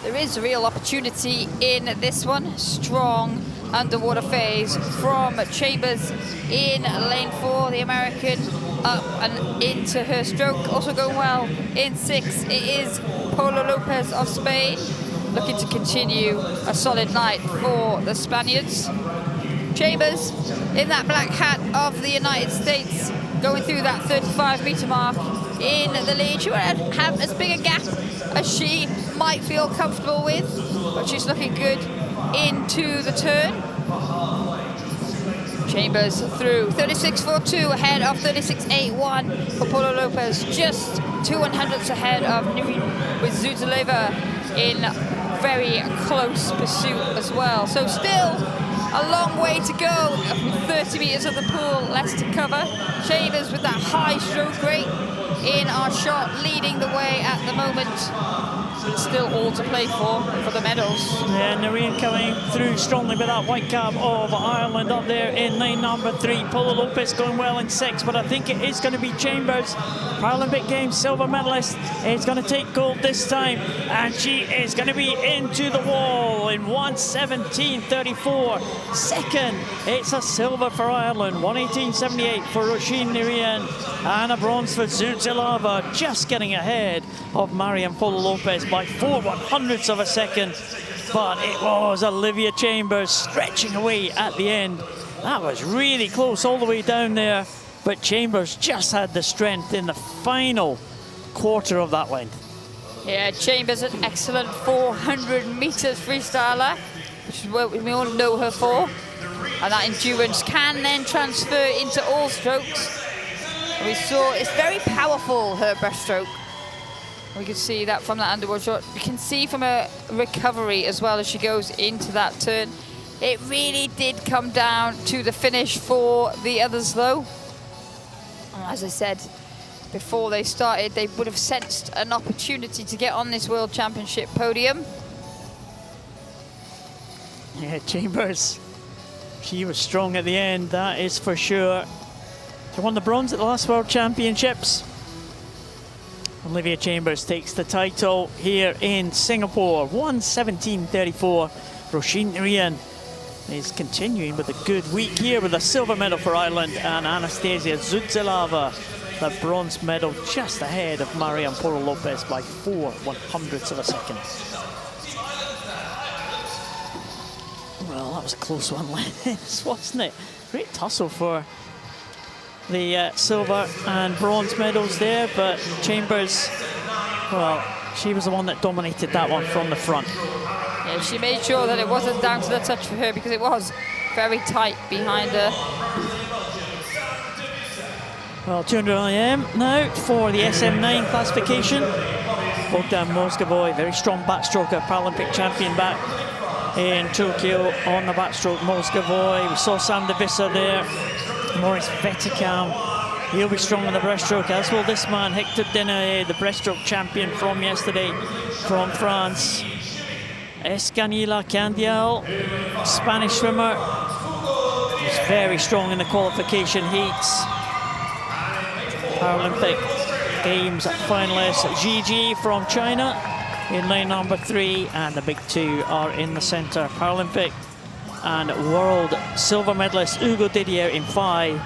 Speaker 2: There is a real opportunity in this one. Strong underwater phase from Chambers in lane 4, the American, up and into her stroke. Also going well in 6, it is Polo Lopez of Spain, looking to continue a solid night for the Spaniards. Chambers in that black hat of the United States, going through that 35-meter mark in the lead. She won't have as big a gap as she might feel comfortable with, but she's looking good into the turn. Chambers through 36.42 ahead of 36.81 for Polo Lopez, just 2/100ths ahead of Nerine, with Zuzalova in very close pursuit as well. So still a long way to go, 30 metres of the pool less to cover. Chambers with that high stroke rate in our shot, leading the way at the moment. It's still all to play for the medals.
Speaker 1: Yeah, Noreen coming through strongly with that white cap of Ireland up there in lane number 3. Paula Lopez going well in 6, but I think it is going to be Chambers, Paralympic Games silver medalist. Is going to take gold this time, and she is going to be into the wall in 1:17.34. Second, it's a silver for Ireland, 1:18.78 for Roisin Nirian, and a bronze for Zuzilava, just getting ahead of Mariam Paula Lopez by 4/100ths of a second. But it was Olivia Chambers stretching away at the end. That was really close all the way down there, but Chambers just had the strength in the final quarter of that length.
Speaker 2: Yeah, Chambers an excellent 400 meters freestyler, which is what we all know her for. And that endurance can then transfer into all strokes. And we saw it's very powerful, her breaststroke. We can see that from that underwater shot. You can see from her recovery as well as she goes into that turn. It really did come down to the finish for the others though. And as I said, before they started, they would have sensed an opportunity to get on this World Championship podium.
Speaker 1: Yeah, Chambers, she was strong at the end, that is for sure. She won the bronze at the last World Championships. Olivia Chambers takes the title here in Singapore, 1:17.34. Roisin Nirian is continuing with a good week here with a silver medal for Ireland, and Anastasia Zuzilava, the bronze medal, just ahead of Mariam Paula Lopez by 4/100ths of a second. Well, that was a close one, Lennox, wasn't it? Great tussle for the silver and bronze medals there, but Chambers, well, she was the one that dominated that one from the front.
Speaker 2: Yeah, she made sure that it wasn't down to the touch for her because it was very tight behind her.
Speaker 1: Well, 200 IM now for the SM9 classification. Bogdan Mozgovoy, very strong backstroker, Paralympic champion back in Tokyo on the backstroke. Mozgovoy, we saw Sam de Visser there. Maurice Vetikam, he'll be strong on the breaststroke, as will this man, Hector Denaye, the breaststroke champion from yesterday from France. Escanila Candial, Spanish swimmer, was very strong in the qualification heats. Paralympic Games finalist Gigi from China in lane number 3, and the big two are in the centre. Paralympic and world silver medalist Hugo Didier in 5.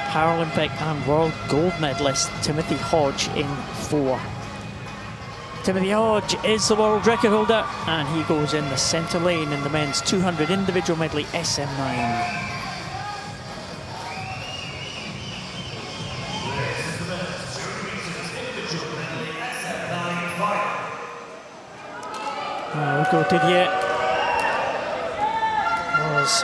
Speaker 1: Paralympic and world gold medalist Timothy Hodge in 4. Timothy Hodge is the world record holder, and he goes in the centre lane in the men's 200 individual medley SM9. Hugo Didier was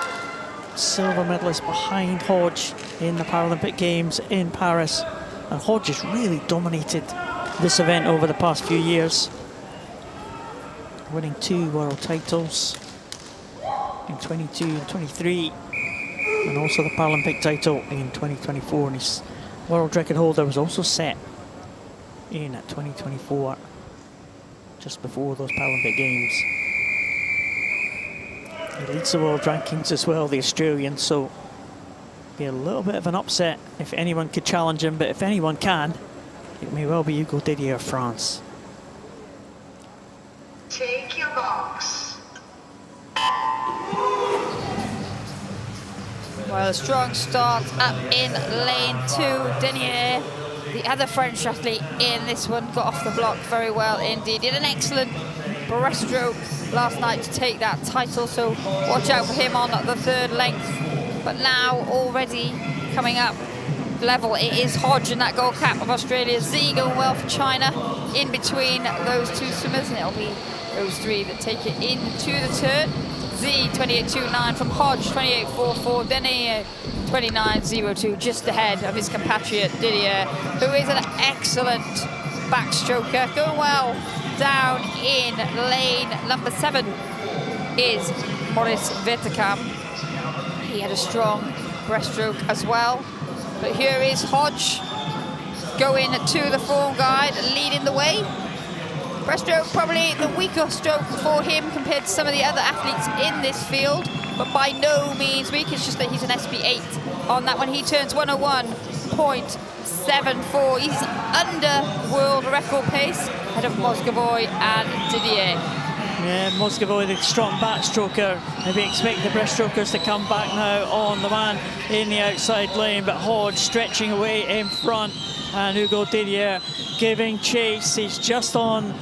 Speaker 1: silver medalist behind Hodge in the Paralympic Games in Paris, and Hodge has really dominated this event over the past few years, winning 2 world titles in 22 and 23, and also the Paralympic title in 2024, and his world record holder was also set in 2024, just before those Paralympic Games. He leads the world rankings as well, the Australian, so be a little bit of an upset if anyone could challenge him, but if anyone can, it may well be Hugo Didier of France.
Speaker 3: Take your box.
Speaker 2: Well, a strong start up in lane 2. Denier, the other French athlete in this one, got off the block very well indeed. Did an excellent breaststroke last night to take that title, so watch out for him on the 3rd length. But now already coming up level, it is Hodge in that gold cap of Australia. Z going well for China in between those 2 swimmers, and it'll be those 3 that take it into the turn. Z 28.29 from Hodge, 28.44. Denny 29.02, just ahead of his compatriot Didier, who is an excellent backstroker. Going well down in lane number 7 is Maurice Vetikam. He had a strong breaststroke as well. But here is Hodge going to the form guide, leading the way. Breaststroke probably the weaker stroke for him compared to some of the other athletes in this field, but by no means weak. It's just that he's an SB8 on that one. He turns 101.74. He's under world record pace, ahead of Moscovoy and Didier.
Speaker 1: Yeah, Moscovoy, the strong backstroker. Maybe expect the breaststrokers to come back now on the man in the outside lane, but Hodge stretching away in front, and Hugo Didier giving chase. He's just on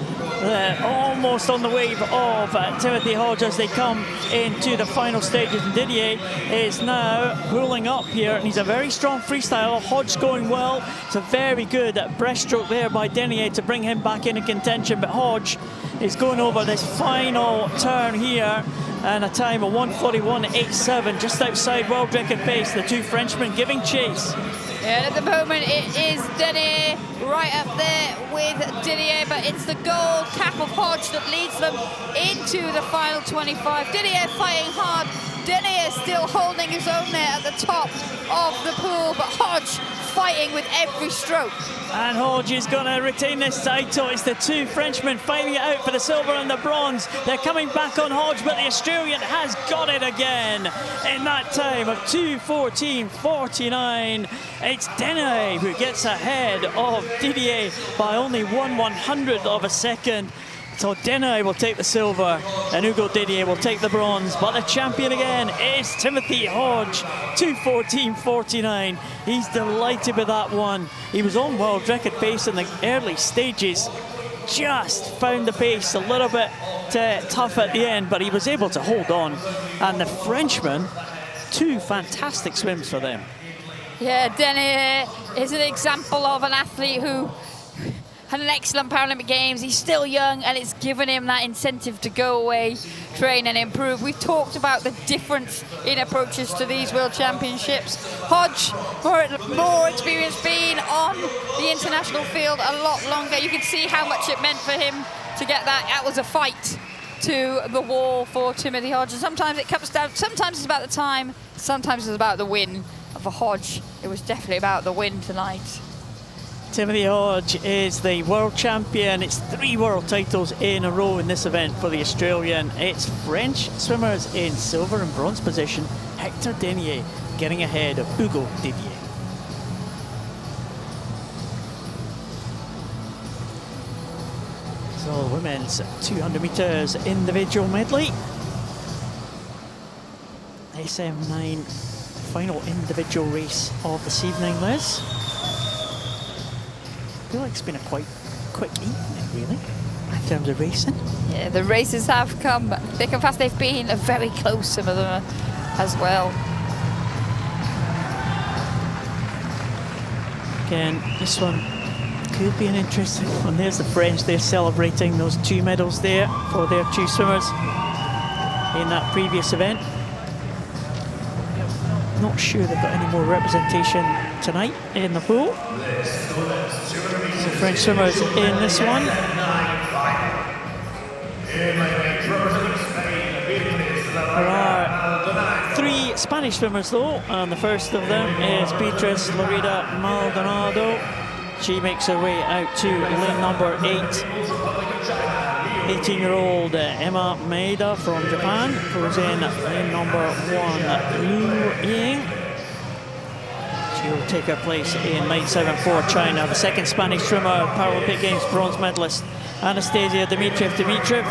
Speaker 1: almost on the wave of Timothy Hodge as they come into the final stages, and Didier is now pulling up here, and he's a very strong freestyler. Hodge going well. It's a very good breaststroke there by Denier to bring him back into contention, but Hodge is going over this final turn here, and a time of 1:41.87, just outside world record pace. The two Frenchmen giving chase.
Speaker 2: And at the moment it is Denier right up there with Didier, but it's the gold cap of Hodge that leads them into the final 25. Didier fighting hard. Denier still holding his own there at the top of the pool, but Hodge fighting with every stroke.
Speaker 1: And Hodge is going to retain this title. It's the two Frenchmen fighting it out for the silver and the bronze. They're coming back on Hodge, but the Australian has got it again in that time of 2:14.49. It's Denier who gets ahead of Didier by only 1/100th of a second. So Denier will take the silver and Hugo Didier will take the bronze, but the champion again is Timothy Hodge, 2:14.49. He's delighted with that one. He was on world record pace in the early stages, just found the pace a little bit tough at the end, but he was able to hold on. And the Frenchmen, two fantastic swims for them.
Speaker 2: Yeah, Denier is an example of an athlete who had an excellent Paralympic Games. He's still young, and it's given him that incentive to go away, train and improve. We've talked about the difference in approaches to these World Championships. Hodge, more experience, being on the international field a lot longer. You can see how much it meant for him to get that. That was a fight to the wall for Timothy Hodge. And sometimes it comes down, sometimes it's about the time, sometimes it's about the win. And for Hodge, it was definitely about the win tonight.
Speaker 1: Timothy Hodge is the world champion. It's 3 world titles in a row in this event for the Australian. It's French swimmers in silver and bronze position. Hector Denier getting ahead of Hugo Didier. So women's 200 metres individual medley. SM9 final individual race of this evening, Liz. I feel like it's been a quite quick evening, really, in terms of racing.
Speaker 2: Yeah, the races have come thick and fast. They've been very close, some of them as well.
Speaker 1: Again, this one could be an interesting one. There's the French. They're celebrating those 2 medals there for their 2 swimmers in that previous event. Not sure they've got any more representation tonight in the pool. So French swimmers in this one. There are 3 Spanish swimmers though, and the first of them is Beatriz Lorida Maldonado. She makes her way out to lane number 8. 18-year-old Emma Maeda from Japan goes in lane number 1, Liu Ying. She will take her place in lane 7 for China. The second Spanish swimmer, Paralympic Games bronze medalist, Anastasia Dimitriev.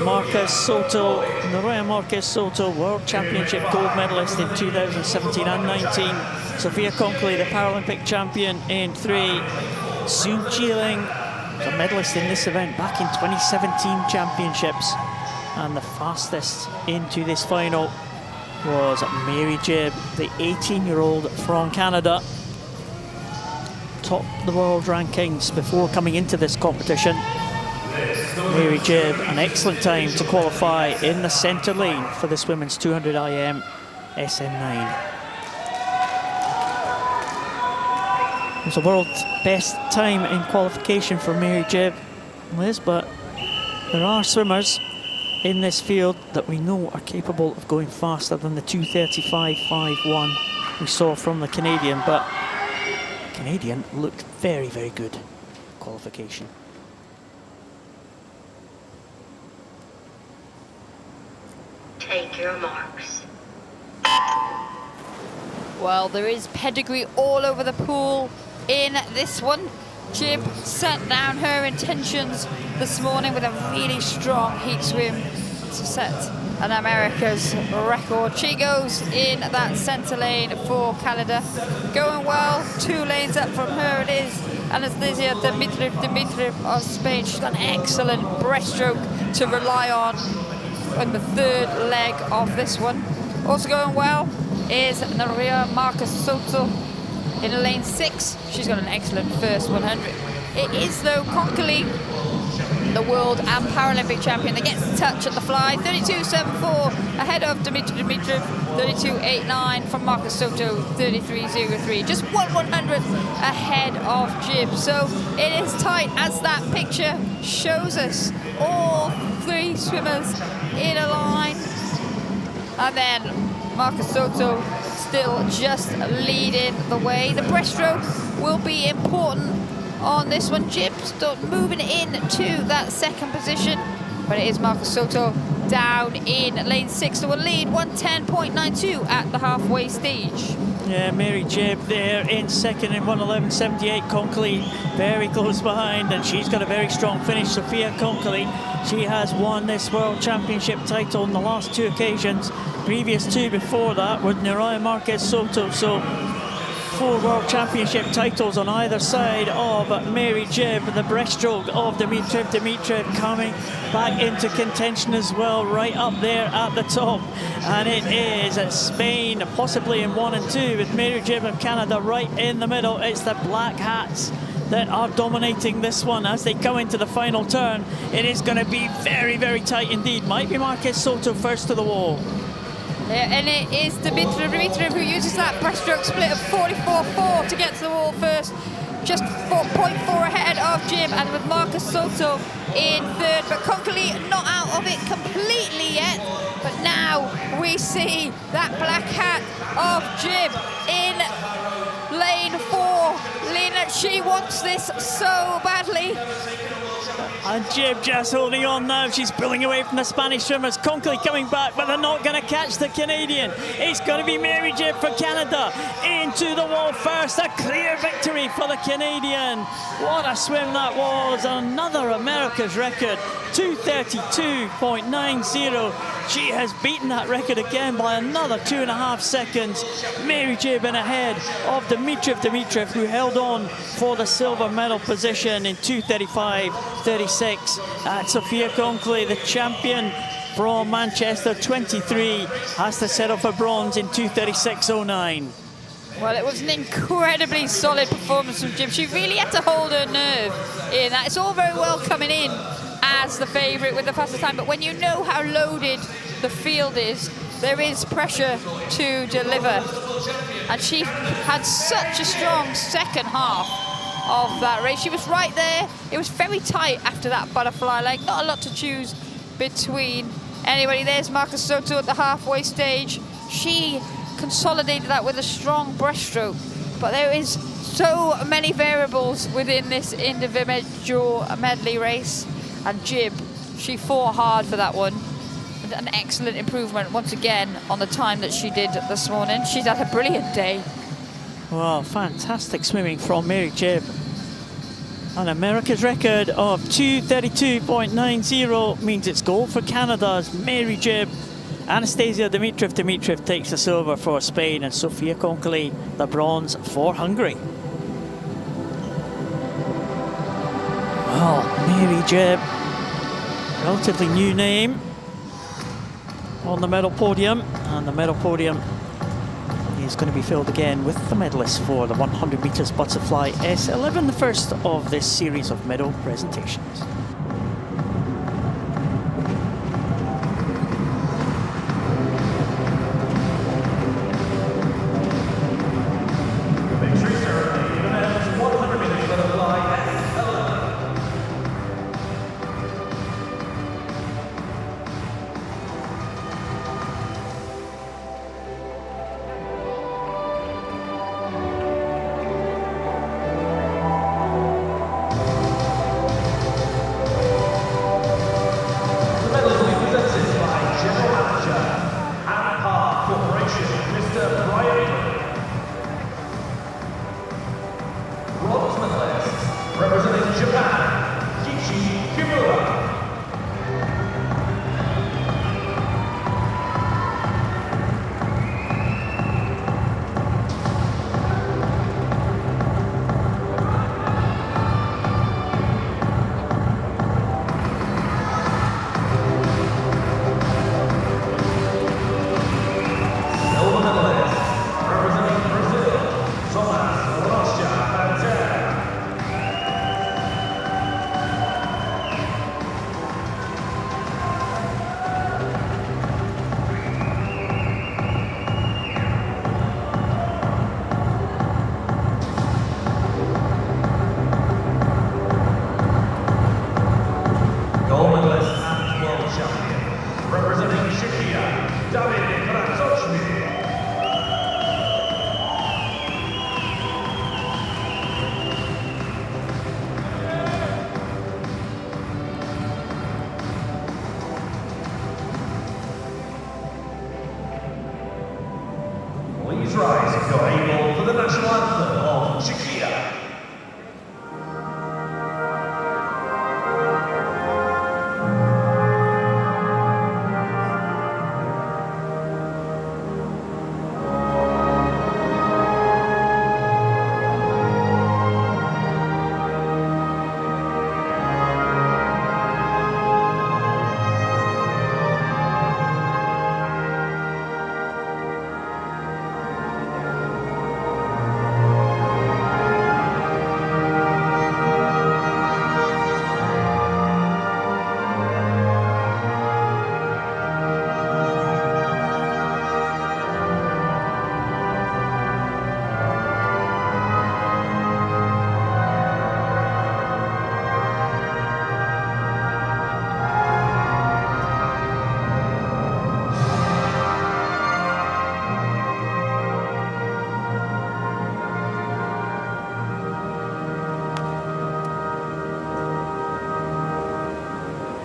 Speaker 1: Marcus Soto, Noroya Marcus Soto, World Championship gold medalist in 2017 and 19. Sophia Conkley, the Paralympic champion in 3. Su Jiling, a medalist in this event back in 2017 championships. And the fastest into this final was Mary Jibb, the 18-year-old from Canada. Topped the world rankings before coming into this competition. Mary Jibb, an excellent time to qualify in the centre lane for this women's 200 IM SM9. It was a world best time in qualification for Mary Jibb, Liz, but there are swimmers in this field that we know are capable of going faster than the 2:35.51 we saw from the Canadian, but Canadian looked very, very good qualification.
Speaker 3: Take your marks.
Speaker 2: Well, there is pedigree all over the pool in this one. Jib set down her intentions this morning with a really strong heat swim to set an America's record. She goes in that centre lane for Canada. Going well, 2 lanes up from her it is Anastasia Dimitrieva of Spain. She's got an excellent breaststroke to rely on in the 3rd leg of this one. Also going well is Naria Marcus Soto in lane 6. She's got an excellent first 100. It is though Conkley, the world and Paralympic champion, that gets the touch at the fly. 32.74 ahead of Dimitriev. 32.89 from Marcus Soto. 33.03, just 1/100th ahead of Jib. So it is tight, as that picture shows us. All 3 swimmers in a line, and then Marcus Soto still just leading the way. The breaststroke will be important on this one. Jib still moving into that 2nd position, but it is Marcus Soto down in lane 6 that will lead 110.92 at the halfway stage.
Speaker 1: Yeah, Mary Jib there in 2nd in 1:11.78. Conkley very close behind, and she's got a very strong finish. Sophia Conkley, she has won this World Championship title on the last 2 occasions. Previous 2 before that with Naria Marquez Soto. So 4 World Championship titles on either side of Mary Jib. The breaststroke of Dimitriev coming back into contention as well, right up there at the top. And it is Spain, possibly in 1 and 2, with Mary Jib of Canada right in the middle. It's the black hats that are dominating this one as they come into the final turn. It is going to be very, very tight indeed. Might be Marquez Soto first to the wall.
Speaker 2: Yeah, and it is Dimitriev who uses that breaststroke split of 44.4 to get to the wall first. Just 4.4 ahead of Jib, and with Marcus Soto in 3rd. But Conkley not out of it completely yet. But now we see that black hat of Jib in lane 4. Lena, she wants this so badly.
Speaker 1: And Jib just holding on now. She's pulling away from the Spanish swimmers. Conkley coming back, but they're not going to catch the Canadian. It's going to be Mary Jib for Canada. Into the wall first. A clear victory for the Canadian. What a swim that was. Another America's record. 2:32.90. She has beaten that record again by another 2.5 seconds. Mary Jib in ahead of Dimitriev, who held on for the silver medal position in 2:35.36. And Sophia Conkley, the champion from Manchester, 23, has to settle for bronze in 2:36.09.
Speaker 2: Well, it was an incredibly solid performance from Jib. She really had to hold her nerve in that. It's all very well coming in as the favourite with the fastest time, but when you know how loaded the field is, there is pressure to deliver. And she had such a strong 2nd half of that race. She was right there. It was very tight after that butterfly leg. Not a lot to choose between. Anyway, there's Marcus Soto at the halfway stage. She consolidated that with a strong breaststroke, but there is so many variables within this individual medley race. And Jib, she fought hard for that one. An excellent improvement once again on the time that she did this morning. She's had a brilliant day.
Speaker 1: Well, fantastic swimming from Mary Jib. An America's record of 2:32.90 means it's gold for Canada's Mary Jib. Anastasia Dimitriev takes the silver for Spain, and Sophia Conkley the bronze for Hungary. Well, Mary Jib, relatively new name on the medal podium, and the medal podium is going to be filled again with the medalists for the 100 metres butterfly S11, the first of this series of medal presentations.
Speaker 4: Chiquita.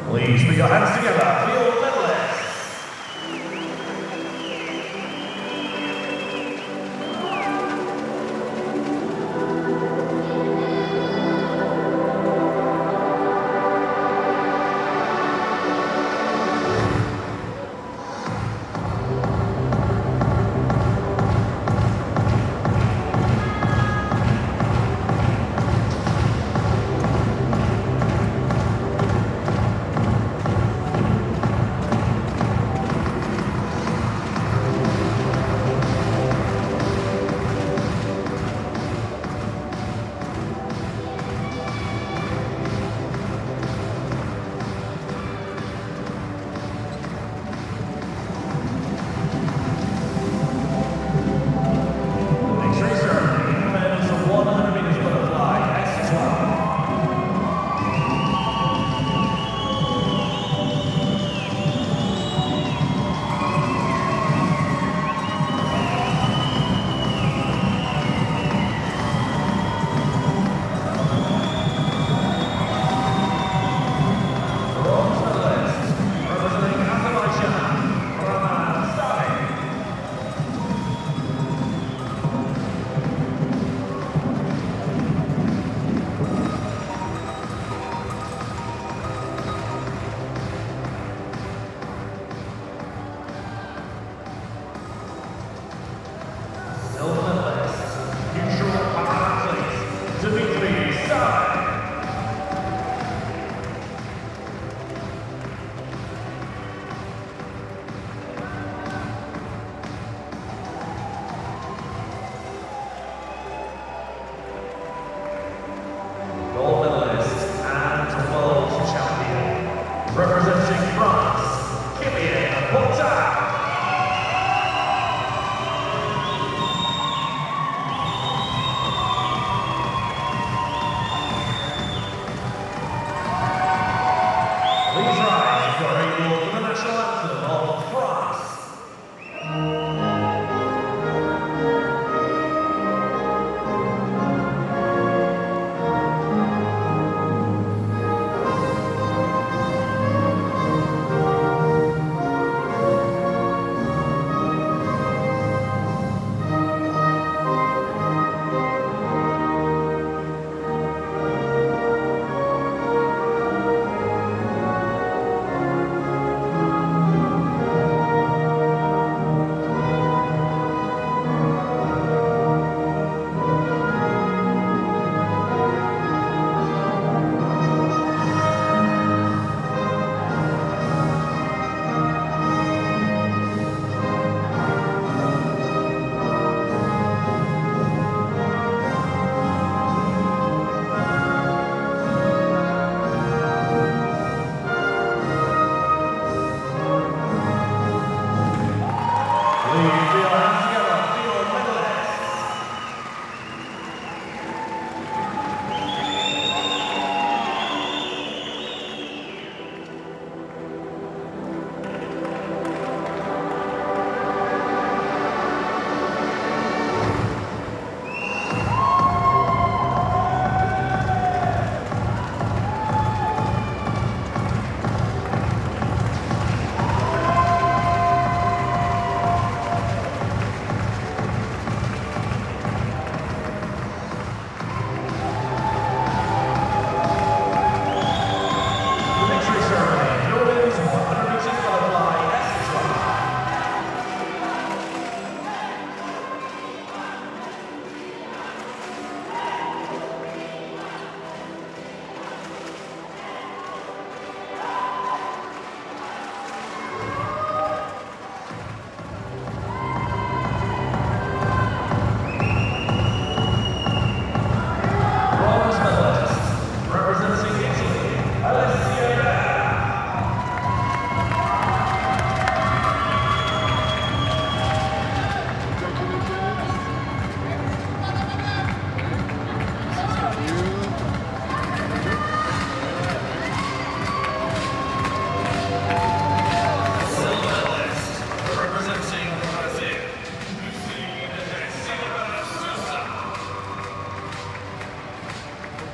Speaker 4: Please put your hands together for your medalists.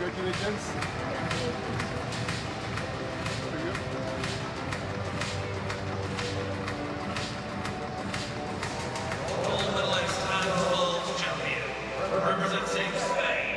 Speaker 6: Congratulations.
Speaker 4: Gold medalist and world champion, representing Spain,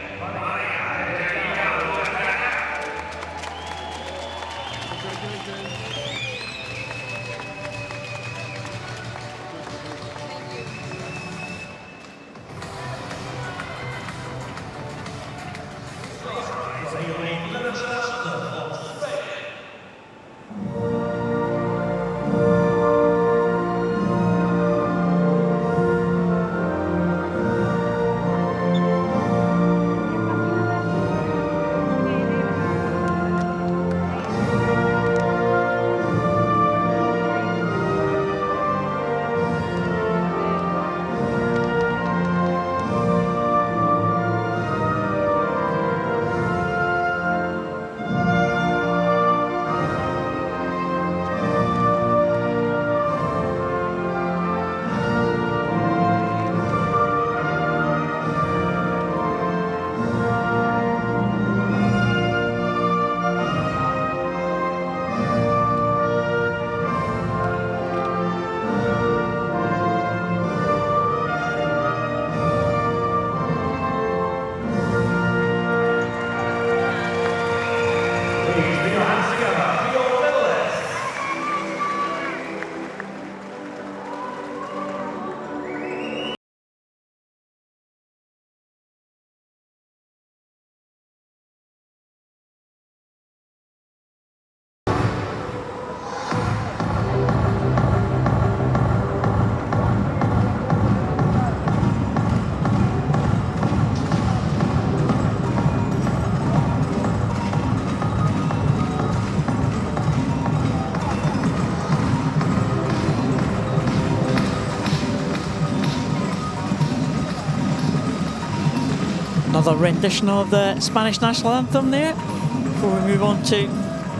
Speaker 1: Another rendition of the Spanish national anthem there before we move on to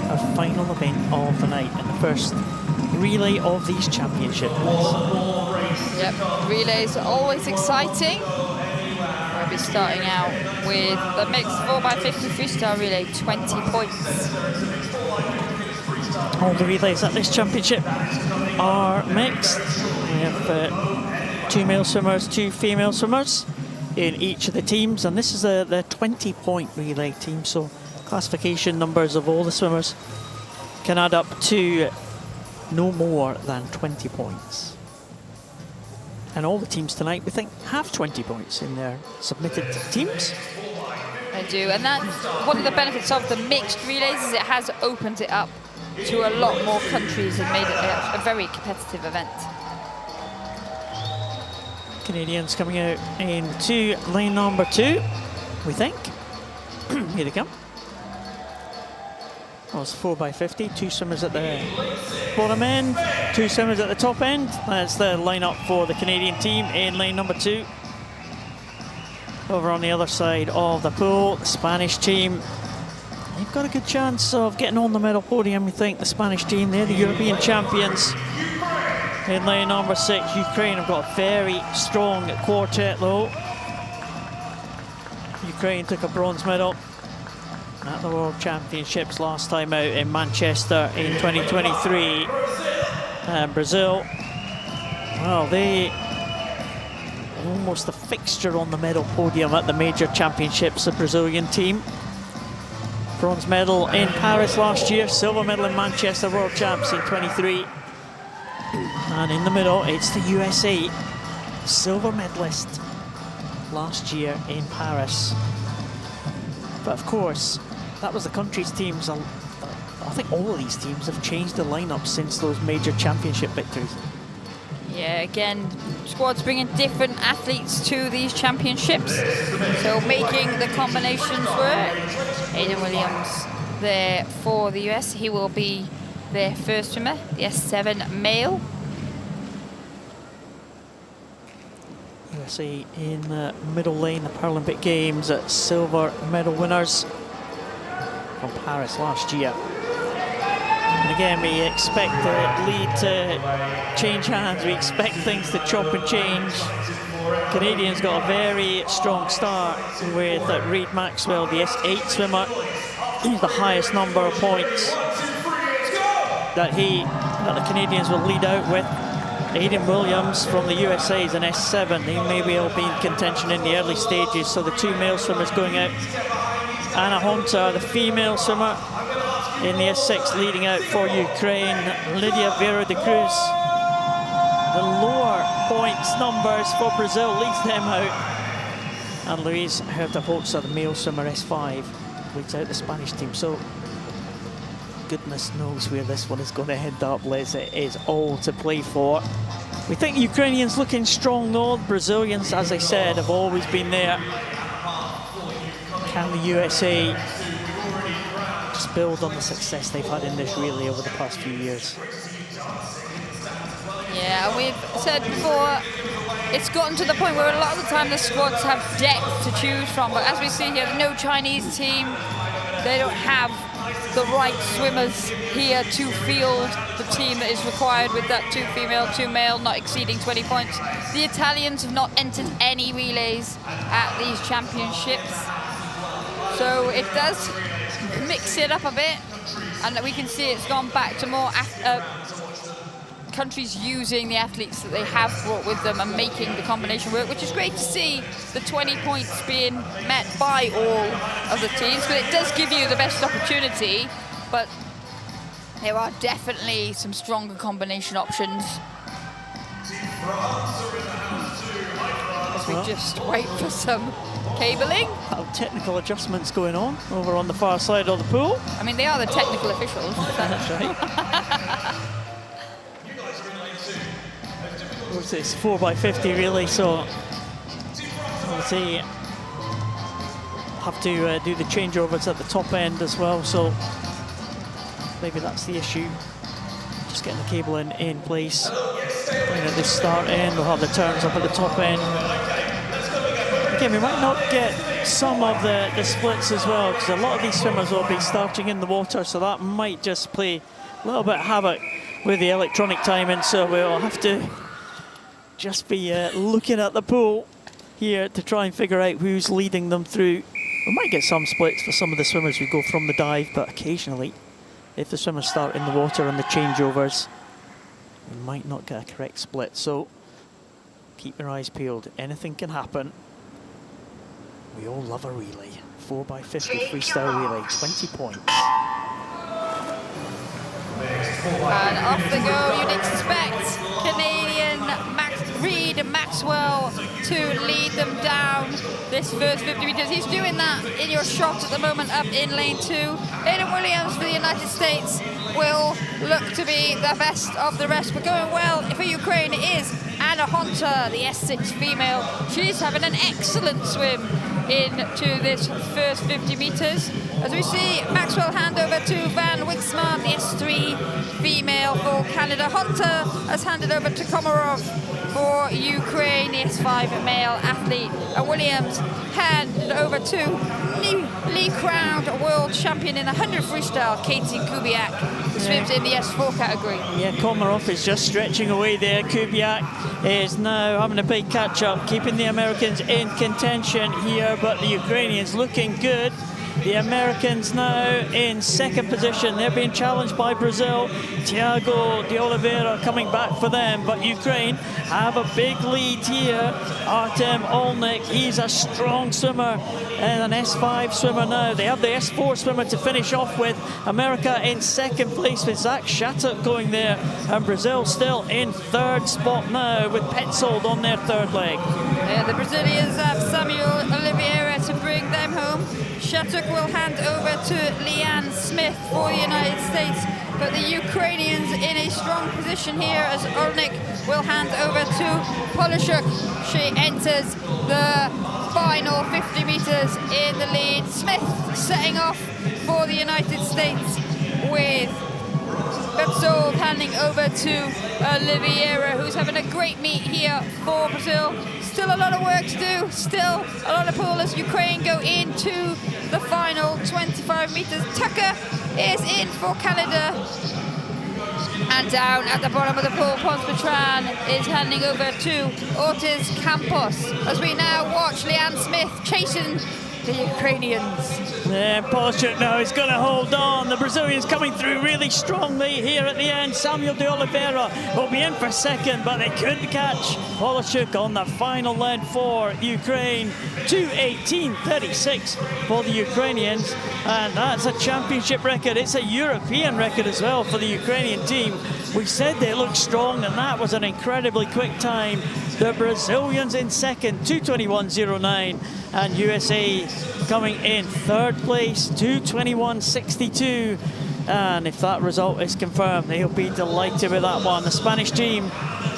Speaker 1: our final event of the night and the first relay of these championships.
Speaker 2: Yep, relays are always exciting. We'll be starting out with the mixed 4x50 freestyle relay, 20 points.
Speaker 1: All the relays at this championship are mixed. We have 2 male swimmers, 2 female swimmers in each of the teams, and this is the 20-point relay team, so classification numbers of all the swimmers can add up to no more than 20 points. And all the teams tonight, we think, have 20 points in their submitted teams.
Speaker 2: They do, and that's one of the benefits of the mixed relays, is it has opened it up to a lot more countries and made it a very competitive event.
Speaker 1: Canadians coming out into lane number 2, we think. Here they come. Well, it's 4x50, 2 swimmers at the bottom end, 2 swimmers at the top end. That's the lineup for the Canadian team in lane number 2. Over on the other side of the pool, the Spanish team. They've got a good chance of getting on the medal podium, we think, the Spanish team. They're the European champions. In lane number 6, Ukraine have got a very strong quartet though. Ukraine took a bronze medal at the World Championships last time out in Manchester in 2023. And Brazil, well, they almost a fixture on the medal podium at the major championships, the Brazilian team. Bronze medal in Paris last year, silver medal in Manchester World Champs in 23. And in the middle, it's the USA, silver medalist last year in Paris. But of course, that was the country's teams. I think all of these teams have changed the lineup since those major championship victories.
Speaker 2: Yeah, again, squads bringing different athletes to these championships, so making the combinations work. Aidan Williams there for the US. He will be their first swimmer, the S7 male.
Speaker 1: USA in the middle lane, the Paralympic Games at silver medal winners from Paris last year. And again, we expect the lead to change hands. We expect things to chop and change Canadians got a very strong start with Reid Maxwell, the S8 swimmer. He's the highest number of points that the Canadians will lead out with. Aiden Williams from the USA is an S7. They may well be in contention in the early stages. So the two male swimmers going out. Anna Hunter, the female swimmer in the S6, leading out for Ukraine. Lydia Vera de Cruz. The lower points numbers for Brazil leads them out. And Luis Herta-Poza, the male swimmer, S5, leads out the Spanish team. So goodness knows where this one is going to end up, Liz. It is all to play for. We think the Ukrainians looking strong though. The Brazilians, as I said, have always been there. Can the USA just build on the success they've had in this relay over the past few years?
Speaker 2: Yeah, we've said before, it's gotten to the point where a lot of the time the squads have depth to choose from, but as we see here, no Chinese team, they don't have the right swimmers here to field the team that is required with that 2 female, 2 male, not exceeding 20 points. The Italians have not entered any relays at these championships, so it does mix it up a bit, and we can see it's gone back to more countries using the athletes that they have brought with them and making the combination work, which is great to see the 20 points being met by all of the teams, but it does give you the best opportunity, but there are definitely some stronger combination options. As we just wait for some cabling.
Speaker 1: Technical adjustments going on over on the far side of the pool.
Speaker 2: I mean, they are the technical officials.
Speaker 1: That's right. It's 4x50 really, so obviously have to do the changeovers at the top end as well, so maybe that's the issue. Just getting the cable in place. At the start end, we'll have the turns up at the top end. Again, we might not get some of the splits as well, because a lot of these swimmers will be starting in the water, so that might just play a little bit of havoc with the electronic timing, so we'll have to just be looking at the pool here to try and figure out who's leading them through. We might get some splits for some of the swimmers who go from the dive, but occasionally, if the swimmers start in the water on the changeovers, we might not get a correct split. So keep your eyes peeled. Anything can happen. We all love a relay. 4x50 freestyle relay, 20 points.
Speaker 2: And off they go, you'd expect Canadian Reid Maxwell to lead them down this first 50 metres. He's doing that in your shot at the moment up in lane 2. Aiden Williams for the United States will look to be the best of the rest, but going well for Ukraine is Anna Hunter, the S6 female. She's having an excellent swim into this first 50 metres. As we see Maxwell hand over to Van Witsma, the S3 female for Canada. Hunter has handed over to Komarov for Ukraine, the S5 male athlete. And Williams handed over to newly crowned world champion in the 100 freestyle, Katie Kubiak, who swims in the S4 category.
Speaker 1: Yeah, Komarov is just stretching away there. Kubiak is now having a big catch-up, keeping the Americans in contention here, but the Ukrainians looking good. The Americans now in second position. They're being challenged by Brazil. Thiago de Oliveira coming back for them, but Ukraine have a big lead here. Artem Olnik, he's a strong swimmer and an S5 swimmer now. They have the S4 swimmer to finish off with. America in second place with Zach Shattuck going there, and Brazil still in third spot now with Petzold on their third leg.
Speaker 2: Yeah, the Brazilians have Samuel Oliveira to bring them home. Shattuck will hand over to Leanne Smith for the United States, but the Ukrainians in a strong position here as Olnik will hand over to Polishuk. She enters the final 50 meters in the lead. Smith setting off for the United States with Petzold handing over to Oliveira, who's having a great meet here for Brazil. Still a lot of work to do, still a lot of pull as Ukraine go into the final 25 meters. Tucker is in for Canada. And down at the bottom of the pool, Pons Petran is handing over to Ortiz Campos as we now watch Leanne Smith chasing the Ukrainians.
Speaker 1: Yeah, Polchuk now is going to hold on. The Brazilians coming through really strongly here at the end. Samuel de Oliveira will be in for second, but they couldn't catch Polchuk on the final leg for Ukraine. 2:18.36 for the Ukrainians, and that's a championship record. It's a European record as well for the Ukrainian team. We said they looked strong, and that was an incredibly quick time. The Brazilians in second, 2:21.09, and USA coming in third place, 2:21.62. And if that result is confirmed, they'll be delighted with that one. The Spanish team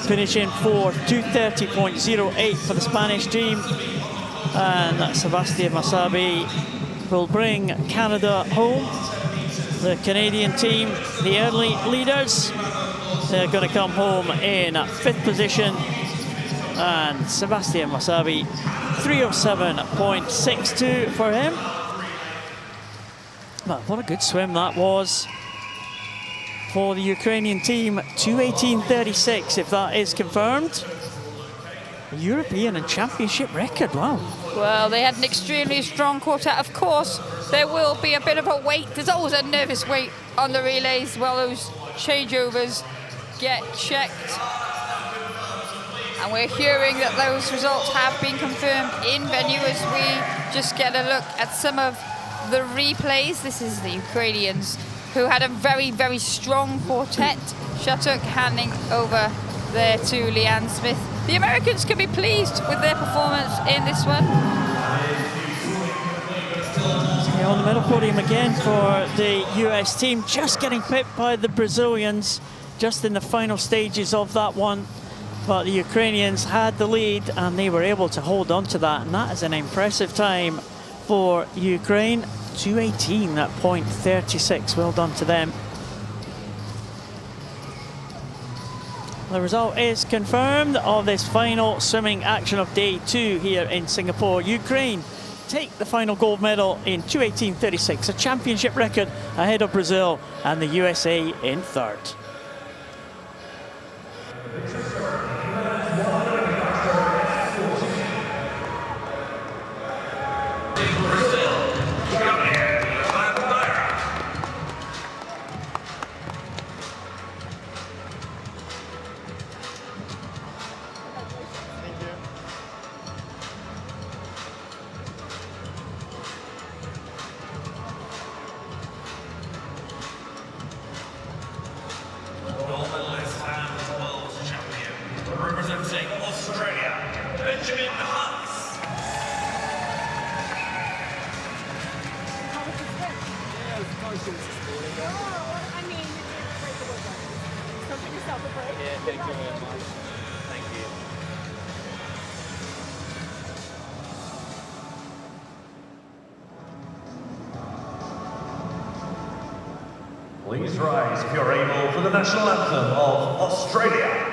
Speaker 1: finishing fourth, 2:30.08 for the Spanish team. And Sebastian Masabi will bring Canada home. The Canadian team, the early leaders, they're going to come home in fifth position. And Sebastian Masabi, 3:07.62 for him. But what a good swim that was for the Ukrainian team. 2:18.36 if that is confirmed. A European and championship record, wow.
Speaker 2: Well, they had an extremely strong quartet. Of course, there will be a bit of a wait. There's always a nervous wait on the relays while those changeovers get checked. And we're hearing that those results have been confirmed in venue as we just get a look at some of the replays. This is the Ukrainians who had a very, very strong quartet. Shatuk handing over there to Leanne Smith. The Americans can be pleased with their performance in this one.
Speaker 1: Yeah, on the medal podium again for the US team, just getting pipped by the Brazilians just in the final stages of that one. But the Ukrainians had the lead and they were able to hold on to that, and that is an impressive time for Ukraine. 2:18.36, well done to them. The result is confirmed of this final swimming action of day 2 here in Singapore. Ukraine take the final gold medal in 2:18.36, a championship record ahead of Brazil and the USA in third.
Speaker 4: Representing Australia, Benjamin Hunt. Please rise if you're able for the national anthem of Australia.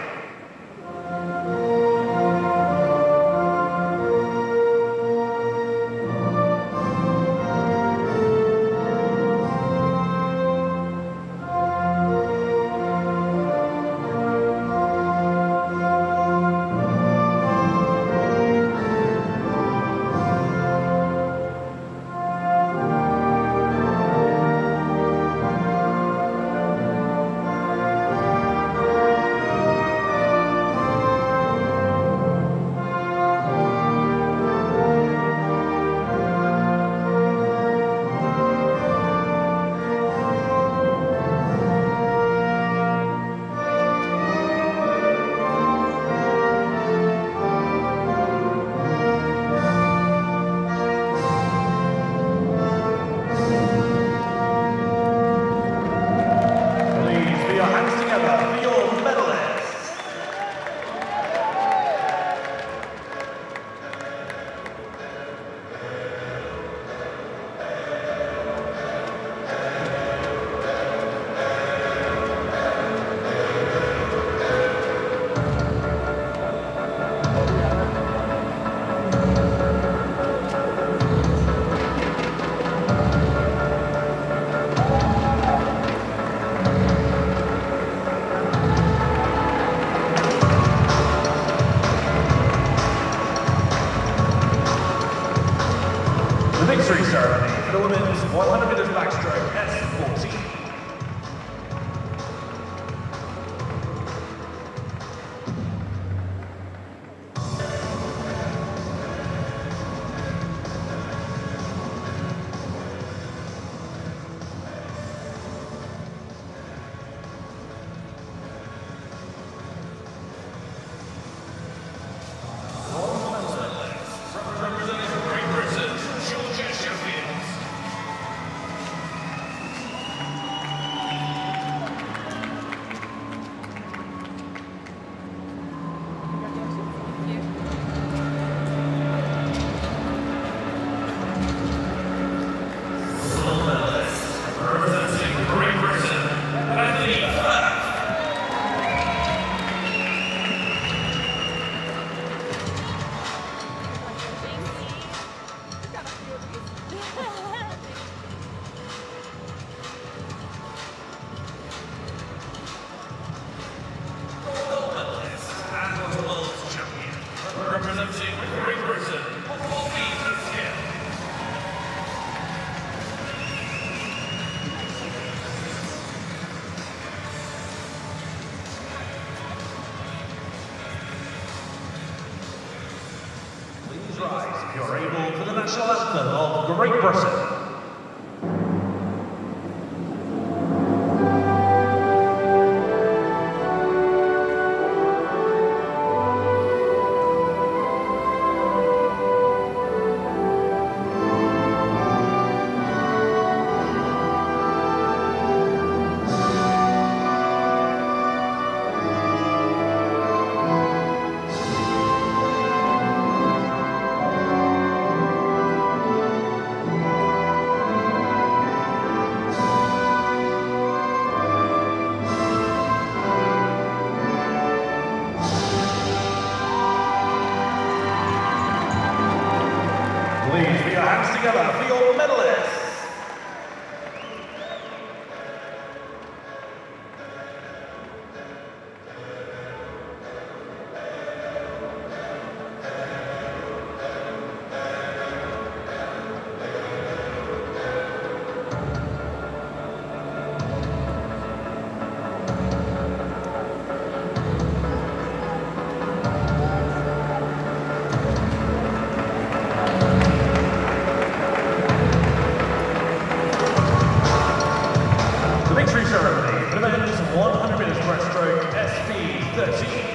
Speaker 4: 100 meters backstroke, S14. Please rise if you're able for the national anthem of Great Britain. Please put your hands together for your medalists. Ceremony for the men's 100 meters breaststroke SP13.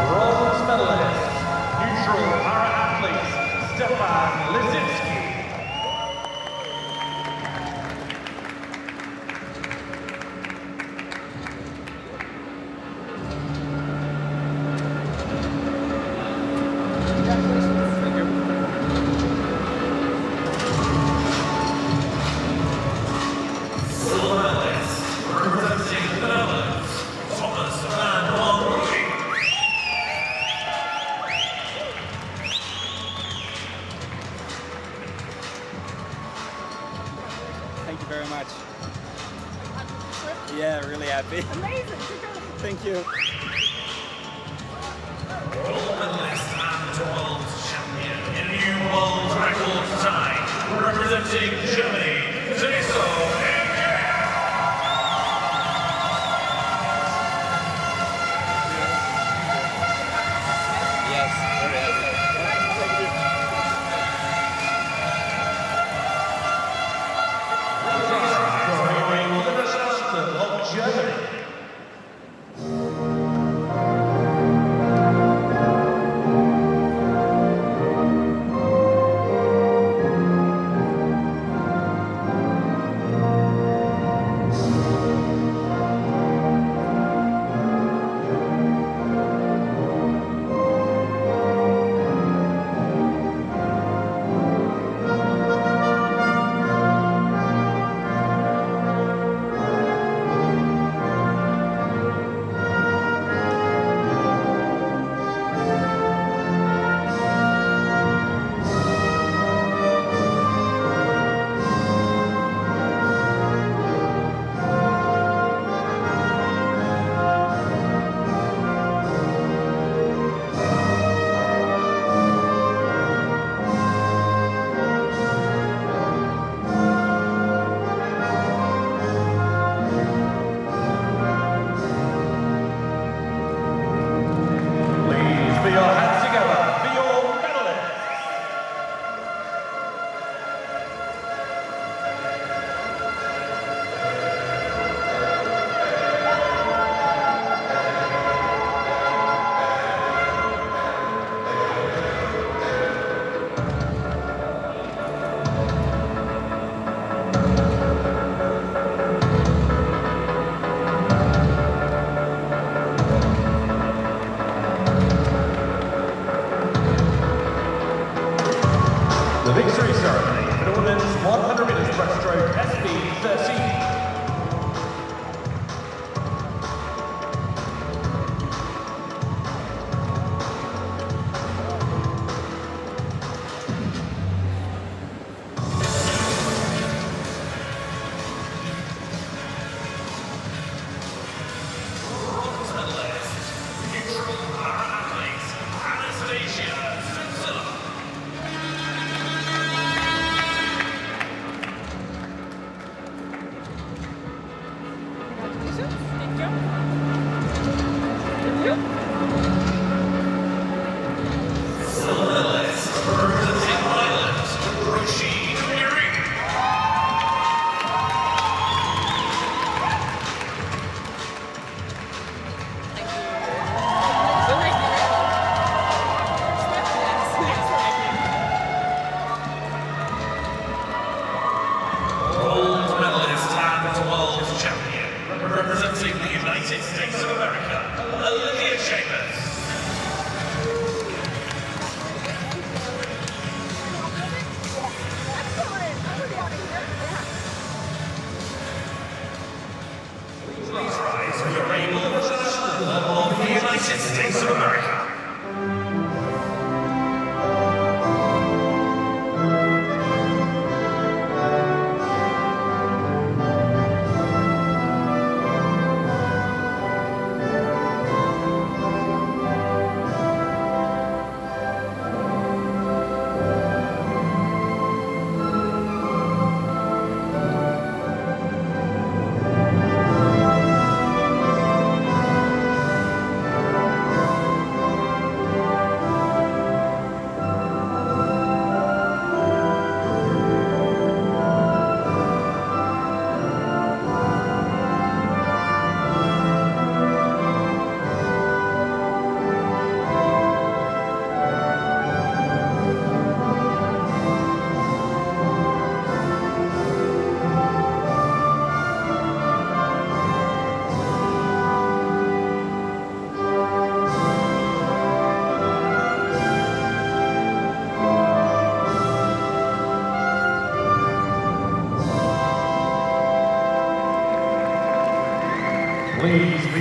Speaker 4: Bronze medalist, neutral para-athlete, Stefan Lisinski.
Speaker 6: Thank you very much. Yeah, really happy.
Speaker 7: Amazing.
Speaker 6: Thank you.
Speaker 4: Gold medalist and world champion in new world record time, representing Germany, Denise. Germany.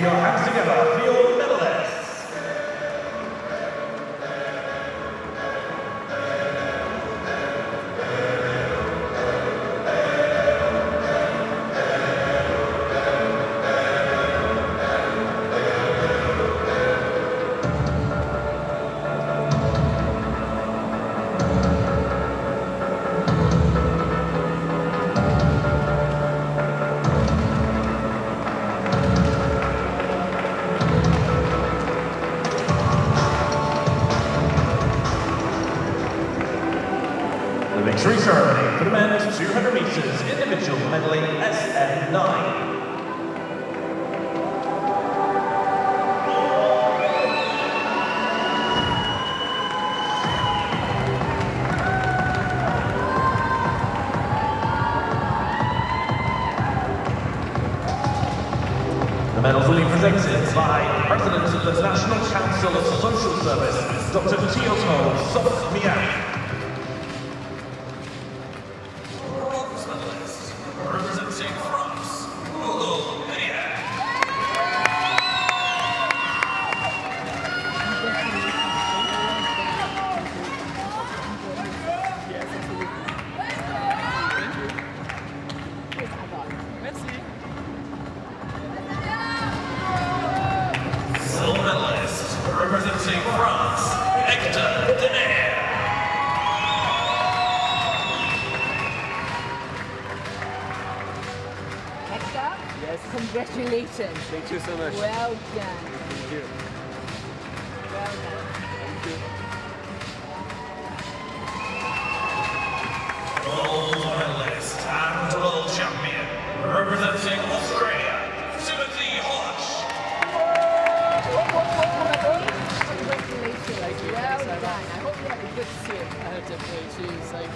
Speaker 4: your hands together for your medalists. The victory ceremony for the men's 200 metres individual medley SF9. The medals will be presented by President of the National Council of Social Service, Dr. Teoto Sok-Miak. Bronze medalist, representing France, Bulgaria. Silver medalist, representing France, Hector Denaire.
Speaker 7: Hector? Yes. Congratulations.
Speaker 6: Thank you so much.
Speaker 7: Well done.
Speaker 6: Thank you.
Speaker 7: Well done.
Speaker 6: Thank you.
Speaker 4: Gold medalist and world champion, representing Australia, Timothy Hodge.
Speaker 7: Congratulations. Well done. I hope you have a good swim.
Speaker 8: Definitely, she's like,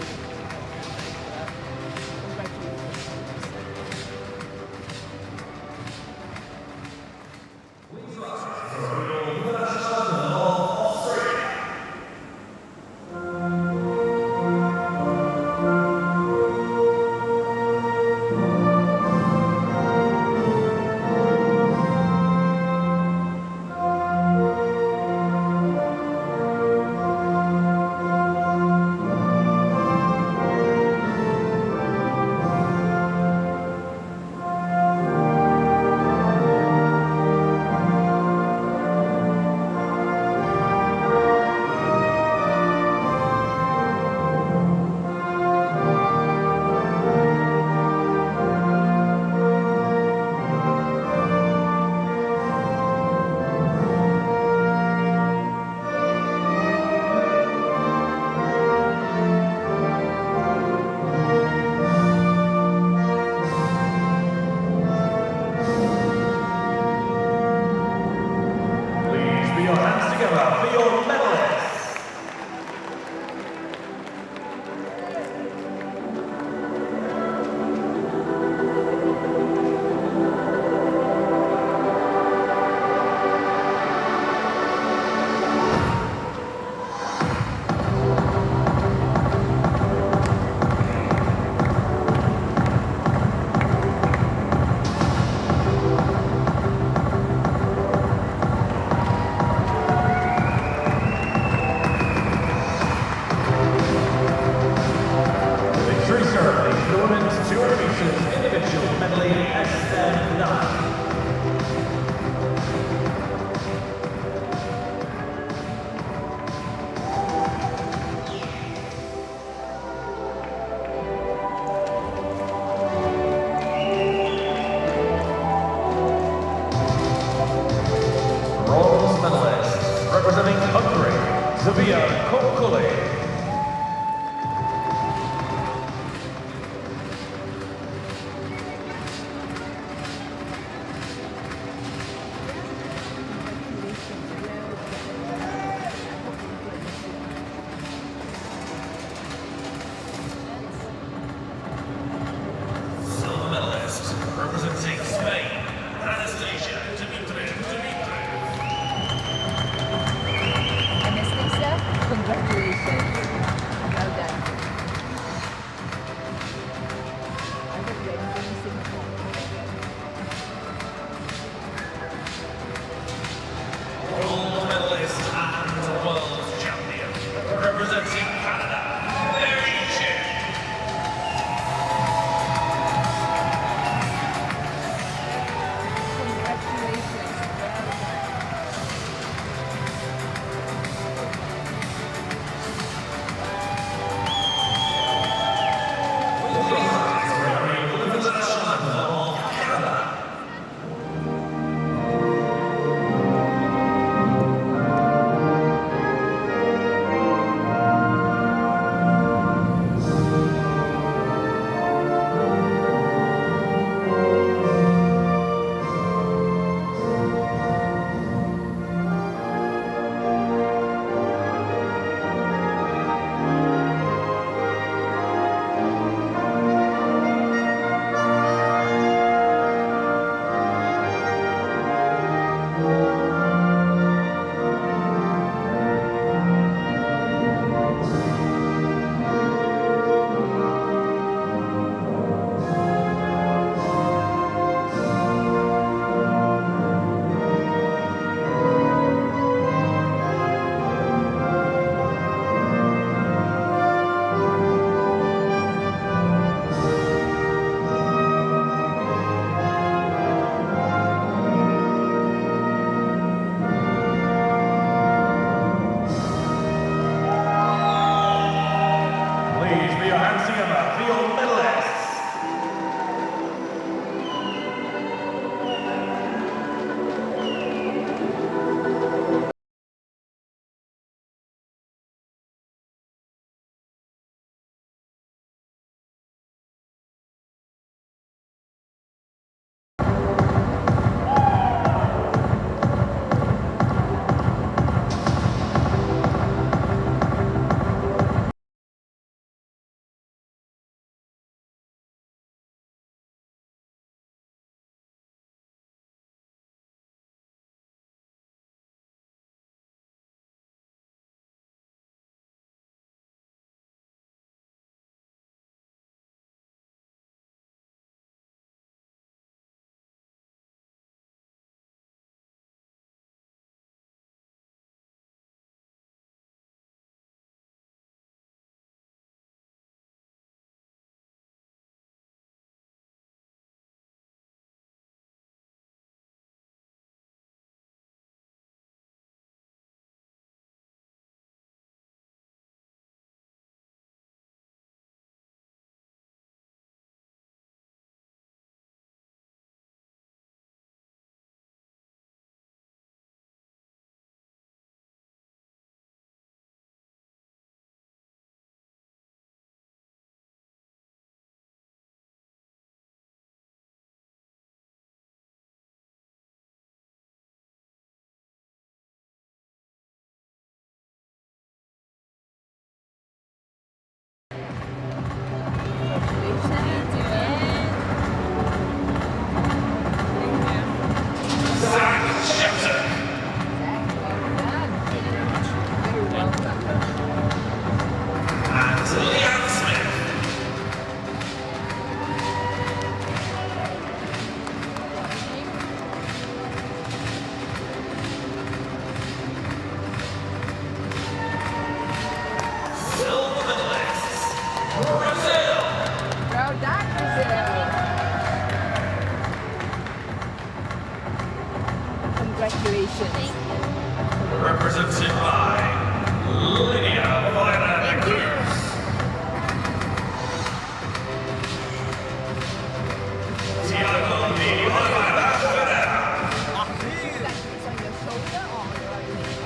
Speaker 4: Please be your hands together for your medalists.
Speaker 7: Congratulations.
Speaker 4: Represented by Lydia Violet. Tiago Di Violet.
Speaker 7: It's on your shoulder or on your leg?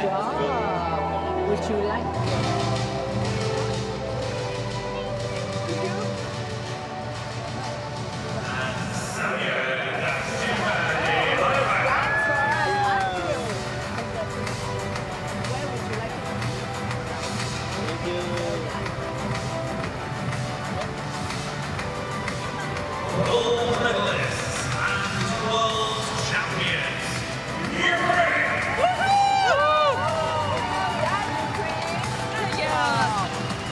Speaker 7: Wow. Would you like?
Speaker 4: Gold medalists and world champions.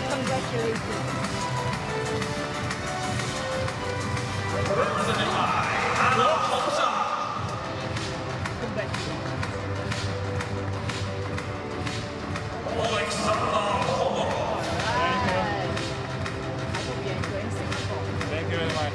Speaker 7: Congratulations.
Speaker 4: Represented by Anna Hobson. Alexander Komarov.
Speaker 6: Thank you very much.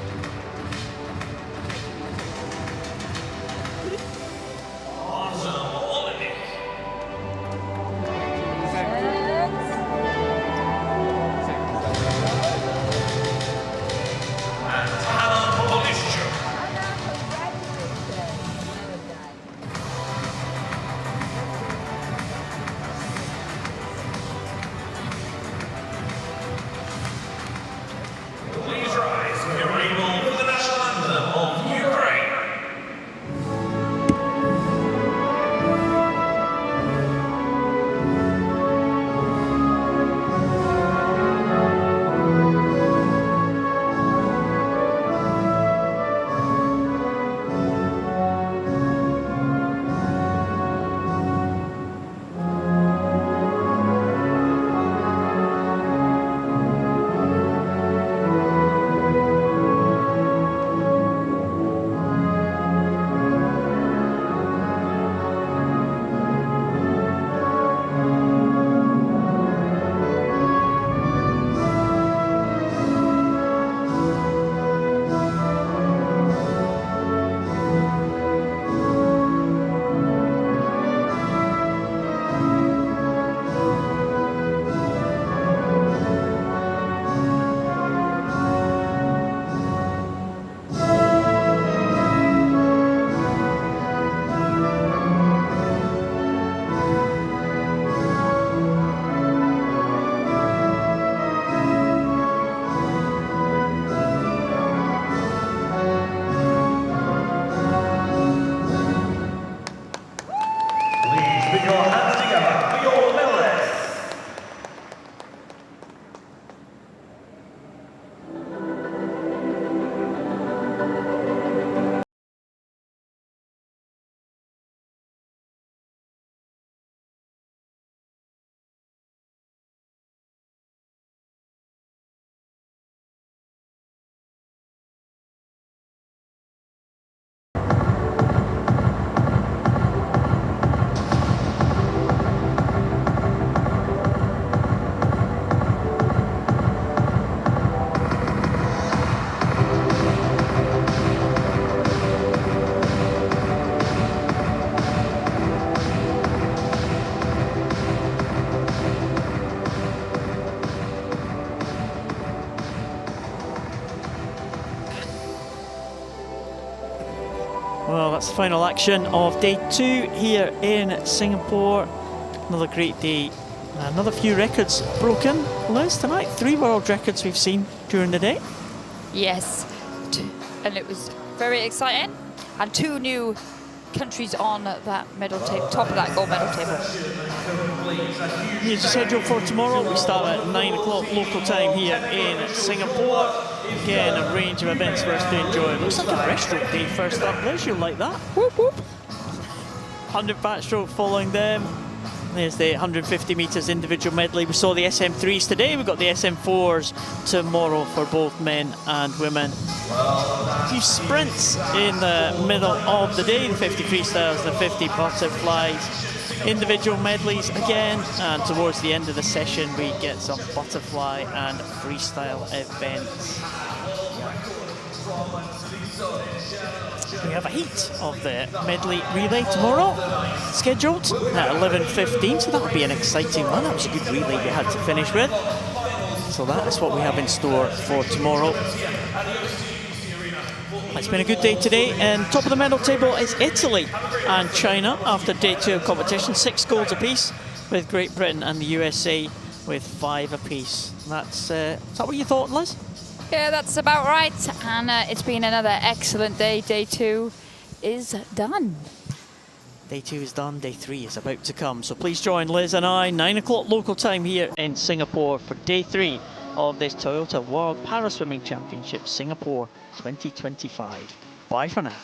Speaker 1: Well, that's the final action of day 2 here in Singapore. Another great day. Another few records broken. Liz, tonight, 3 world records we've seen during the day.
Speaker 2: Yes, and it was very exciting. And 2 new countries on that medal table, top of that gold medal table.
Speaker 1: Here's the schedule for tomorrow. We start at 9 o'clock local time here in Singapore. Again, a range of events for us to enjoy. Looks like a breaststroke day first up. Liz, you'll like that. Whoop, whoop. 100 backstroke following them. There's the 150 metres individual medley. We saw the SM3s today. We've got the SM4s tomorrow for both men and women. A few sprints in the middle of the day. The 50 freestyles, the 50 butterflies. Individual medleys again. And towards the end of the session, we get some butterfly and freestyle events. We have a heat of the medley relay tomorrow, scheduled at 11:15, so that'll be an exciting one. That was a good relay we had to finish with. So that is what we have in store for tomorrow. It's been a good day today, and top of the medal table is Italy and China after day 2 of competition, 6 golds apiece, with Great Britain and the USA with 5 apiece. Is that what you thought, Liz?
Speaker 2: Yeah, that's about right. And it's been another excellent day. Day 2 is done.
Speaker 1: Day 2 is done, day 3 is about to come. So please join Liz and I, 9 o'clock local time here in Singapore for day 3 of this Toyota World Paraswimming Championship Singapore 2025. Bye for now.